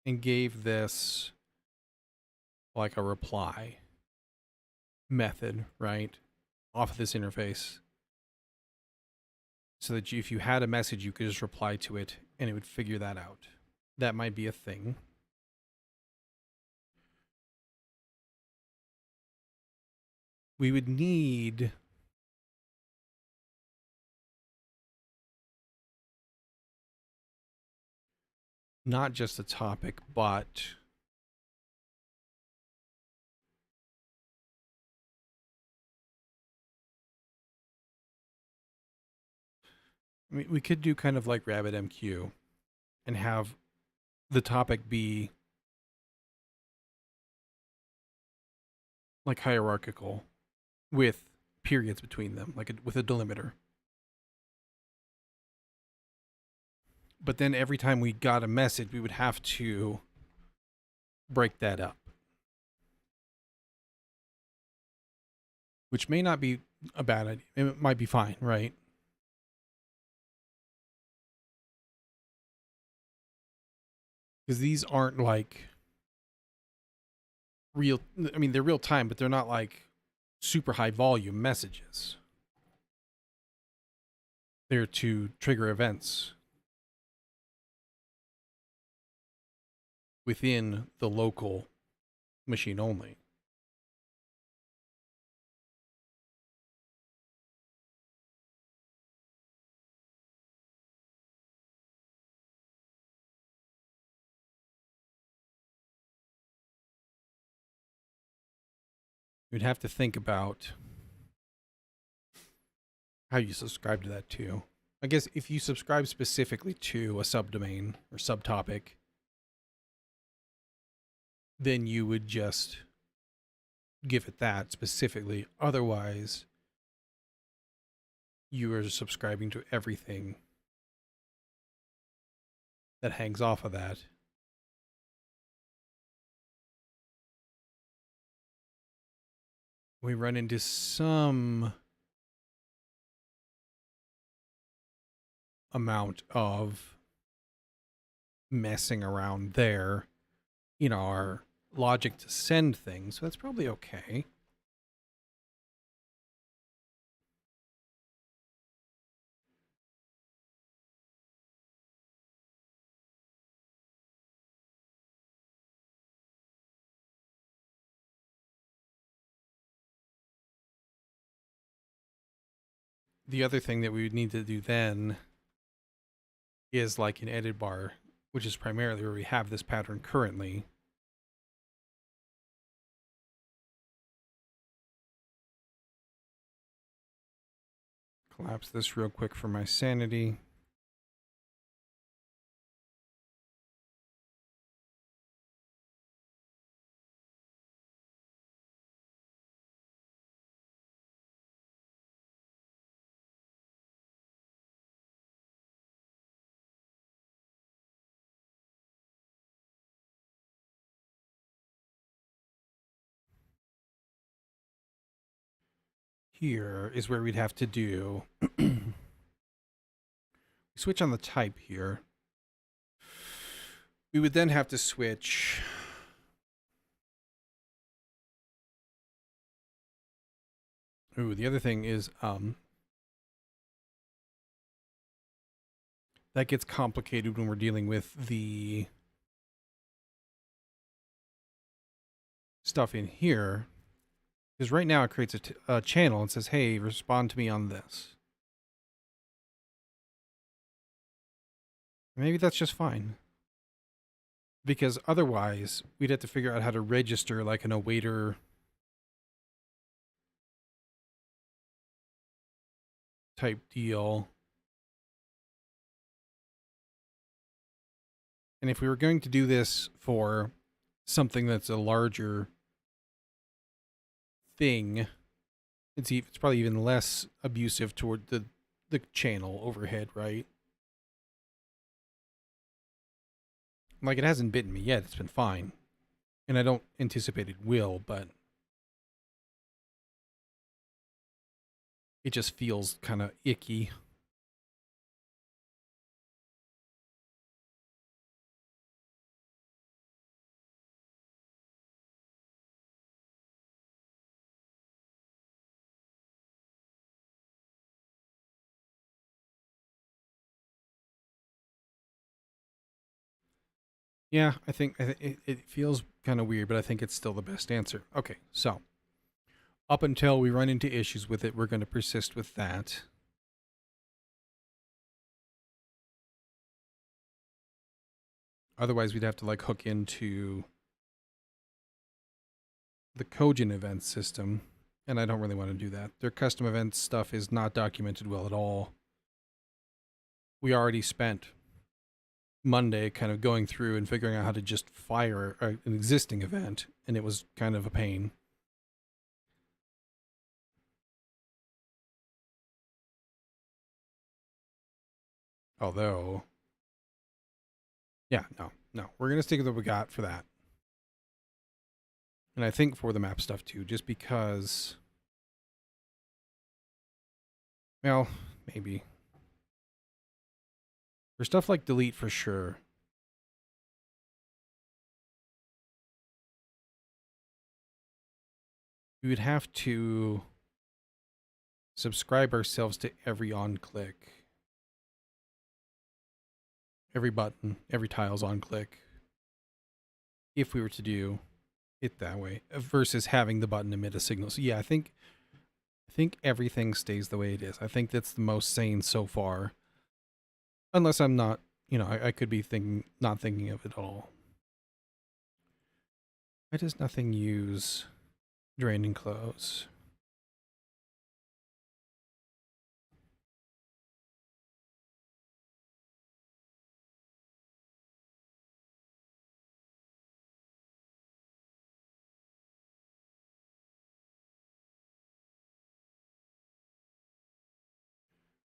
and gave this like a reply method, right, off of this interface, so that if you had a message, you could just reply to it and it would figure that out. That might be a thing. We would need not just a topic, but I mean, we could do kind of like RabbitMQ and have the topic be like hierarchical with periods between them, like with a delimiter. But then every time we got a message, we would have to break that up, which may not be a bad idea. It might be fine, right? Because these aren't like real, I mean, they're real time, but they're not like super high volume messages. They're to trigger events within the local machine only. You'd have to think about how you subscribe to that too. I guess if you subscribe specifically to a subdomain or subtopic, then you would just give it that specifically. Otherwise, you are subscribing to everything that hangs off of that. We run into some amount of messing around there in our logic to send things, so that's probably okay. The other thing that we would need to do then is like an edit bar, which is primarily where we have this pattern currently. Collapse this real quick for my sanity. Here is where we'd have to do switch on the type here. We would then have to switch the other thing is that gets complicated when we're dealing with the stuff in here. Because right now it creates a channel and says, hey, respond to me on this. Maybe that's just fine. Because otherwise, we'd have to figure out how to register like an awaiter type deal. And if we were going to do this for something that's a larger thing, it's probably even less abusive toward the channel overhead, right? Like, it hasn't bitten me yet. It's been fine. And I don't anticipate it will, but it just feels kind of icky. Yeah, I think it feels kind of weird, but I think it's still the best answer. Okay, so up until we run into issues with it, we're going to persist with that. Otherwise, we'd have to like hook into the Kojin event system, and I don't really want to do that. Their custom event stuff is not documented well at all. We already spent Monday kind of going through and figuring out how to just fire an existing event, and it was kind of a pain. Although, yeah, no. We're going to stick with what we got for that. And I think for the map stuff too, just because, well, maybe. For stuff like delete for sure. We would have to subscribe ourselves to every on-click. Every button, every tile's on-click. If we were to do it that way, versus having the button emit a signal. So yeah, I think everything stays the way it is. I think that's the most sane so far. Unless I'm not, I could be not thinking of it at all. Why does nothing use drain and close?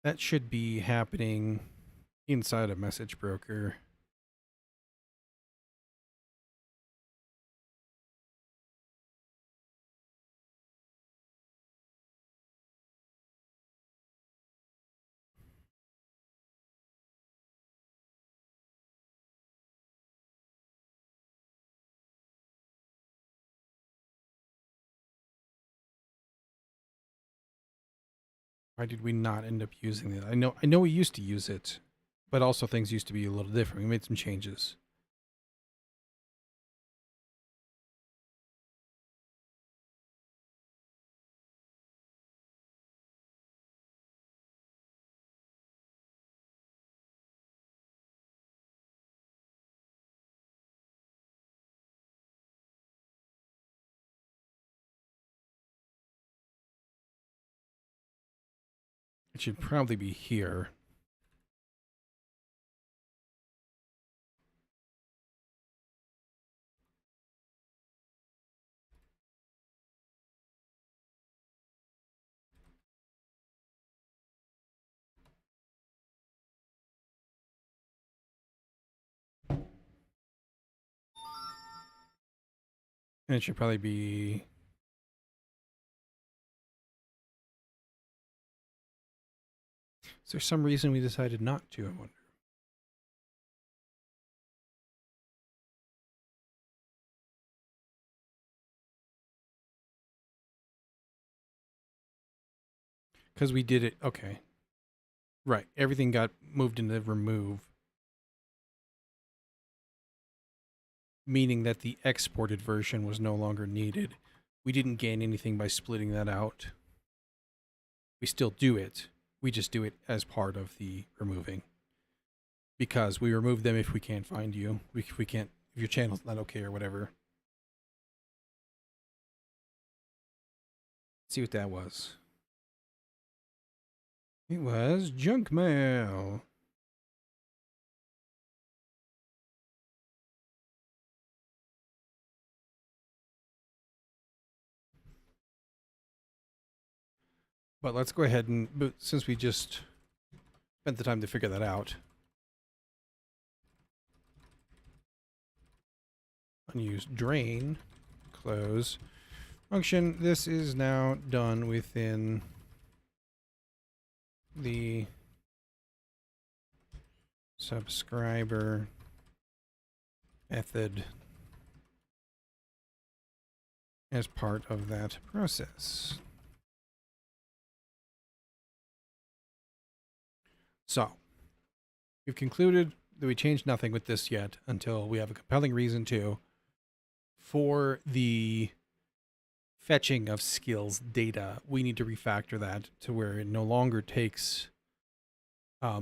That should be happening inside a message broker. Why did we not end up using it? I know we used to use it, but also things used to be a little different. We made some changes. It should probably be here. And it should probably be... Is there some reason we decided not to, I wonder? Because we did it... Okay. Right. Everything got moved into remove. Meaning that the exported version was no longer needed. We didn't gain anything by splitting that out. We still do it. We just do it as part of the removing. Because we remove them if we can't find you. If your channel's not okay or whatever. Let's see what that was. It was junk mail. But let's go ahead and, since we just spent the time to figure that out, unused drain, close, function. This is now done within the subscriber method as part of that process. So, we've concluded we change nothing with this yet until we have a compelling reason to. For the fetching of skills data, we need to refactor that to where it no longer takes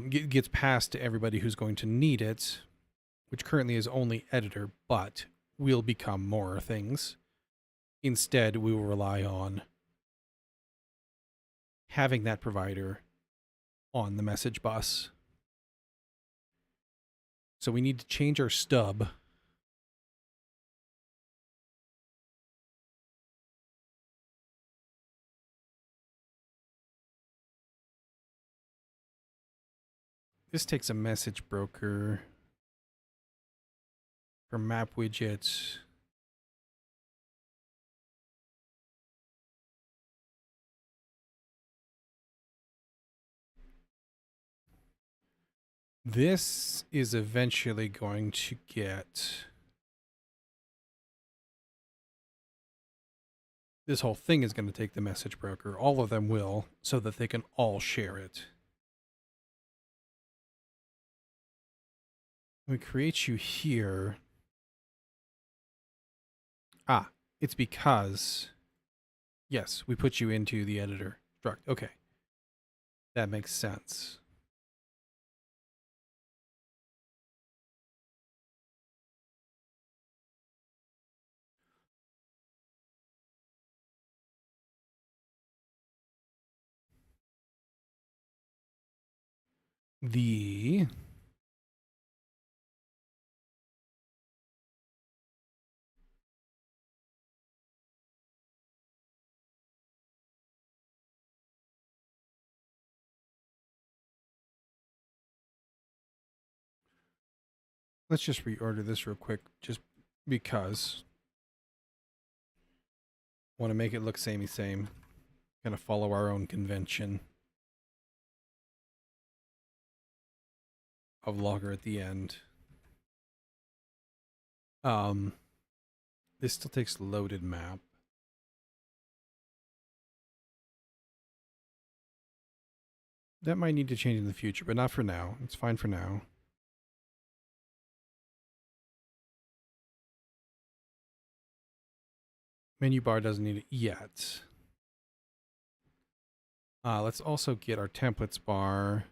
gets passed to everybody who's going to need it, which currently is only editor, but will become more things. Instead, we will rely on having that provider on the message bus. So we need to change our stub. This takes a message broker for map widgets. This is eventually going to get... This whole thing is going to take the message broker. All of them will, so that they can all share it. We create you here. Ah, it's because... Yes, we put you into the editor struct. Okay. That makes sense. The... Let's just reorder this real quick, just because. Want to make it look samey same. Kind of follow our own convention of logger at the end. This still takes loaded map. That might need to change in the future, but not for now. It's fine for now. Menu bar doesn't need it yet. Let's also get our templates bar.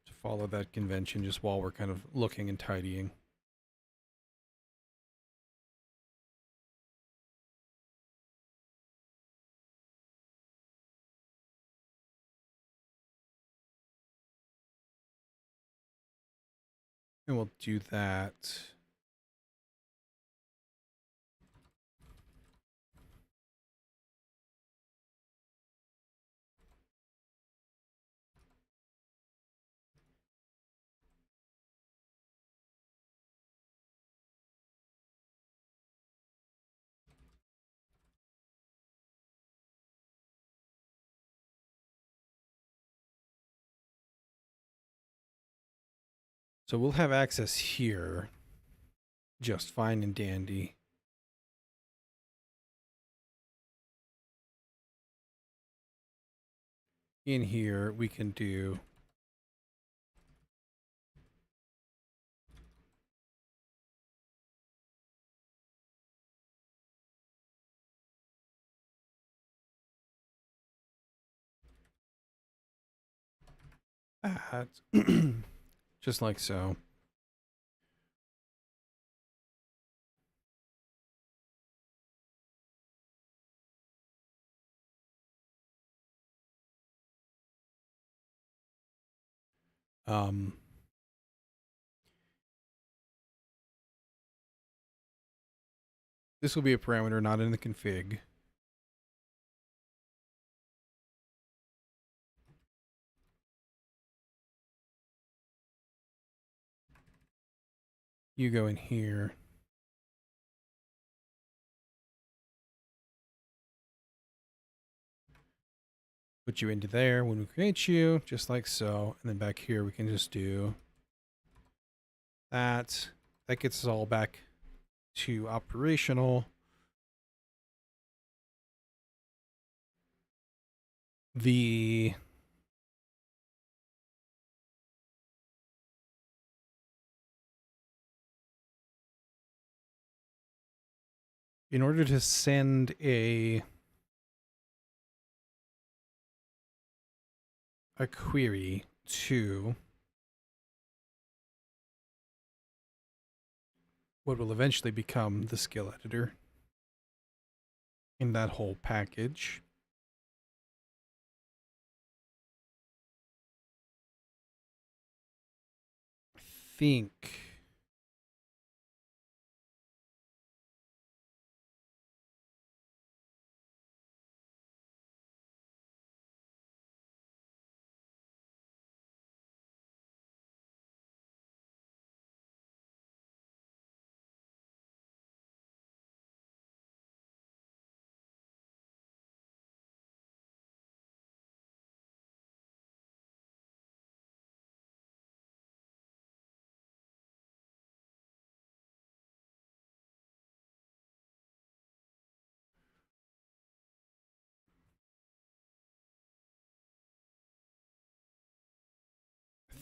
To follow that convention just while we're kind of looking and tidying. And we'll do that. So we'll have access here just fine and dandy. In here, we can do that. Just like so. This will be a parameter not in the config. You go in here. Put you into there when we create you, just like so. And then back here, we can just do that. That gets us all back to operational. The In order to send a query to what will eventually become the skill editor in that whole package, I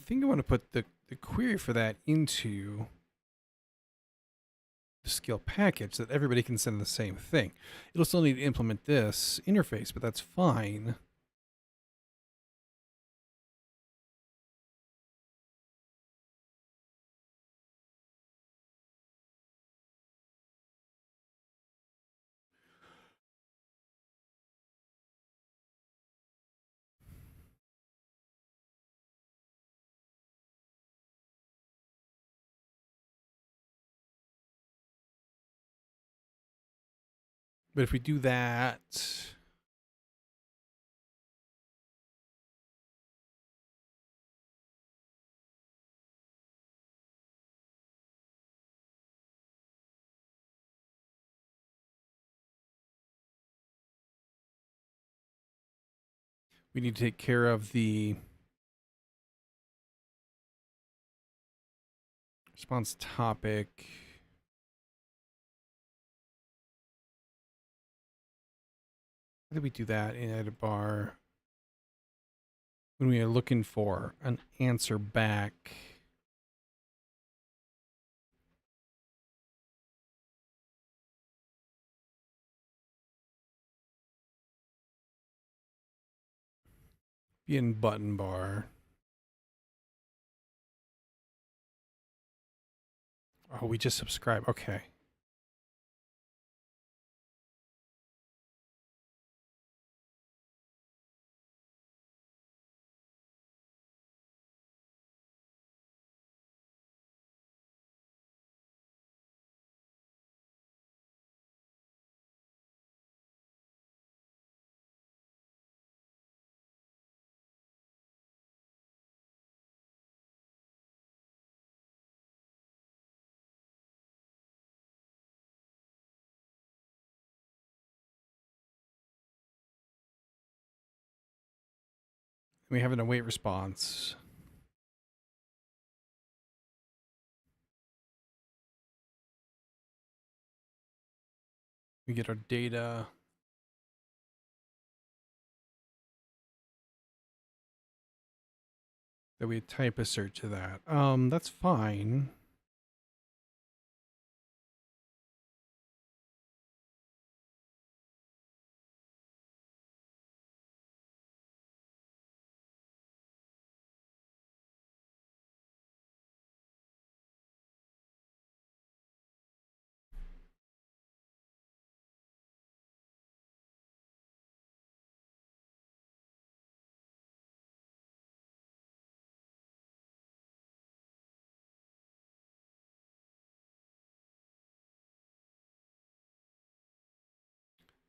think I want to put the query for that into the skill package so that everybody can send the same thing. It'll still need to implement this interface, but that's fine. But if we do that, we need to take care of the response topic. How do we do that in edit bar? When we are looking for an answer back. Be in button bar. Oh, we just subscribe. Okay. We have an await response. We get our data. That we type a search to that. That's fine.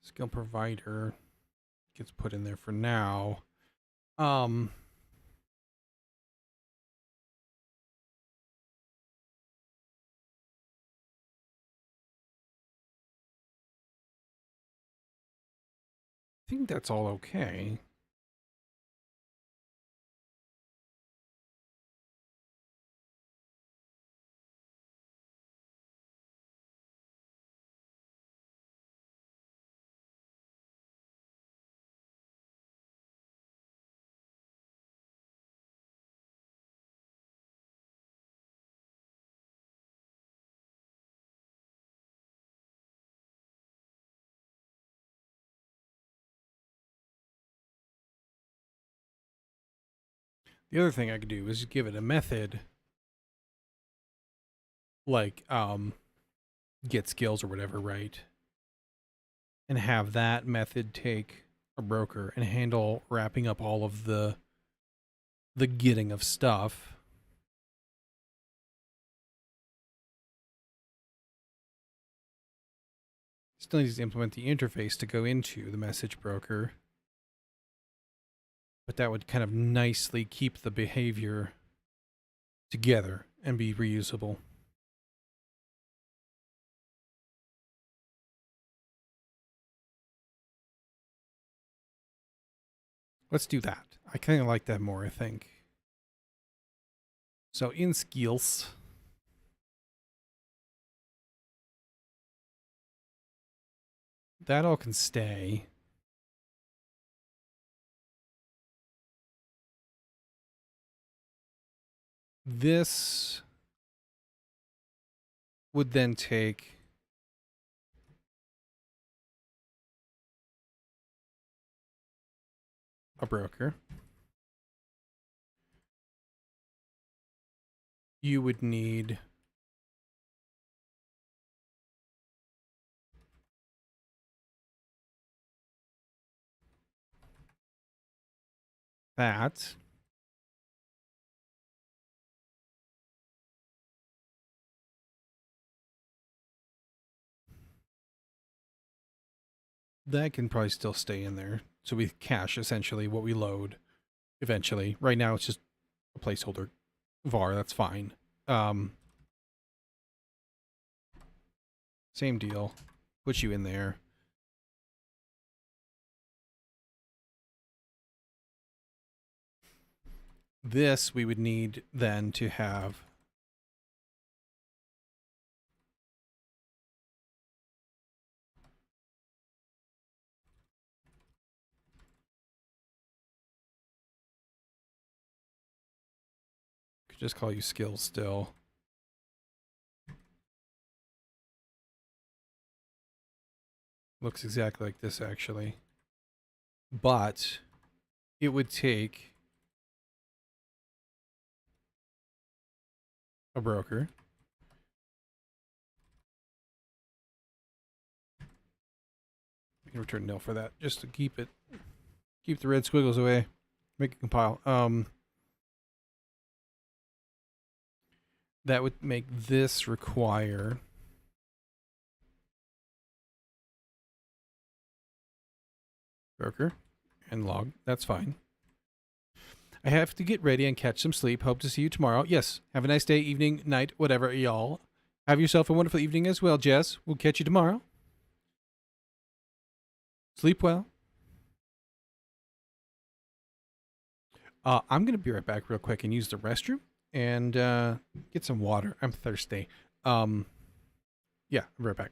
Skill provider gets put in there for now. I think that's all okay. The other thing I could do is give it a method like get skills or whatever, right? And have that method take a broker and handle wrapping up all of the getting of stuff. Still needs to implement the interface to go into the message broker. But that would kind of nicely keep the behavior together and be reusable. Let's do that. I kind of like that more, I think. So in skills, that all can stay. This would then take a broker. You would need that. That can probably still stay in there. So we cache essentially what we load eventually. Right now it's just a placeholder var, that's fine. Same deal. Put you in there. This we would need then to have could just call you skills still. Looks exactly like this actually. But it would take a broker. We can return nil for that, just to keep the red squiggles away. Make it compile. That would make this require broker and log. That's fine. I have to get ready and catch some sleep. Hope to see you tomorrow. Yes. Have a nice day, evening, night, whatever, y'all. Have yourself a wonderful evening as well, Jess. We'll catch you tomorrow. Sleep well. I'm going to be right back real quick and use the restroom and get some water. I'm thirsty. Yeah, I'll be right back.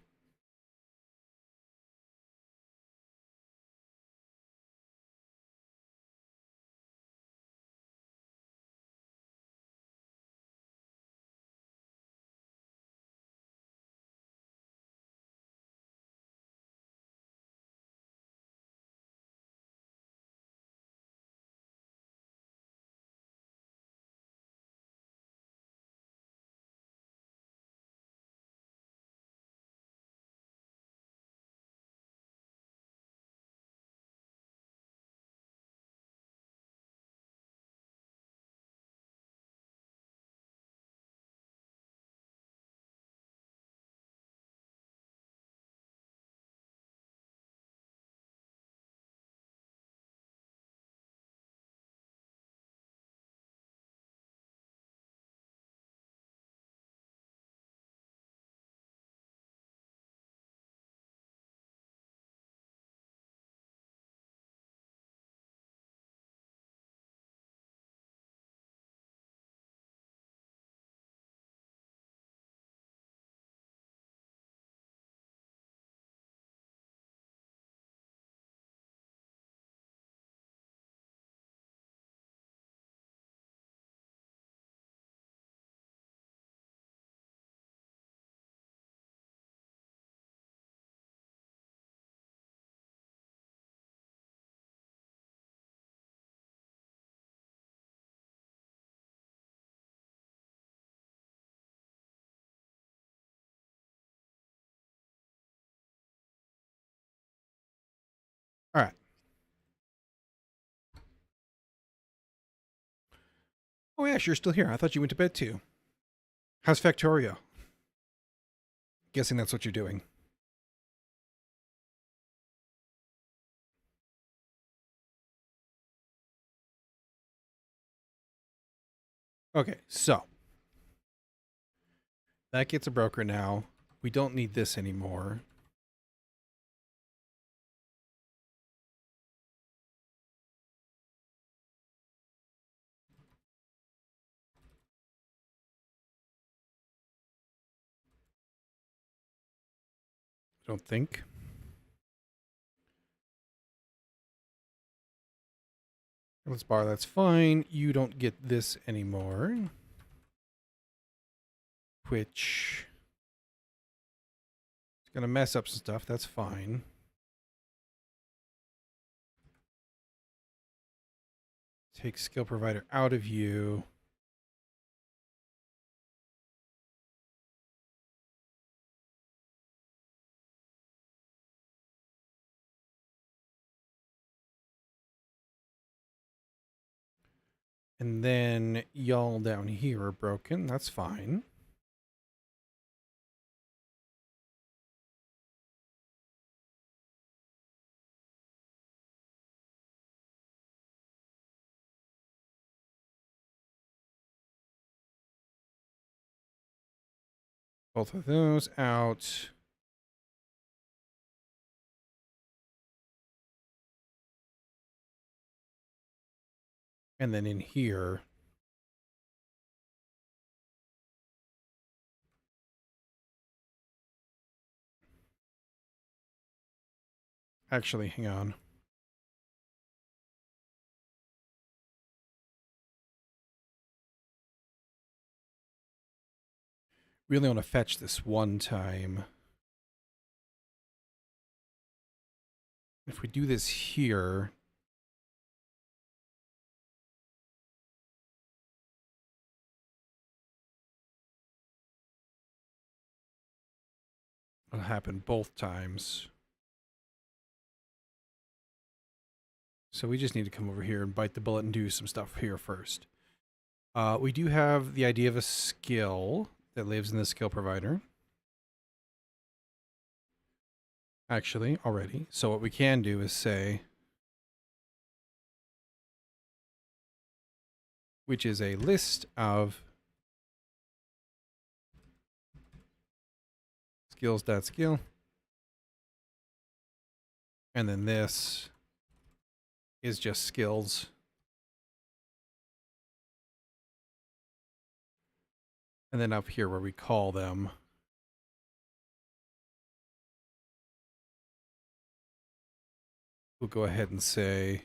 Oh, yeah, you're still here. I thought you went to bed too. How's Factorio? Guessing that's what you're doing. Okay, so that gets a broker now. We don't need this anymore. I don't think. Let's bar, that's fine. You don't get this anymore. Which is going to mess up some stuff. That's fine. Take skill provider out of you. And then y'all down here are broken. That's fine. Both of those out. And then in here, actually, hang on. We only want to fetch this one time. If we do this here, it'll happen both times. So we just need to come over here and bite the bullet and do some stuff here first. We do have the idea of a skill that lives in the skill provider. Actually, already. So what we can do is say, which is a list of skills.skill. And then this is just skills. And then up here where we call them, we'll go ahead and say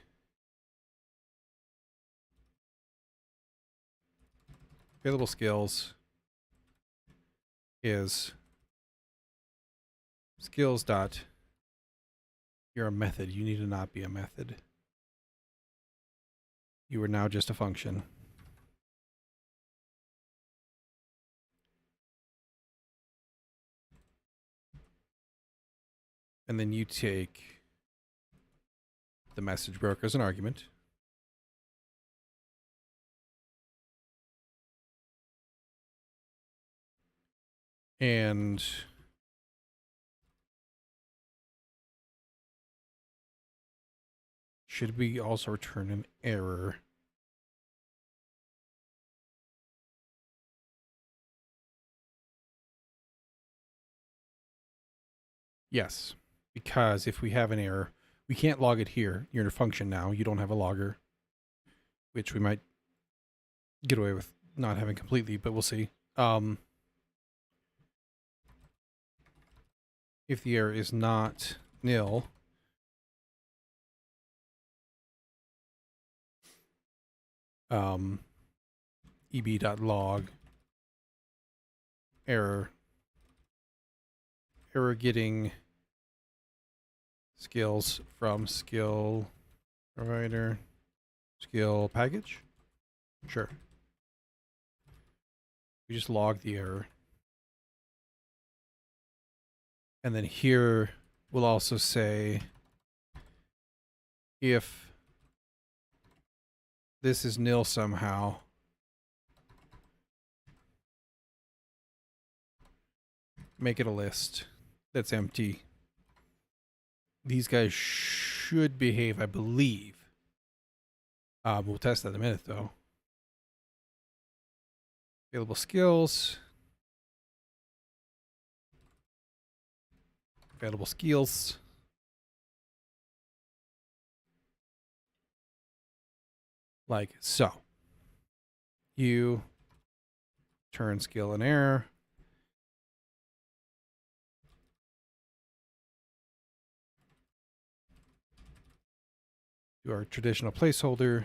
available skills is skills dot, you're a method. You need to not be a method. You are now just a function. And then you take the message broker as an argument. And should we also return an error? Yes, because if we have an error, we can't log it here. You're in a function now. You don't have a logger, which we might get away with not having completely, but we'll see. If the error is not nil, eb.log error getting skills from skill provider skill package. Sure. We just log the error. And then here we'll also say if this is nil somehow, make it a list that's empty. These guys should behave, I believe. We'll test that in a minute, though. Available skills. Available skills. Like so. You turn skill and error. Do our traditional placeholder.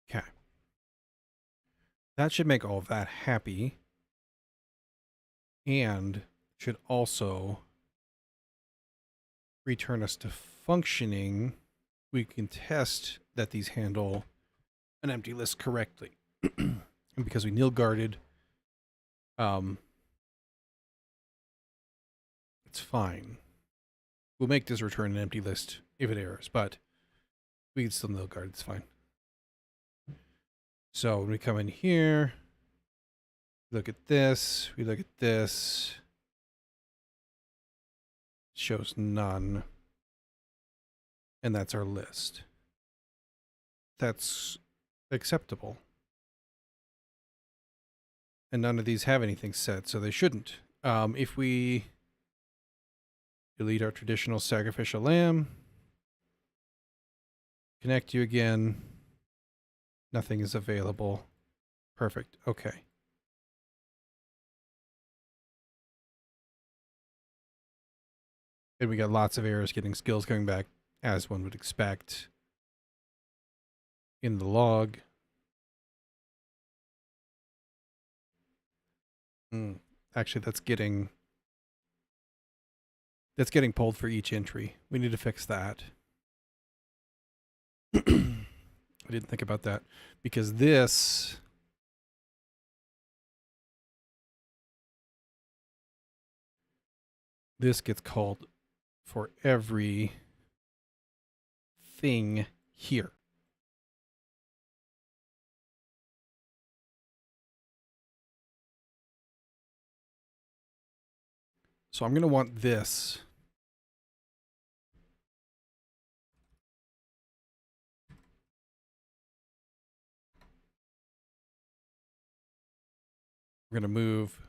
Okay. That should make all of that happy. And should also return us to functioning. We can test that these handle an empty list correctly. And because we nilguarded, it's fine. We'll make this return an empty list if it errors, but we can still nilguard, it's fine. So when we come in here, look at this, we look at this, it shows none, and that's our list. That's acceptable. And none of these have anything set, so they shouldn't. If we delete our traditional sacrificial lamb, connect you again, nothing is available. Perfect. Okay. And we got lots of errors getting skills coming back, as one would expect. In the log. Actually, that's getting pulled for each entry. We need to fix that. I didn't think about that because this gets called for every thing here. So I'm going to want this. We're going to move.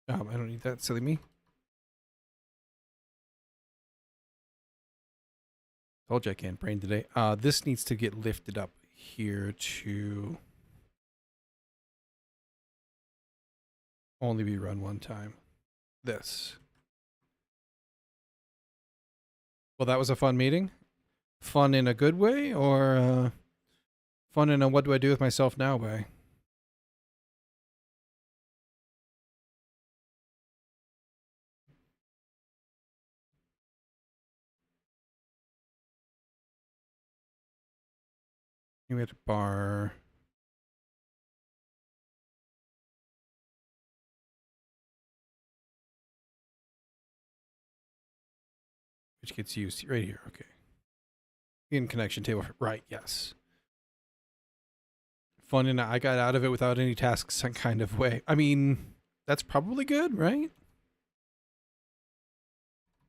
I don't need that, silly me. Told you I can't brain today. This needs to get lifted up here to only be run one time. This. Well, that was a fun meeting. Fun in a good way, or fun in a what do I do with myself now way? We have to bar. Which gets used right here. Okay. In connection table. Right. Yes. Fun and I got out of it without any tasks kind of way. I mean, that's probably good, right?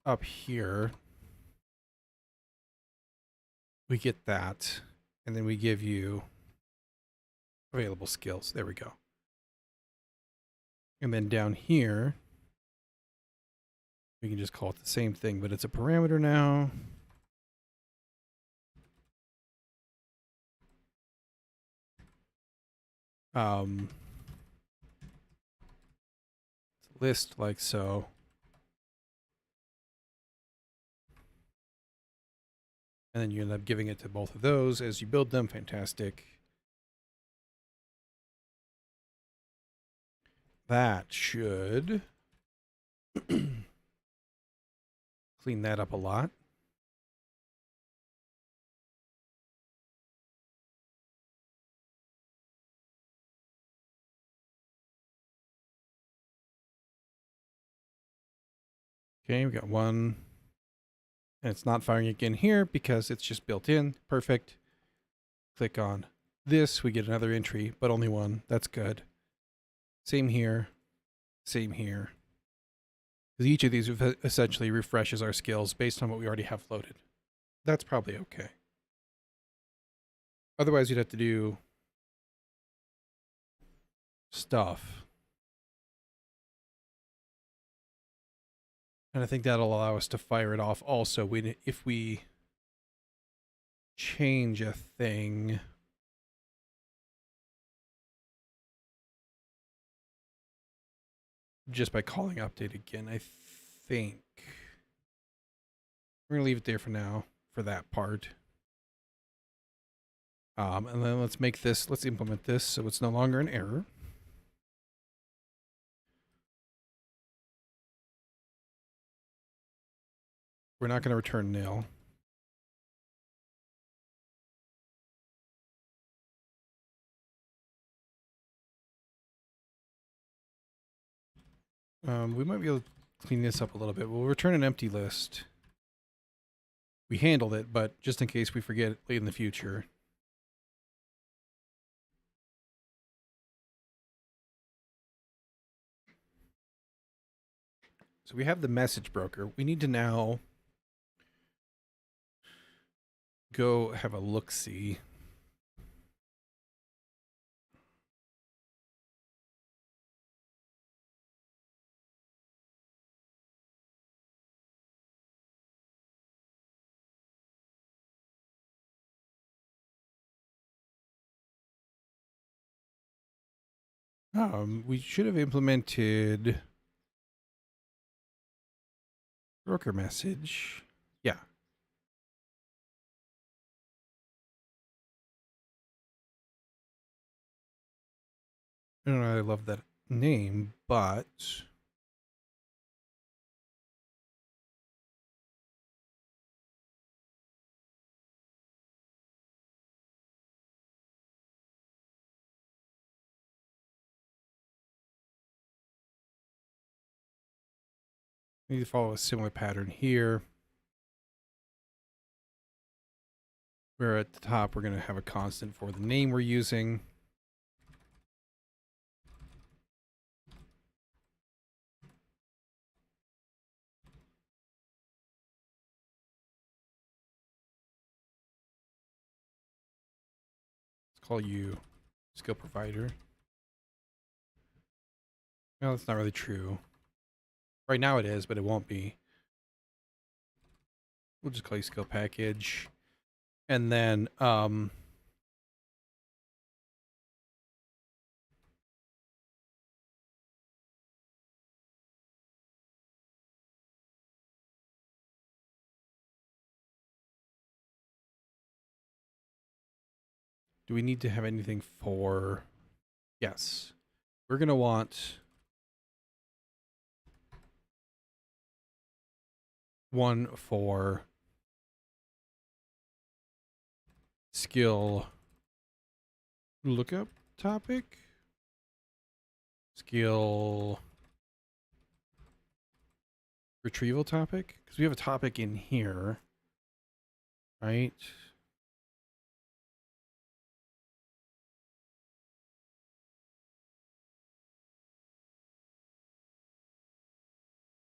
Up here, we get that, and then we give you available skills. There we go. And then down here, we can just call it the same thing, but it's a parameter now. List like so. And then you end up giving it to both of those as you build them. Fantastic. That should clean that up a lot. Okay, we got one. And it's not firing again here because it's just built in. Perfect. Click on this. We get another entry, but only one. That's good. Same here. Same here. Because each of these essentially refreshes our skills based on what we already have loaded. That's probably okay. Otherwise, you'd have to do stuff. And I think that'll allow us to fire it off also if we change a thing. Just by calling update again, I think. We're going to leave it there for now, for that part. And then let's implement this so it's no longer an error. We're not going to return nil. We might be able to clean this up a little bit. We'll return an empty list. We handled it, but just in case we forget it late in the future. So we have the message broker. We need to now go have a look-see. We should have implemented broker message. Yeah. I don't know. I love that name, but we need to follow a similar pattern here. Where at the top, we're going to have a constant for the name we're using. Let's call you skill provider. Well, that's not really true. Right now it is, but it won't be. We'll just call you skill package. And then, do we need to have anything for... Yes. We're going to want one for skill lookup topic, skill retrieval topic, because we have a topic in here, right?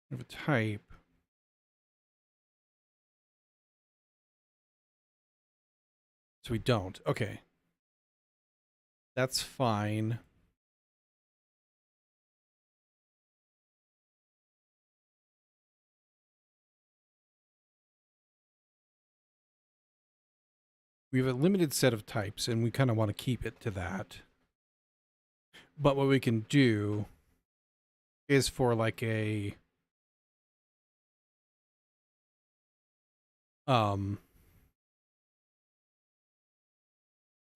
We have a type. So we don't. Okay. That's fine. We have a limited set of types, and we kind of want to keep it to that. But what we can do is for like a...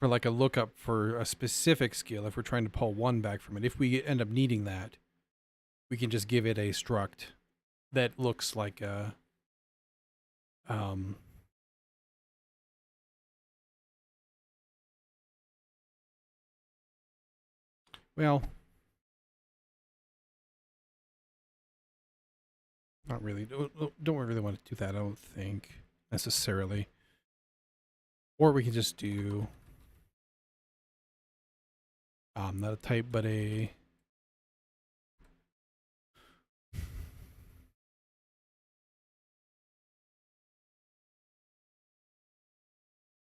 for like a lookup for a specific skill, if we're trying to pull one back from it, if we end up needing that, we can just give it a struct that looks like a well, not really. Don't really want to do that, I don't think, necessarily. Or we can just do not a type, but a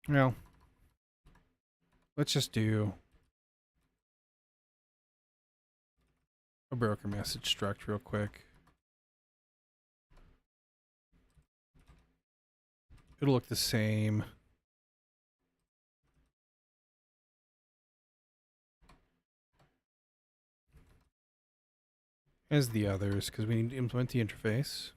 well, let's just do a broker message struct real quick. It'll look the same. As the others, because we need to implement the interface.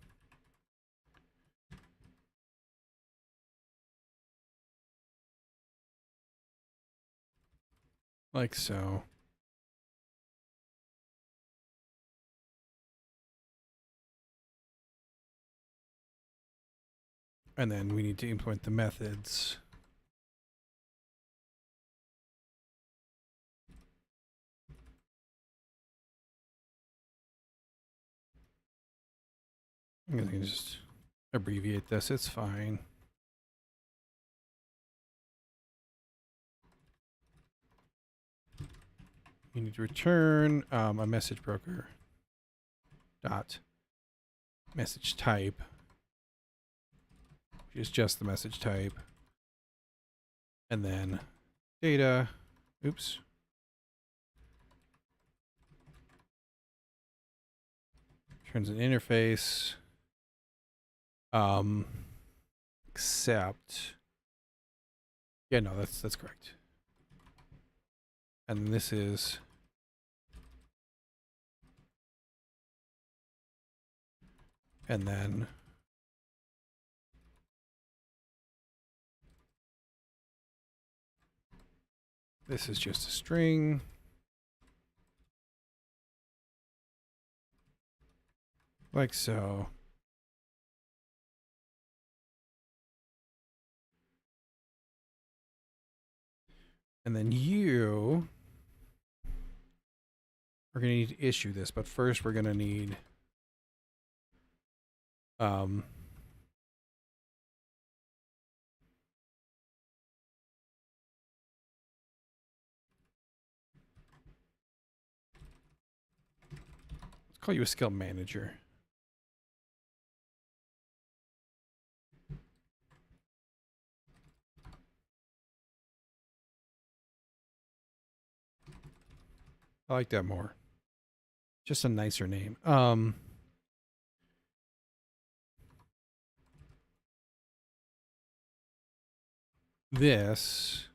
Like so. And then we need to implement the methods. I'm going to just abbreviate this, it's fine. You need to return a message broker dot message type, which is just the message type, and then data. Oops. Turns an interface. Except, yeah, no, that's correct. And this is and then this is just a string. Like so. And then you are going to need to issue this, but first we're going to need let's call you a skill manager. I like that more. Just a nicer name. This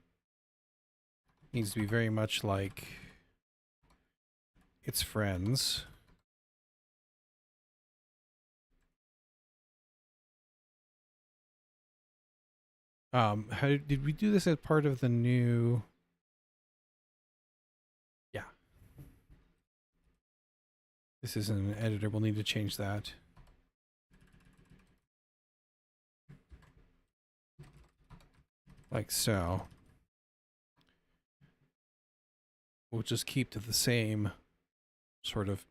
needs to be very much like its friends. How did we do this as part of the new? Yeah. This isn't an editor. We'll need to change that. Like so. We'll just keep to the same sort of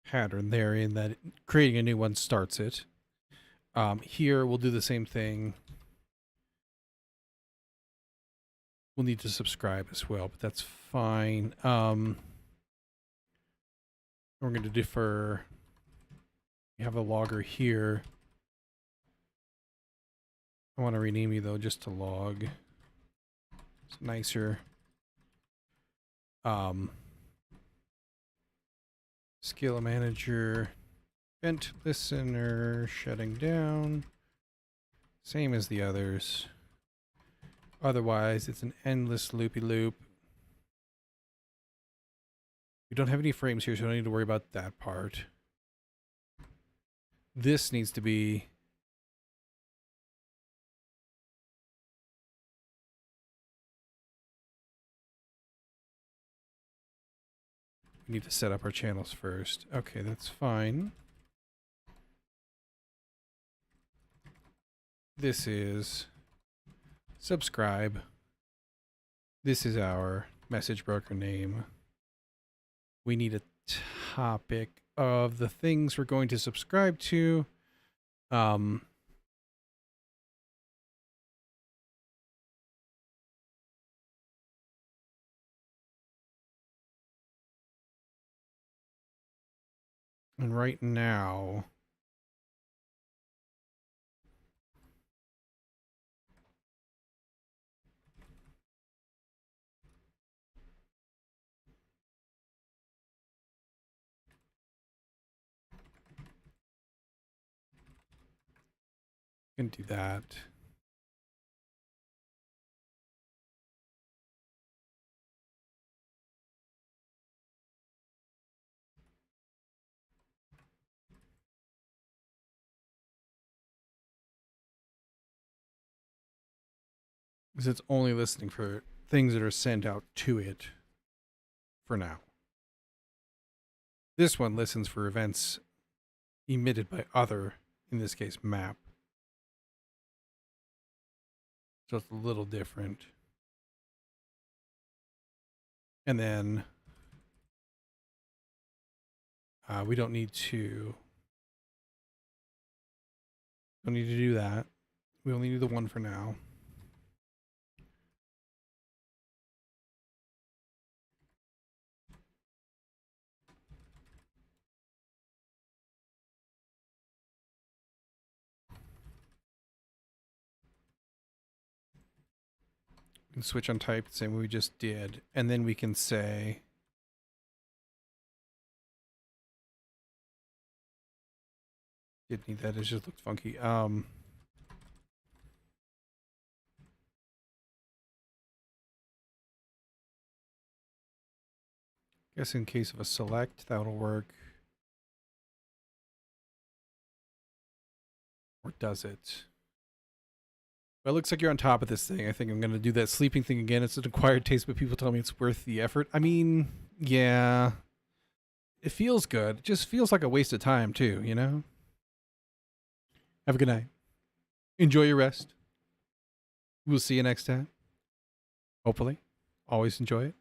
pattern there in that creating a new one starts it. Here we'll do the same thing. We'll need to subscribe as well, but that's fine. We're going to defer. We have a logger here. I want to rename you though just to log. It's nicer. Skill manager, event listener, shutting down. Same as the others. Otherwise, it's an endless loopy loop. We don't have any frames here, so I don't need to worry about that part. This needs to be We need to set up our channels first. Okay, that's fine. This is subscribe. This is our message broker name. We need a topic of the things we're going to subscribe to. And right now, we can do that. Because it's only listening for things that are sent out to it for now. This one listens for events emitted by other, in this case, map. So it's a little different. And then we don't need to do that. We only do the one for now. We can switch on type, same way we just did, and then we can say didn't need that, it just looked funky. Guess in case of a select, that'll work. Or does it? Well, it looks like you're on top of this thing. I think I'm going to do that sleeping thing again. It's an acquired taste, but people tell me it's worth the effort. I mean, yeah. It feels good. It just feels like a waste of time, too, you know? Have a good night. Enjoy your rest. We'll see you next time. Hopefully. Always enjoy it.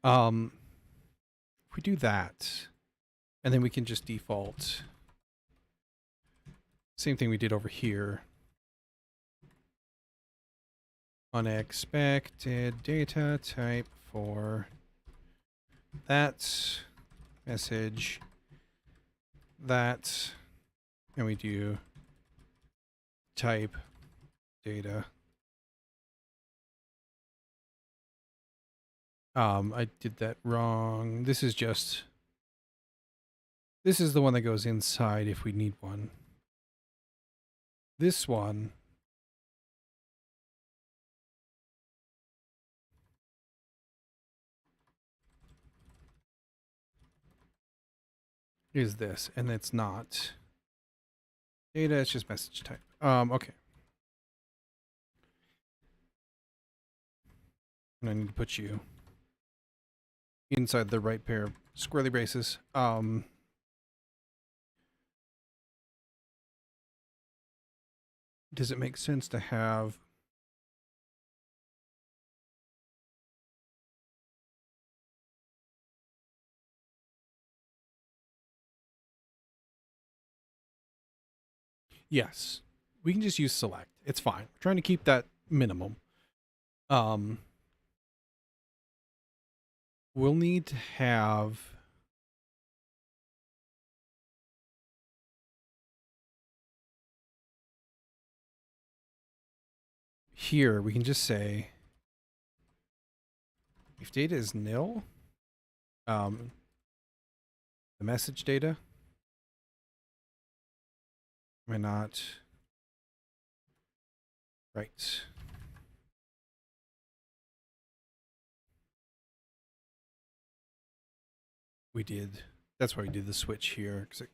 If we do that, and then we can just default. Same thing we did over here. Unexpected data type for that message, that, and we do type data. I did that wrong. This is the one that goes inside if we need one. This one is this, and it's not data, it's just message type. Okay. And I need to put you inside the right pair of squirrely braces. Does it make sense to have yes, we can just use select. It's fine. We're trying to keep that minimum. We'll need to have here, we can just say if data is nil, the message data may not right. We did. That's why we did the switch here. 'Cause it,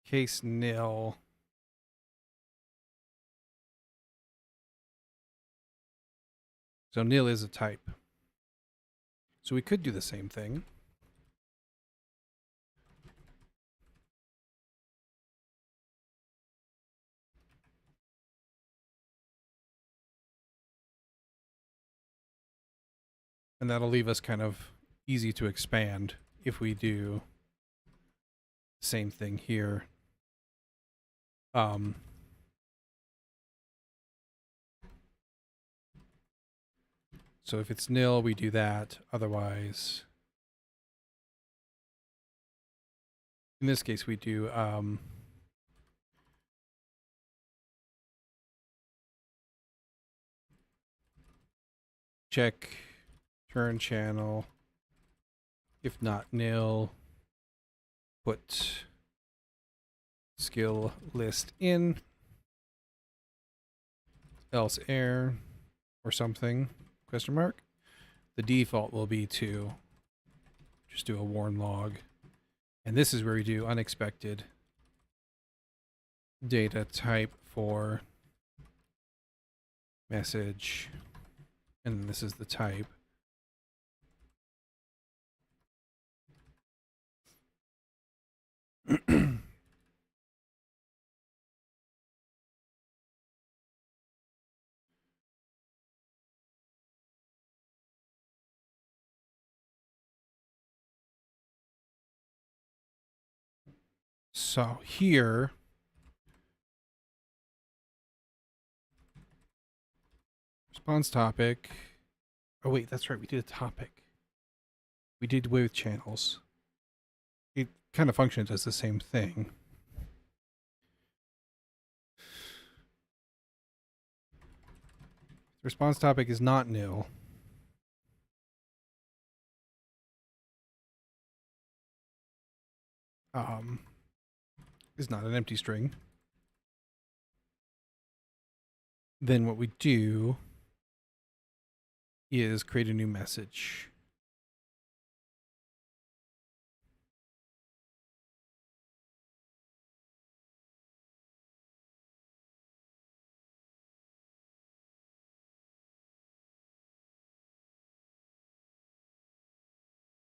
case nil. So nil is a type. So we could do the same thing. And that'll leave us kind of easy to expand if we do the same thing here. So if it's nil, we do that. Otherwise, in this case, we do check turn channel. If not nil, put skill list in, else error or something, question mark. The default will be to just do a warn log. And this is where we do unexpected data type for message. And this is the type. So here, response topic. Oh wait, that's right. We did a topic. We did away with channels. It kind of functions as the same thing. The response topic is not nil. Is not an empty string. Then what we do is create a new message.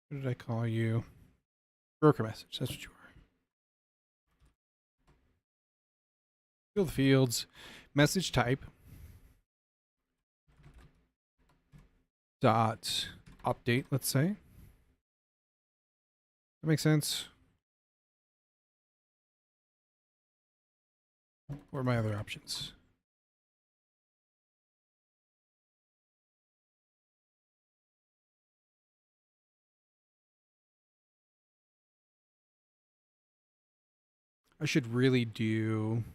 What did I call you? Broker message. That's what you are. Fill the fields. Message type. Dot update, let's say. That makes sense. What are my other options? I should really do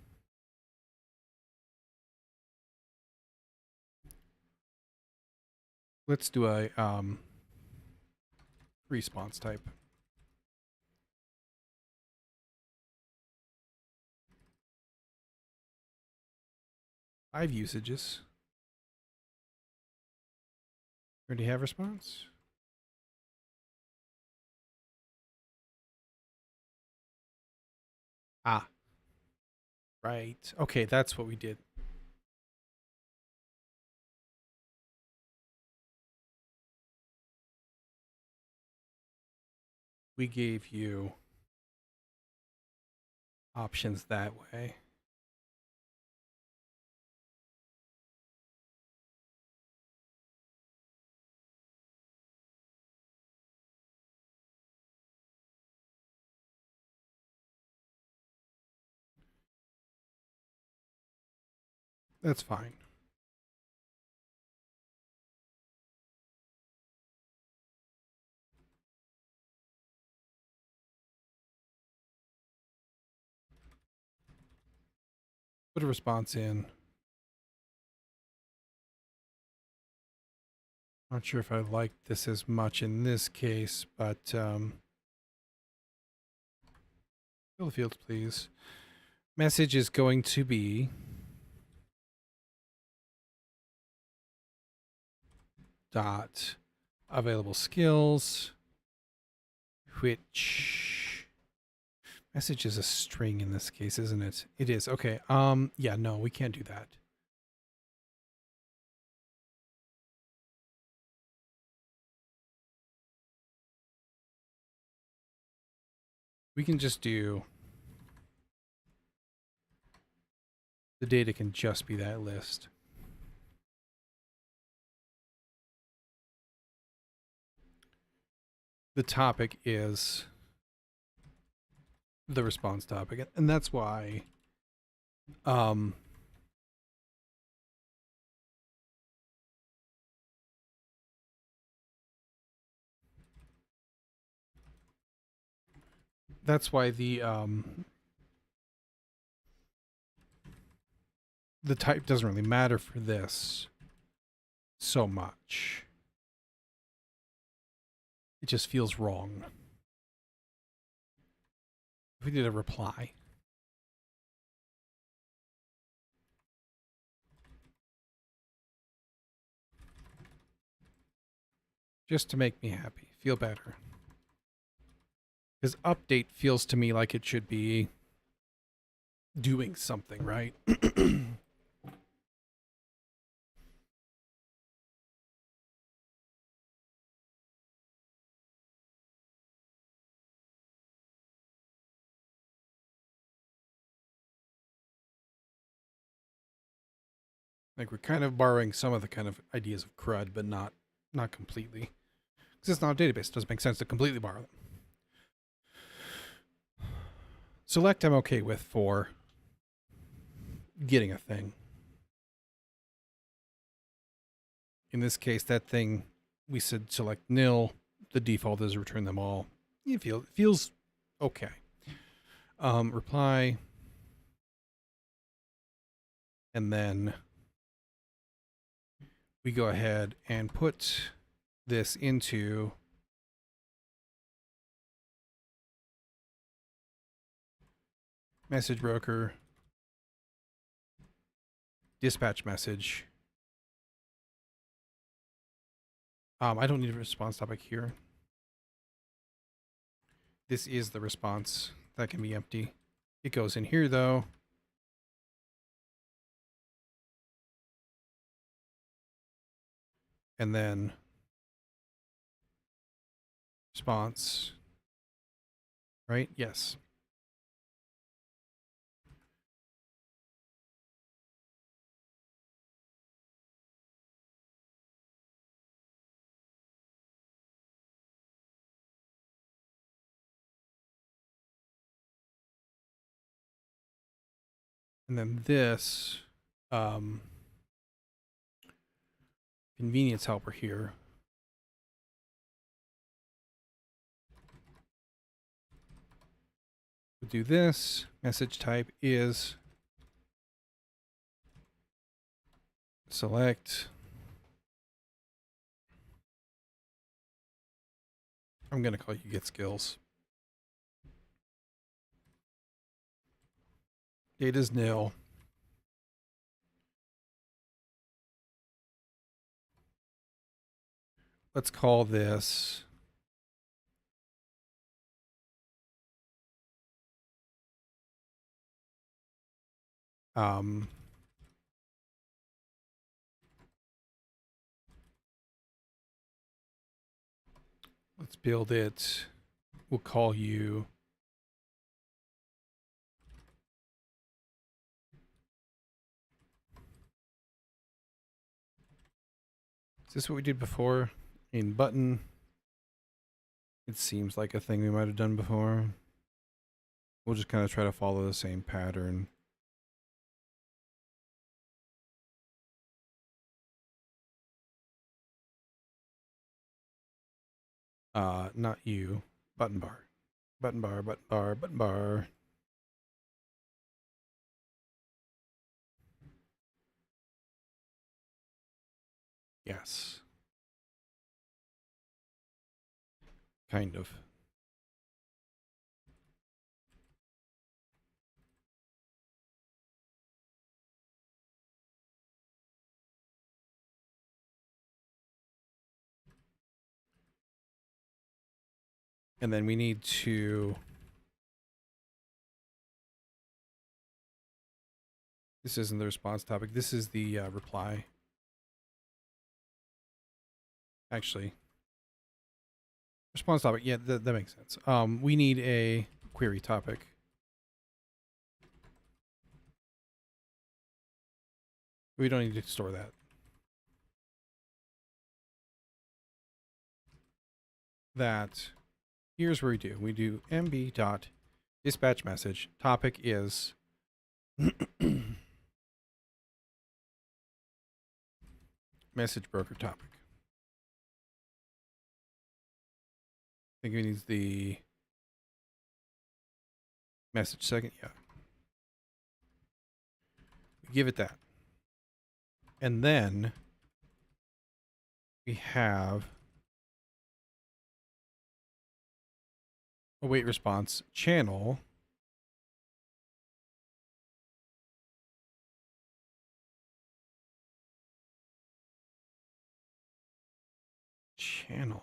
let's do a response type. Five usages. Already have response? Ah. Right. Okay, that's what we did. We gave you options that way. That's fine. Put a response in. Not sure if I like this as much in this case, but fill the fields, please. Message is going to be dot available skills, which Message is a string in this case, isn't it? It is. Okay. Yeah, no, we can't do that. We can just do the data can just be that list. The topic is the response topic, and that's why that's why the type doesn't really matter for this so much. It just feels wrong. If we did a reply. Just to make me happy, feel better. Because update feels to me like it should be doing something, right? Like we're kind of borrowing some of the kind of ideas of CRUD, but not completely. Because it's not a database. It doesn't make sense to completely borrow them. Select I'm okay with for getting a thing. In this case, that thing, we said select nil. The default is return them all. It feels okay. Reply. And then we go ahead and put this into message broker, dispatch message. I don't need a response topic here. This is the response. That can be empty. It goes in here though. And then response, right? Yes. And then this convenience helper here. We'll do this. Message type is select. I'm going to call you get skills. Data's nil. Let's call this let's build it. We'll call you is this what we did before? In button. It seems like a thing we might have done before. We'll just kind of try to follow the same pattern. Not you. Button bar. Button bar, button bar, button bar. Yes. Kind of. And then we need to This isn't the response topic. This is the reply. Actually, response topic. Yeah, that makes sense. We need a query topic. We don't need to store that. Here's where we do. We do mb dot dispatch message. Topic is message broker topic. I think it needs the message second. Yeah. We give it that. And then we have await response channel. Channel.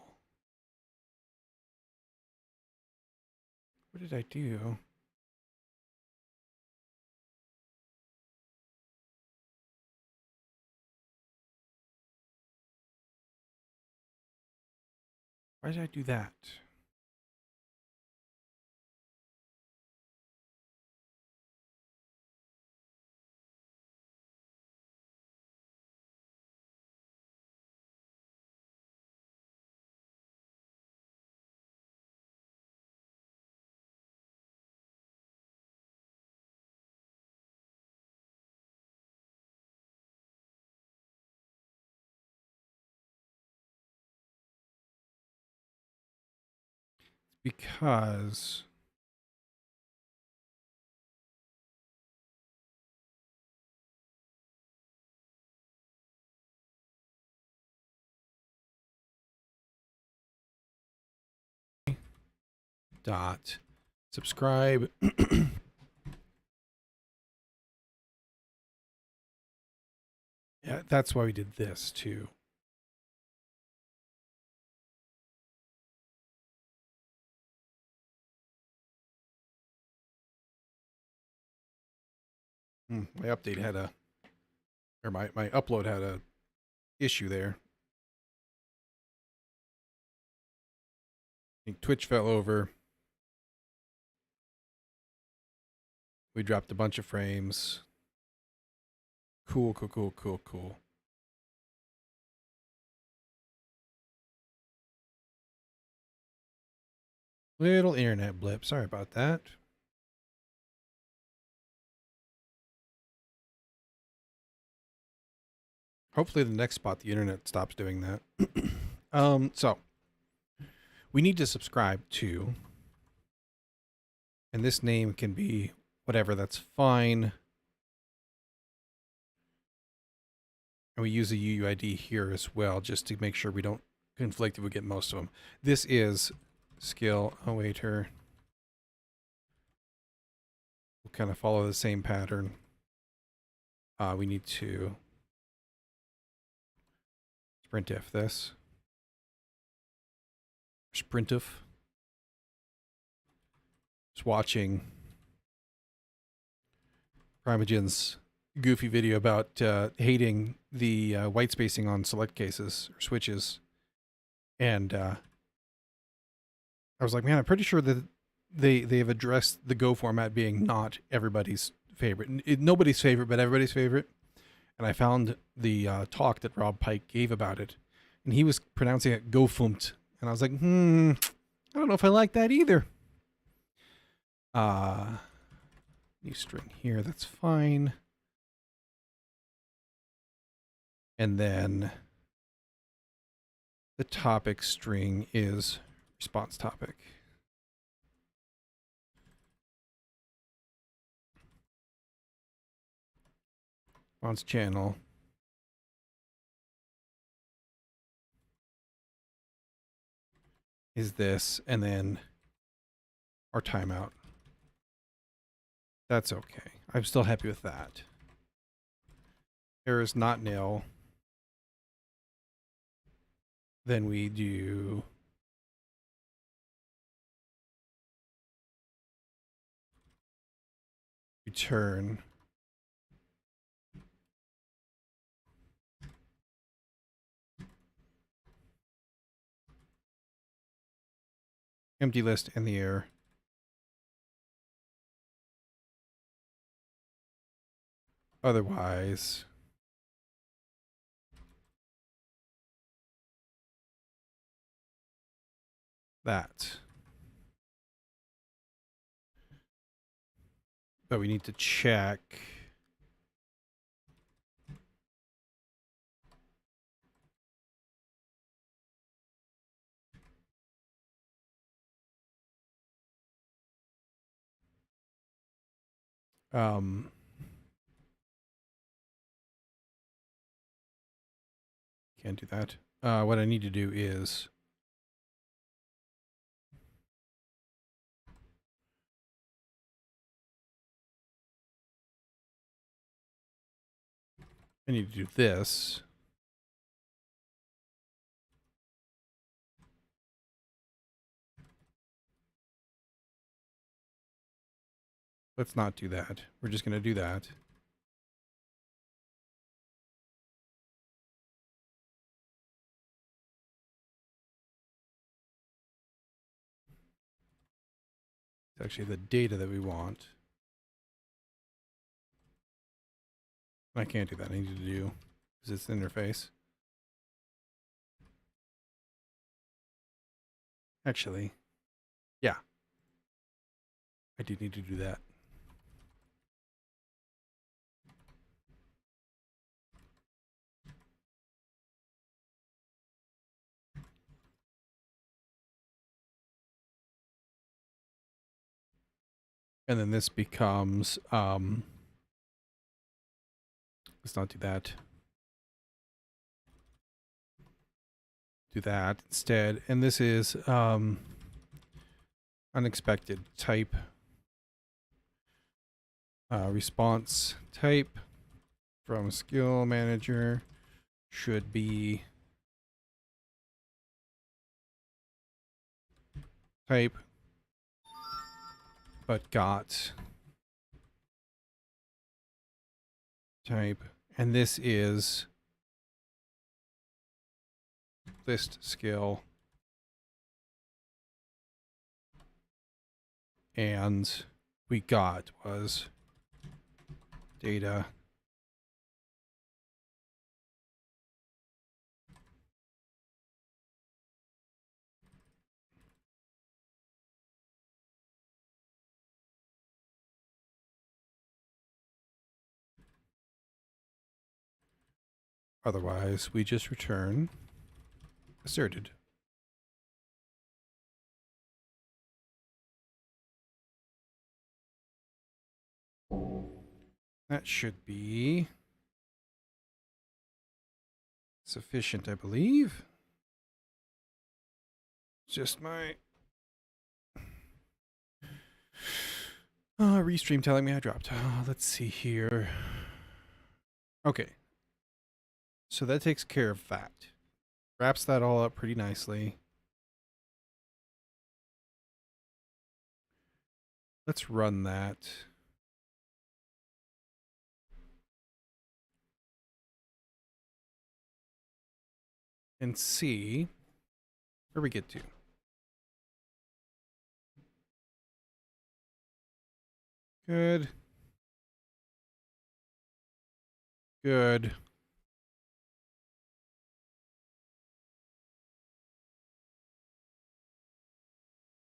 What did I do? Why did I do that? Because dot subscribe yeah, that's why we did this too. My update had my upload had a issue there. I think Twitch fell over. We dropped a bunch of frames. Cool. Little internet blip. Sorry about that. Hopefully the next spot the internet stops doing that. So we need to subscribe to, and this name can be whatever, that's fine. And we use a UUID here as well, just to make sure we don't conflict if we get most of them. This is skill awaiter. We'll kind of follow the same pattern. We need to sprintf this. Sprintf. Just watching Primogen's goofy video about hating the white spacing on select cases or switches. And I was like, man, I'm pretty sure that they've addressed the Go format being not everybody's favorite. Nobody's favorite, but everybody's favorite. And I found the talk that Rob Pike gave about it. And he was pronouncing it Gofumt. And I was like, I don't know if I like that either. New string here, that's fine. And then the topic string is response topic. Response channel. Is this, and then our timeout. That's okay. I'm still happy with that. Error is not nil. Then we do return Empty list in the air. Otherwise, that. But we need to check. Can't do that. What I need to do is I need to do this. Let's not do that. We're just going to do that. It's actually the data that we want. I can't do that. I need to do because it's the interface. Actually, yeah. I do need to do that. And then this becomes, let's not do that. Do that instead. And this is unexpected type. Response type from skill manager should be type, but got type. And this is list skill. And we got was data. Otherwise, we just return asserted. That should be sufficient, I believe. Just my restream telling me I dropped. Let's see here. Okay. So that takes care of that. Wraps that all up pretty nicely. Let's run that. And see where we get to. Good. Good.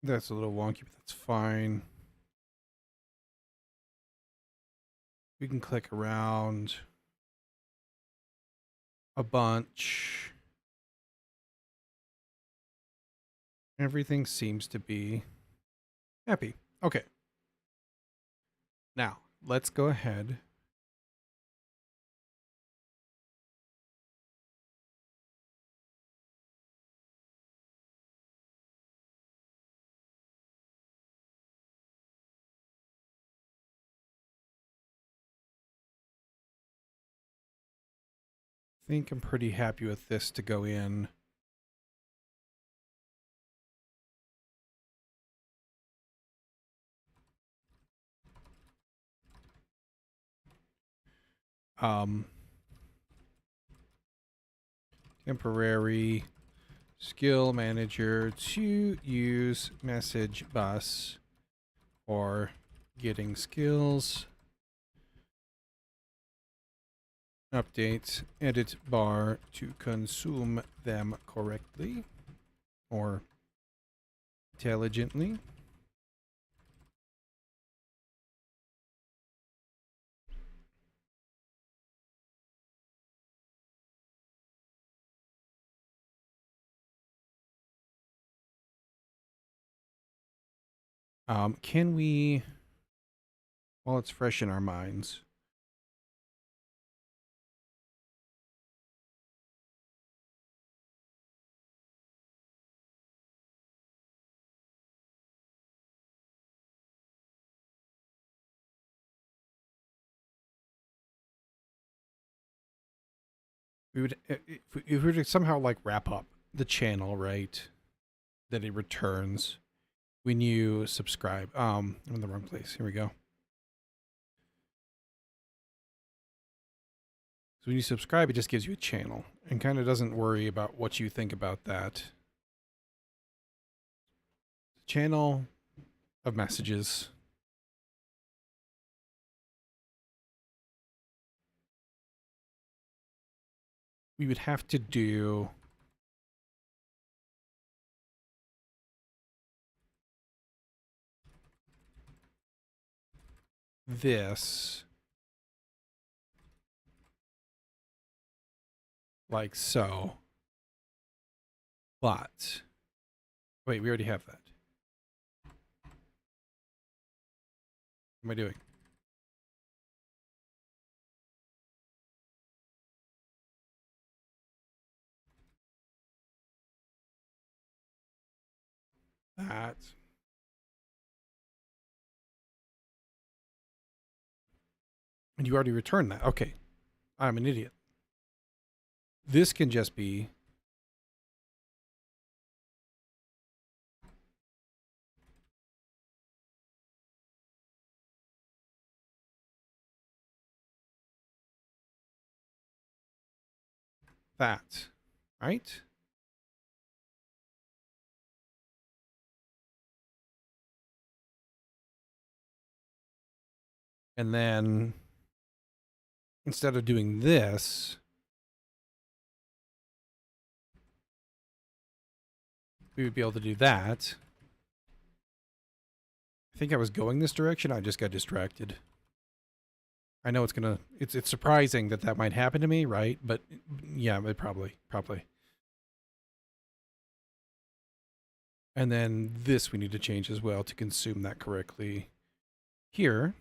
That's a little wonky, but that's fine. We can click around a bunch. Everything seems to be happy. Okay. Now, let's go ahead. I think I'm pretty happy with this to go in. Temporary skill manager to use message bus for getting skills. Updates edit bar to consume them correctly or intelligently. Can we, while it's fresh in our minds, we would, if we were to somehow like wrap up the channel, right, that it returns when you subscribe. I'm in the wrong place. Here we go. So when you subscribe, it just gives you a channel and kind of doesn't worry about what you think about that. Channel of messages. We would have to do this like so. But wait, we already have that. What am I doing? That. And you already returned that. Okay. I'm an idiot. This can just be that, right? And then instead of doing this, we would be able to do that. I think I was going this direction. I just got distracted. I know it's gonna. It's surprising that that might happen to me, right? But yeah, it probably. And then this we need to change as well to consume that correctly. Here.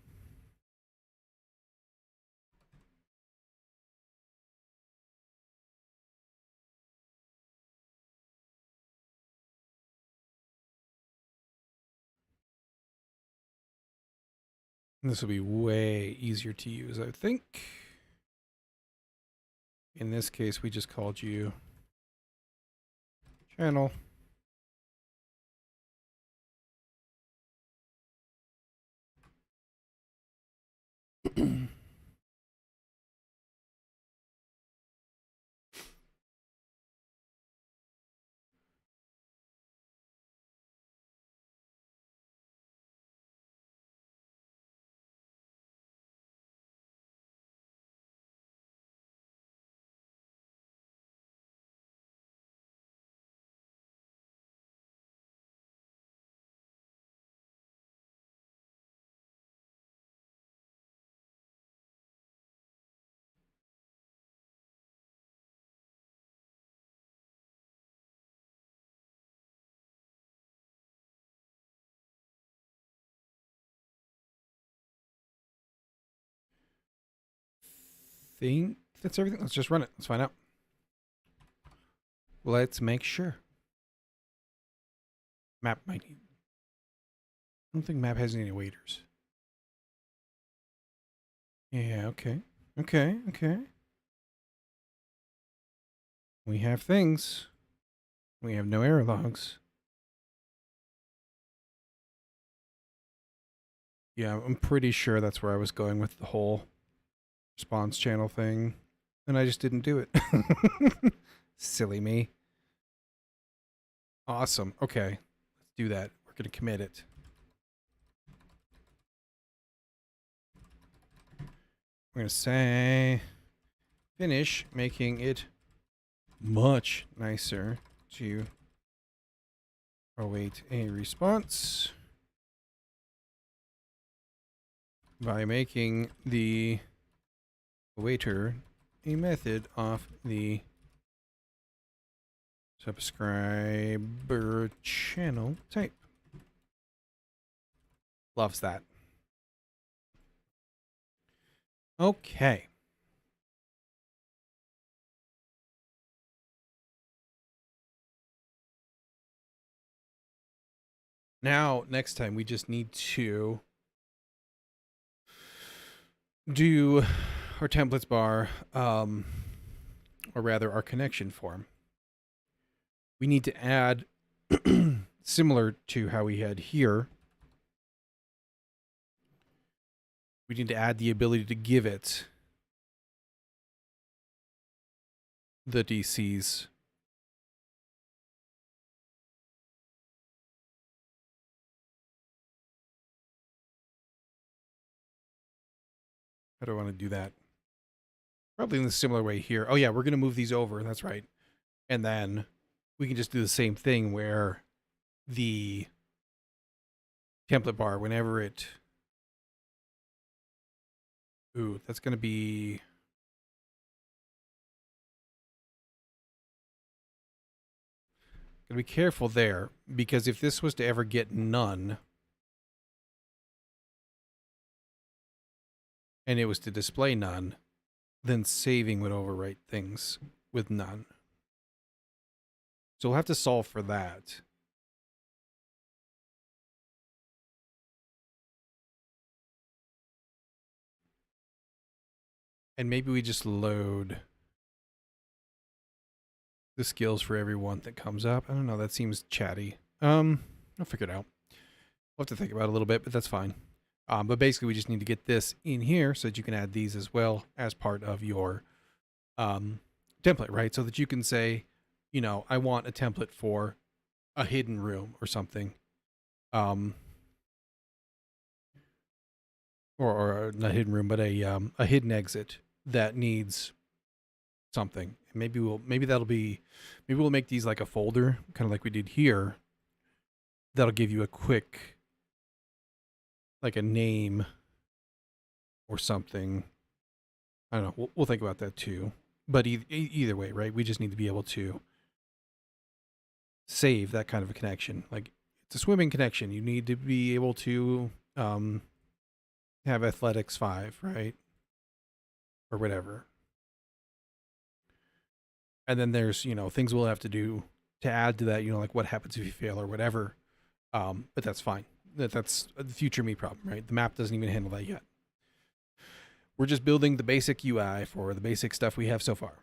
This will be way easier to use, I think. In this case, we just called you channel. Think that's everything. Let's just run it. Let's find out. Let's make sure. Map might need. I don't think map has any waiters. Yeah, okay. Okay. We have things. We have no error logs. Yeah, I'm pretty sure that's where I was going with the whole response channel thing. And I just didn't do it. Silly me. Awesome. Okay. Let's do that. We're going to commit it. We're going to say finish making it much nicer to await a response by making the waiter a method of the subscriber channel type. Loves that. Okay. Now, next time we just need to do our templates bar, or rather our connection form. We need to add, similar to how we had here, we need to add the ability to give it the DCs. How do I want to do that? Probably in a similar way here. Oh yeah, we're going to move these over. That's right. And then we can just do the same thing where the template bar, whenever it... Ooh, that's going to be... Gotta be careful there, because if this was to ever get none, and it was to display none, then saving would overwrite things with none. So we'll have to solve for that. And maybe we just load the skills for everyone that comes up. I don't know, that seems chatty. I'll figure it out. We'll have to think about it a little bit, but that's fine. But basically we just need to get this in here so that you can add these as well as part of your template, right? So that you can say, you know, I want a template for a hidden room or something. Or not hidden room, but a hidden exit that needs something. And maybe we'll make these like a folder, kind of like we did here. That'll give you a quick, like a name or something. I don't know. We'll think about that too. But either way, right? We just need to be able to save that kind of a connection. Like it's a swimming connection. You need to be able to have athletics 5, right? Or whatever. And then there's, you know, things we'll have to do to add to that, you know, like what happens if you fail or whatever. But that's fine. That's a future me problem, right? The map doesn't even handle that yet. We're just building the basic UI for the basic stuff we have so far.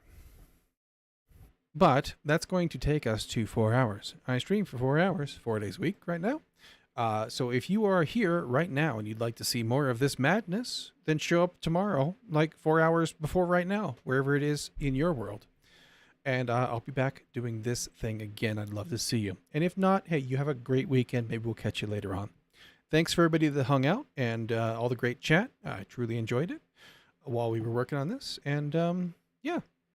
But that's going to take us to 4 hours. I stream for 4 hours, 4 days a week right now. So if you are here right now and you'd like to see more of this madness, then show up tomorrow, like 4 hours before right now, wherever it is in your world. And I'll be back doing this thing again. I'd love to see you. And if not, hey, you have a great weekend. Maybe we'll catch you later on. Thanks for everybody that hung out and all the great chat. I truly enjoyed it while we were working on this. And yeah,